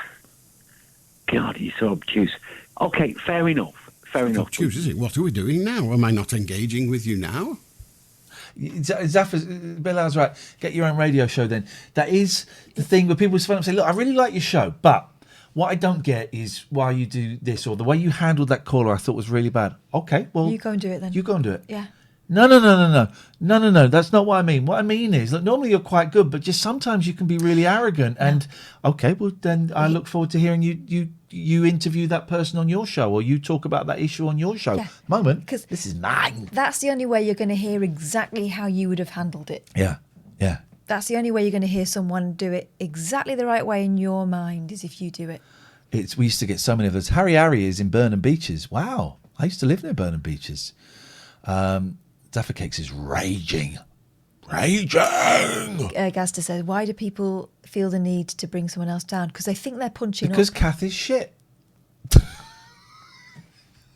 God, you're so obtuse. Okay, fair enough. Obtuse, is it? What are we doing now? Am I not engaging with you now? Bilal's right. Get your own radio show then. That is the thing where people phone up and say, look, I really like your show, but what I don't get is why you do this or the way you handled that caller I thought was really bad. Okay, well... You go and do it then. You go and do it. Yeah. No. That's not what I mean. What I mean is, look, normally you're quite good, but just sometimes you can be really arrogant. And okay, well then I look forward to hearing you interview that person on your show, or you talk about that issue on your show. Yeah. Moment, because this is mine. That's the only way you're going to hear exactly how you would have handled it. Yeah. That's the only way you're going to hear someone do it exactly the right way in your mind is if you do it. We used to get so many of those. Harry is in Burnham Beeches. Wow, I used to live near Burnham Beeches. Daffer Cakes is raging. Gazda says, why do people feel the need to bring someone else down? Because they think they're punching Because up. Kath is shit.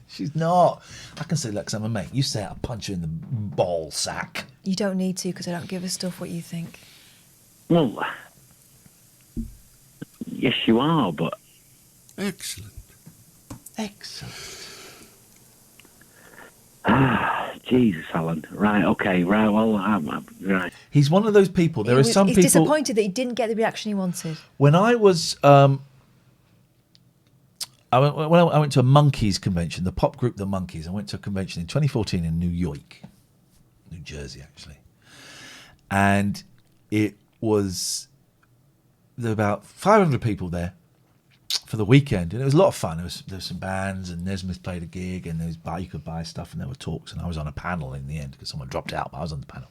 She's not. I can say, look, I'm a mate. You say I'll punch you in the ball sack. You don't need to because I don't give a stuff what you think. Well, yes, you are, but... Excellent. Jesus, Alan. Right, okay, right, well, I'm right. He's one of those people. He's disappointed that he didn't get the reaction he wanted. When I was... I went to a Monkeys convention, the pop group The Monkeys. I went to a convention in 2014 in New Jersey, actually. And there was about 500 people there for the weekend, and it was a lot of fun. There was some bands, and Nesmith played a gig, and you could buy stuff, and there were talks, and I was on a panel in the end because someone dropped out, but I was on the panel.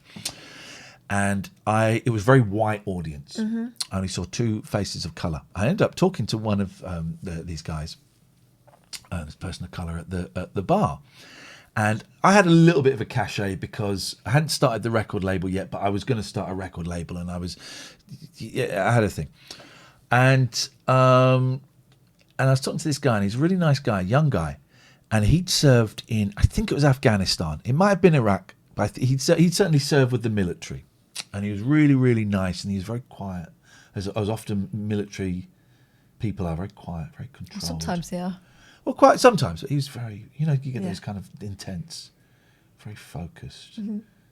And it was a very white audience. Mm-hmm. I only saw two faces of colour. I ended up talking to one of these guys, this person of colour at the bar. And I had a little bit of a cachet because I hadn't started the record label yet, but I was going to start a record label, and I had a thing. And I was talking to this guy, and he's a really nice guy, young guy, and he'd served in, I think it was Afghanistan. It might have been Iraq, but he'd certainly served with the military. And he was really, really nice, and he was very quiet. As often military people are, very quiet, very controlled. Sometimes they are. Well, quite sometimes. He was very, you get those kind of intense, very focused,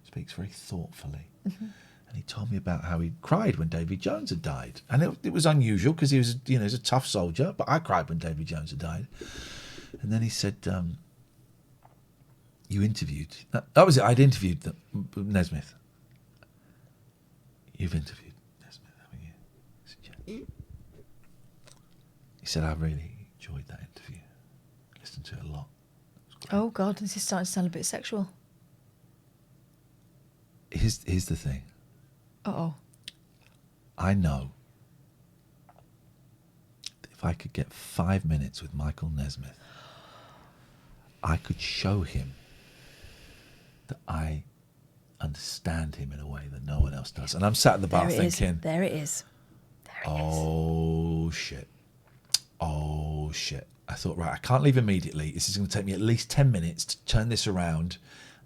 speaks very thoughtfully. Mm-hmm. And he told me about how he cried when Davy Jones had died. And it was unusual because he was, he was a tough soldier, but I cried when Davy Jones had died. And then he said, you interviewed... That was it. I'd interviewed Nesmith. You've interviewed Nesmith, haven't you? I said, yeah. He said, I really enjoyed that interview. Listened to it a lot. Oh, God, this is starting to sound a bit sexual. Here's the thing. Uh-oh. I know that if I could get 5 minutes with Michael Nesmith, I could show him that I understand him in a way that no one else does. And I'm sat at the bar thinking... There it is. Oh, shit. Oh, shit. I thought, right, I can't leave immediately. This is going to take me at least 10 minutes to turn this around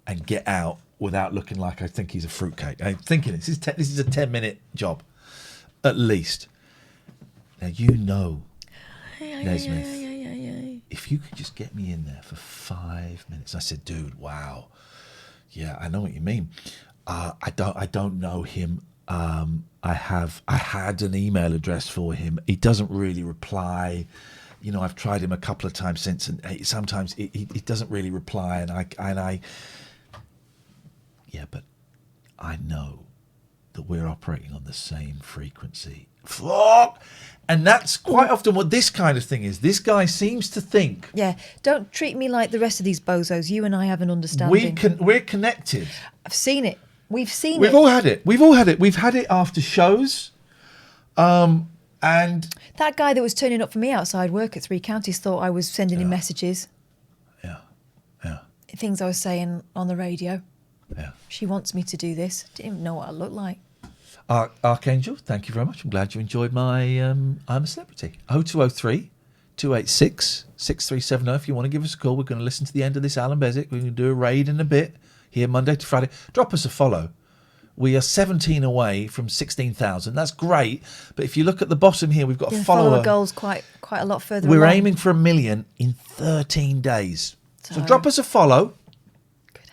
and get out without looking like I think he's a fruitcake. I'm thinking this is a 10-minute job, at least. Now, you know, Nesmith, if you could just get me in there for 5 minutes. I said, dude, wow. Yeah, I know what you mean. I don't know him. I had an email address for him. He doesn't really reply. You know, I've tried him a couple of times since, and sometimes he doesn't really reply. And I, yeah, but I know that we're operating on the same frequency. Fuck! And that's quite often what this kind of thing is. This guy seems to think. Yeah, don't treat me like the rest of these bozos. You and I have an understanding. We're connected. I've seen it. We've seen it. We've all had it. We've had it after shows. And that guy that was turning up for me outside work at Three Counties thought I was sending him messages. Yeah. Things I was saying on the radio. Yeah. She wants me to do this. Didn't even know what I looked like. Archangel, thank you very much. I'm glad you enjoyed my I'm a Celebrity. 0203 286 6370. If you want to give us a call, we're going to listen to the end of this Alan Bezic. We're going to do a raid in a bit here Monday to Friday. Drop us a follow. We are 17 away from 16,000. That's great. But if you look at the bottom here, we've got a follower. Follower goal's quite a lot further We're along. aiming for 1 million in 13 days. So drop us a follow.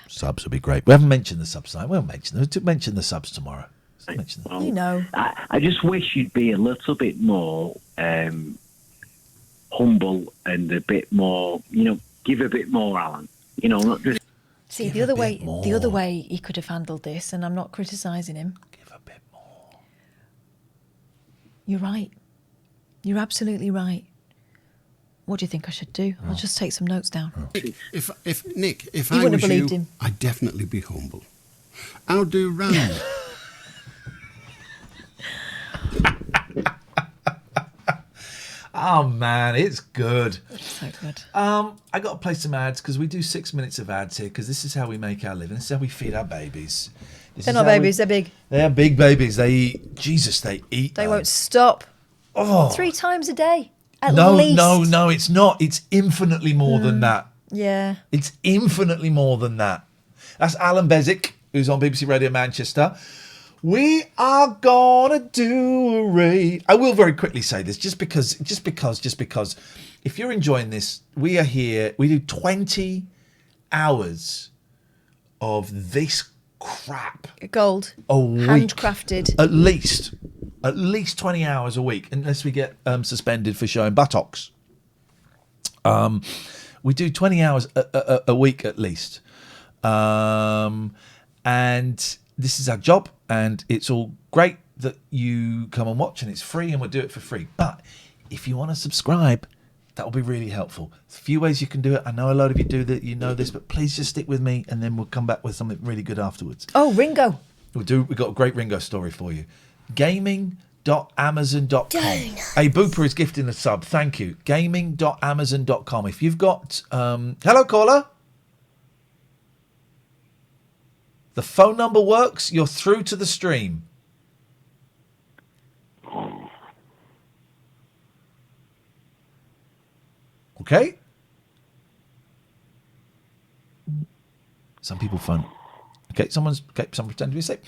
Subs would be great. We haven't mentioned the subs tonight. We'll mention the subs tomorrow. Well, you know. I just wish you'd be a little bit more humble and a bit more, give a bit more, Alan. Not just... See, the other way he could have handled this, and I'm not criticising him. Give a bit more. You're right. You're absolutely right. What do you think I should do? I'll just take some notes down. If Nick, if You I wouldn't was have believed you, him. I'd definitely be humble. I'll do round. Oh man, it's good. It's so good. I got to play some ads because we do 6 minutes of ads here because this is how we make our living. This is how we feed our babies. They're not babies, they're big. They're big babies. They eat. Jesus, they eat. They won't stop. Oh. 3 times a day. At No, least. it's not. It's infinitely more than that. Yeah. It's infinitely more than that. That's Alan Bezic, who's on BBC Radio Manchester. We are gonna do a raid. I will very quickly say this, just because. If you're enjoying this, we are here. We do 20 hours of this crap. Gold. A week. Handcrafted. At least 20 hours a week, unless we get suspended for showing buttocks. We do 20 hours a week at least. And this is our job, and it's all great that you come and watch, and it's free, and we'll do it for free. But if you want to subscribe, that will be really helpful. There's a few ways you can do it. I know a lot of you do that, you know this, but please just stick with me, and then we'll come back with something really good afterwards. Oh, Ringo. We've got a great Ringo story for you. Gaming.amazon.com. Hey, Booper is gifting a sub. Thank you. Gaming.amazon.com. If you've got... hello, caller. The phone number works. You're through to the stream. Okay. Some people phone. Okay, someone's pretending to be asleep.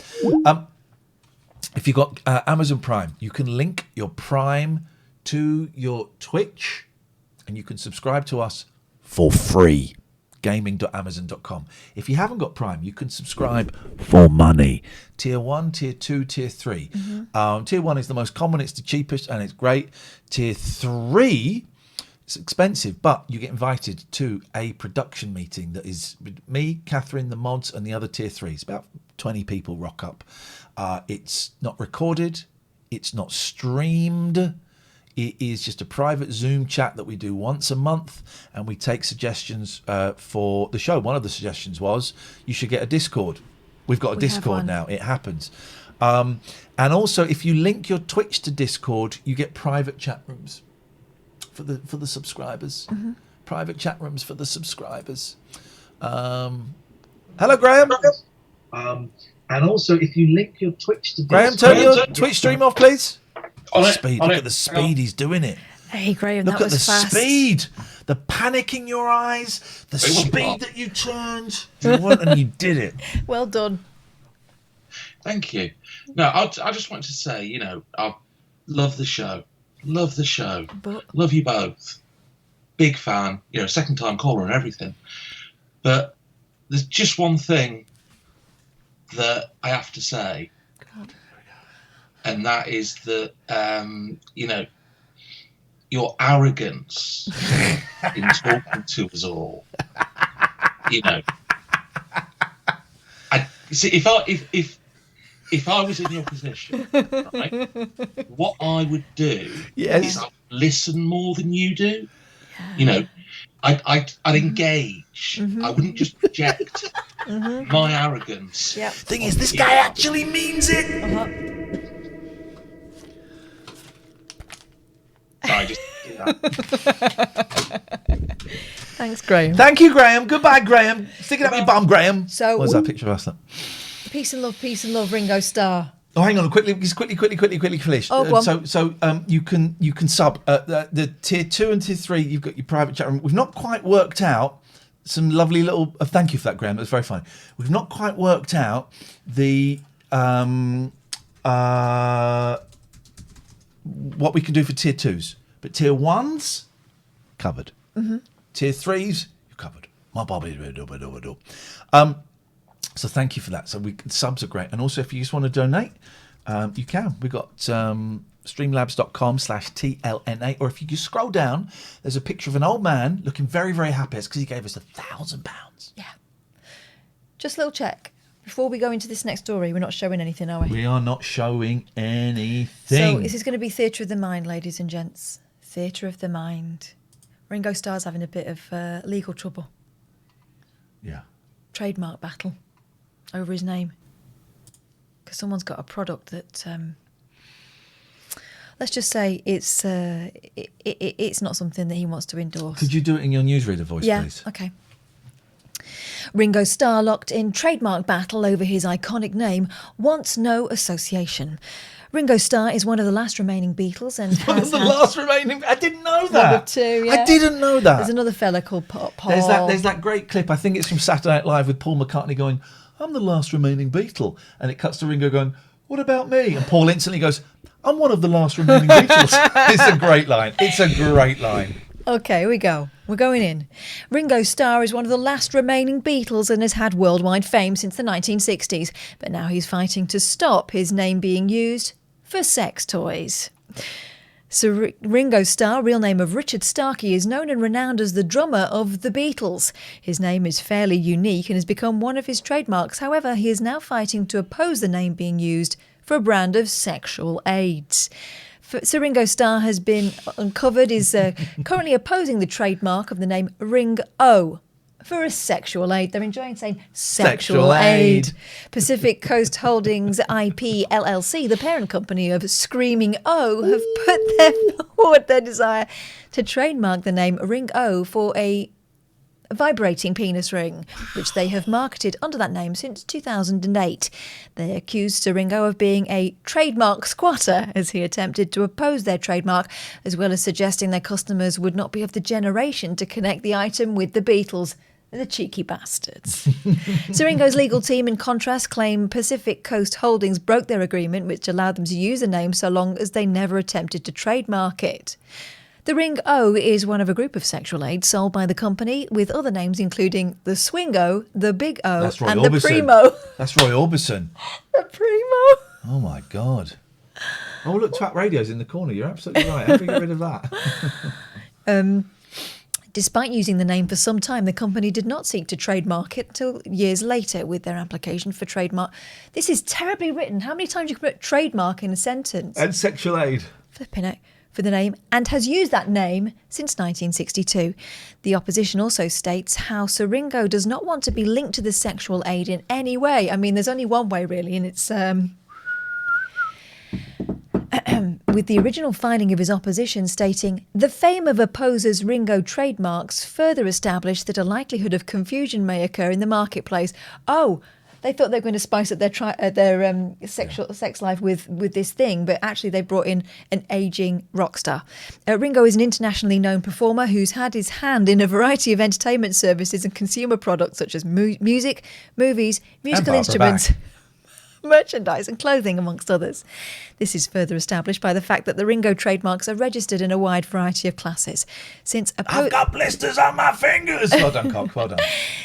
If you've got Amazon Prime, you can link your Prime to your Twitch, and you can subscribe to us for free. gaming.amazon.com. If you haven't got Prime, you can subscribe for money. Tier 1, Tier 2, Tier 3. Tier 1 is the most common, it's the cheapest, and it's great. Tier 3, it's expensive, but you get invited to a production meeting that is with me, Catherine, the mods, and the other Tier 3s. About 20 people rock up. It's not recorded. It's not streamed. It is just a private Zoom chat that we do once a month, and we take suggestions for the show. One of the suggestions was you should get a Discord. We've got a Discord now. It happens. And also, if you link your Twitch to Discord, you get private chat rooms for the subscribers. Private chat rooms for the subscribers. Hello, Graham. And also, if you link your Twitch to Graham, Discord, turn your Twitch stream off, please. On it, Speed. on Look it. at the speed he's doing it. Hey, Graham, Look that at was the fast. speed, the panic in your eyes, the wasn't speed fast. that you turned. And you did it. Well done. Thank you. No, I just want to say, you know, I love the show. Love the show. But Love you both. Big fan. You know, second time caller and everything. But there's just one thing that I have to say. God. And that is that, you know, your arrogance in talking to us all. You know, I see if I was in your position, right, what I would do is I'd listen more than you do. You know, I'd engage. I wouldn't just project my arrogance. Thing is, this guy actually means it. Sorry, just do that. Thanks, Graham. Thank you, Graham. Goodbye, Graham. Stick it up your bum, Graham. So, What's that picture of us? peace and love, Ringo Starr. Oh, hang on, quickly, finish. Oh, go on. So you can sub the tier 2 and tier 3. You've got your private chat room. We've not quite worked out some lovely little. Thank you for that, Graham. That was very fine. We've not quite worked out the what we can do for tier 2s, but tier 1s covered. Tier 3s you're covered. My Bobby. So thank you for that. So subs are great, and also if you just want to donate, you can. We've got streamlabs.com/TLNA, or if you just scroll down, there's a picture of an old man looking very, very happy. It's because he gave us £1,000. Yeah. Just a little check. Before we go into this next story, we're not showing anything, are we? We are not showing anything. So this is going to be Theatre of the Mind, ladies and gents. Theatre of the Mind. Ringo Starr's having a bit of legal trouble. Yeah. Trademark battle over his name. Because someone's got a product that, let's just say, it's not something that he wants to endorse. Could you do it in your newsreader voice, please? Okay. Ringo Starr locked in trademark battle over his iconic name, wants no association. Ringo Starr is one of the last remaining Beatles and last remaining. I didn't know that. One of two, yeah. I didn't know that. There's another fella called Paul. There's that great clip. I think it's from Saturday Night Live with Paul McCartney going, "I'm the last remaining Beatle," and it cuts to Ringo going, "What about me?" And Paul instantly goes, "I'm one of the last remaining Beatles." It's a great line. It's a great line. Okay, here we go. We're going in. Ringo Starr is one of the last remaining Beatles and has had worldwide fame since the 1960s, but now he's fighting to stop his name being used for sex toys. So Ringo Starr, real name of Richard Starkey, is known and renowned as the drummer of the Beatles. His name is fairly unique and has become one of his trademarks. However, he is now fighting to oppose the name being used for a brand of sexual aids. So Ringo Starr has been uncovered, is currently opposing the trademark of the name Ring-O for a sexual aid. They're enjoying saying sexual aid. Pacific Coast Holdings IP LLC, the parent company of Screaming O, have put forward their desire to trademark the name Ring-O for a vibrating penis ring, which they have marketed under that name since 2008. They accused Sir Ringo of being a trademark squatter as he attempted to oppose their trademark, as well as suggesting their customers would not be of the generation to connect the item with the Beatles. The cheeky bastards. Sir Ringo's legal team, in contrast, claim Pacific Coast Holdings broke their agreement, which allowed them to use the name so long as they never attempted to trademark it. The Ring O is one of a group of sexual aids sold by the company with other names including the Swingo, the Big O, That's Roy and Orbison. the Primo. That's Roy Orbison. The Primo. Oh my God. Oh look, Twat Radio's in the corner. You're absolutely right. How do we get rid of that? Despite using the name for some time, the company did not seek to trademark it until years later with their application for trademark. This is terribly written. How many times you can put trademark in a sentence? And sexual aid. Flipping it. For the name, and has used that name since 1962. The opposition also states how Syringo does not want to be linked to the sexual aid in any way. I mean, there's only one way really, and it's with the original filing of his opposition stating, the fame of opposers' Ringo trademarks further established that a likelihood of confusion may occur in the marketplace. Oh, they thought they were going to spice up their sex life with this thing, but actually they brought in an ageing rock star. Ringo is an internationally known performer who's had his hand in a variety of entertainment services and consumer products such as music, movies, musical instruments, merchandise and clothing, amongst others. This is further established by the fact that the Ringo trademarks are registered in a wide variety of classes. I've got blisters on my fingers! Well done, Cock, well done.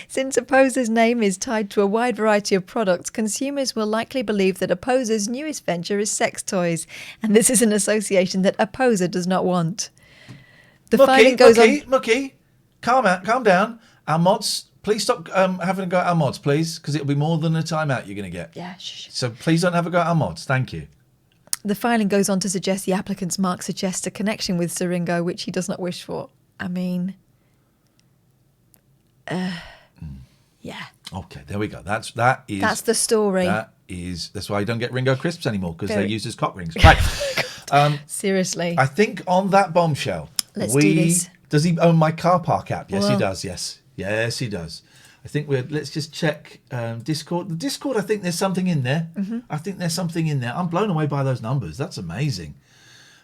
Since Opposer's name is tied to a wide variety of products, consumers will likely believe that Opposer's newest venture is sex toys, and this is an association that Opposer does not want. The filing goes on... Mookie, calm down. Our mods... Please stop having a go at our mods, please, because it'll be more than a timeout you're going to get. Yeah, shh. So please don't have a go at our mods. Thank you. The filing goes on to suggest the applicant's mark suggests a connection with Syringo, which he does not wish for. I mean, yeah. Okay, there we go. That's the story. That's why you don't get Ringo crisps anymore, because they're used as cock rings. Right. Seriously. I think on that bombshell, Let's do this. Does he own my car park app? Yes, he does. Yes, he does. I think let's just check Discord. The Discord, I think there's something in there. Mm-hmm. I think there's something in there. I'm blown away by those numbers. That's amazing.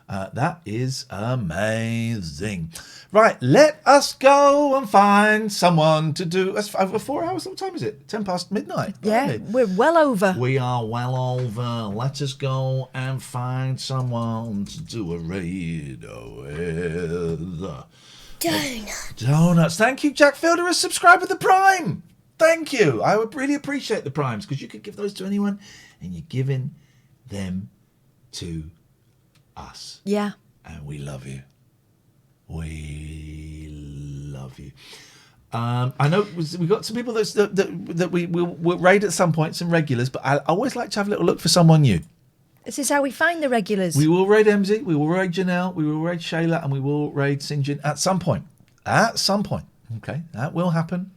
That is amazing. Right, let us go and find someone to do... That's over 4 hours. What time is it? 10 past midnight. Yeah, we're well over. We are well over. Let us go and find someone to do a raid with... Donuts. Thank you, Jack Fielder, has subscribed with the Prime. Thank you. I would really appreciate the Primes, because you could give those to anyone, and you're giving them to us. Yeah. And we love you. We love you. I know we got some people that we will raid at some point, some regulars, but I always like to have a little look for someone new. This is how we find the regulars. We will raid MZ, we will raid Janelle, we will raid Shayla, and we will raid St. John at some point. At some point. Okay, that will happen.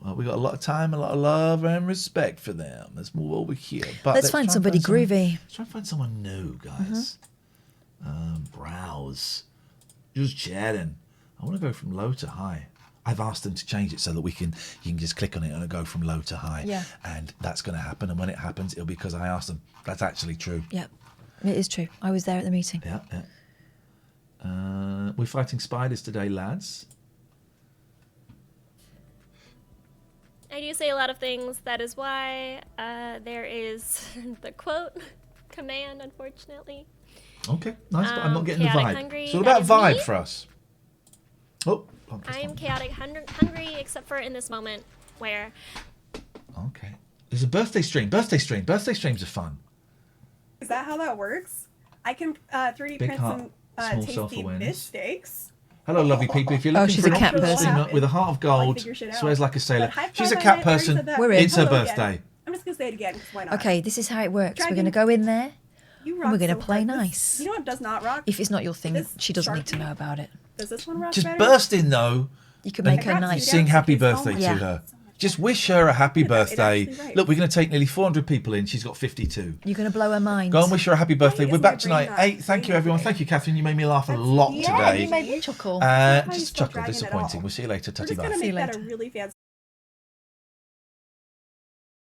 Well, we got a lot of time, a lot of love and respect for them. Let's move over here. But let's find somebody groovy. Let's try and find someone new, guys. Browse. Just chatting. I want to go from low to high. I've asked them to change it so that you can just click on it and it'll go from low to high. Yeah. And that's going to happen. And when it happens, it'll be because I asked them. That's actually true. Yep. It is true. I was there at the meeting. Yeah. We're fighting spiders today, lads. I do say a lot of things. That is why there is the quote command, unfortunately. Okay, nice, but I'm not getting the vibe. Hungry, it's all about vibe me. for us. Oh, I am chaotic hungry, except for in this moment where... Okay. There's a birthday stream. Birthday streams are fun. Is that how that works? I can 3D print some tasty fish steaks. Hello, lovely people. If you're looking for an opera streamer with a heart of gold, swears like a sailor, she's a cat person. It's her birthday. I'm just going to say it again, because why not? Okay, this is how it works. We're going to go in there, and we're going to play nice. You know what does not rock? If it's not your thing, she doesn't need to know about it. Does this one rock Just better? burst in, though. You can make her nice. Sing happy birthday to her. Just wish her a happy birthday. Look, we're going to take nearly 400 people in. She's got 52. You're going to blow her mind. Go and wish her a happy birthday. We're back tonight. 8. Thank you, everyone. Thank you, Catherine. You made me laugh a lot today. You made me chuckle. Just a chuckle. Disappointing. We'll see you later. Tutty bye. I'm just going to make that a really fancy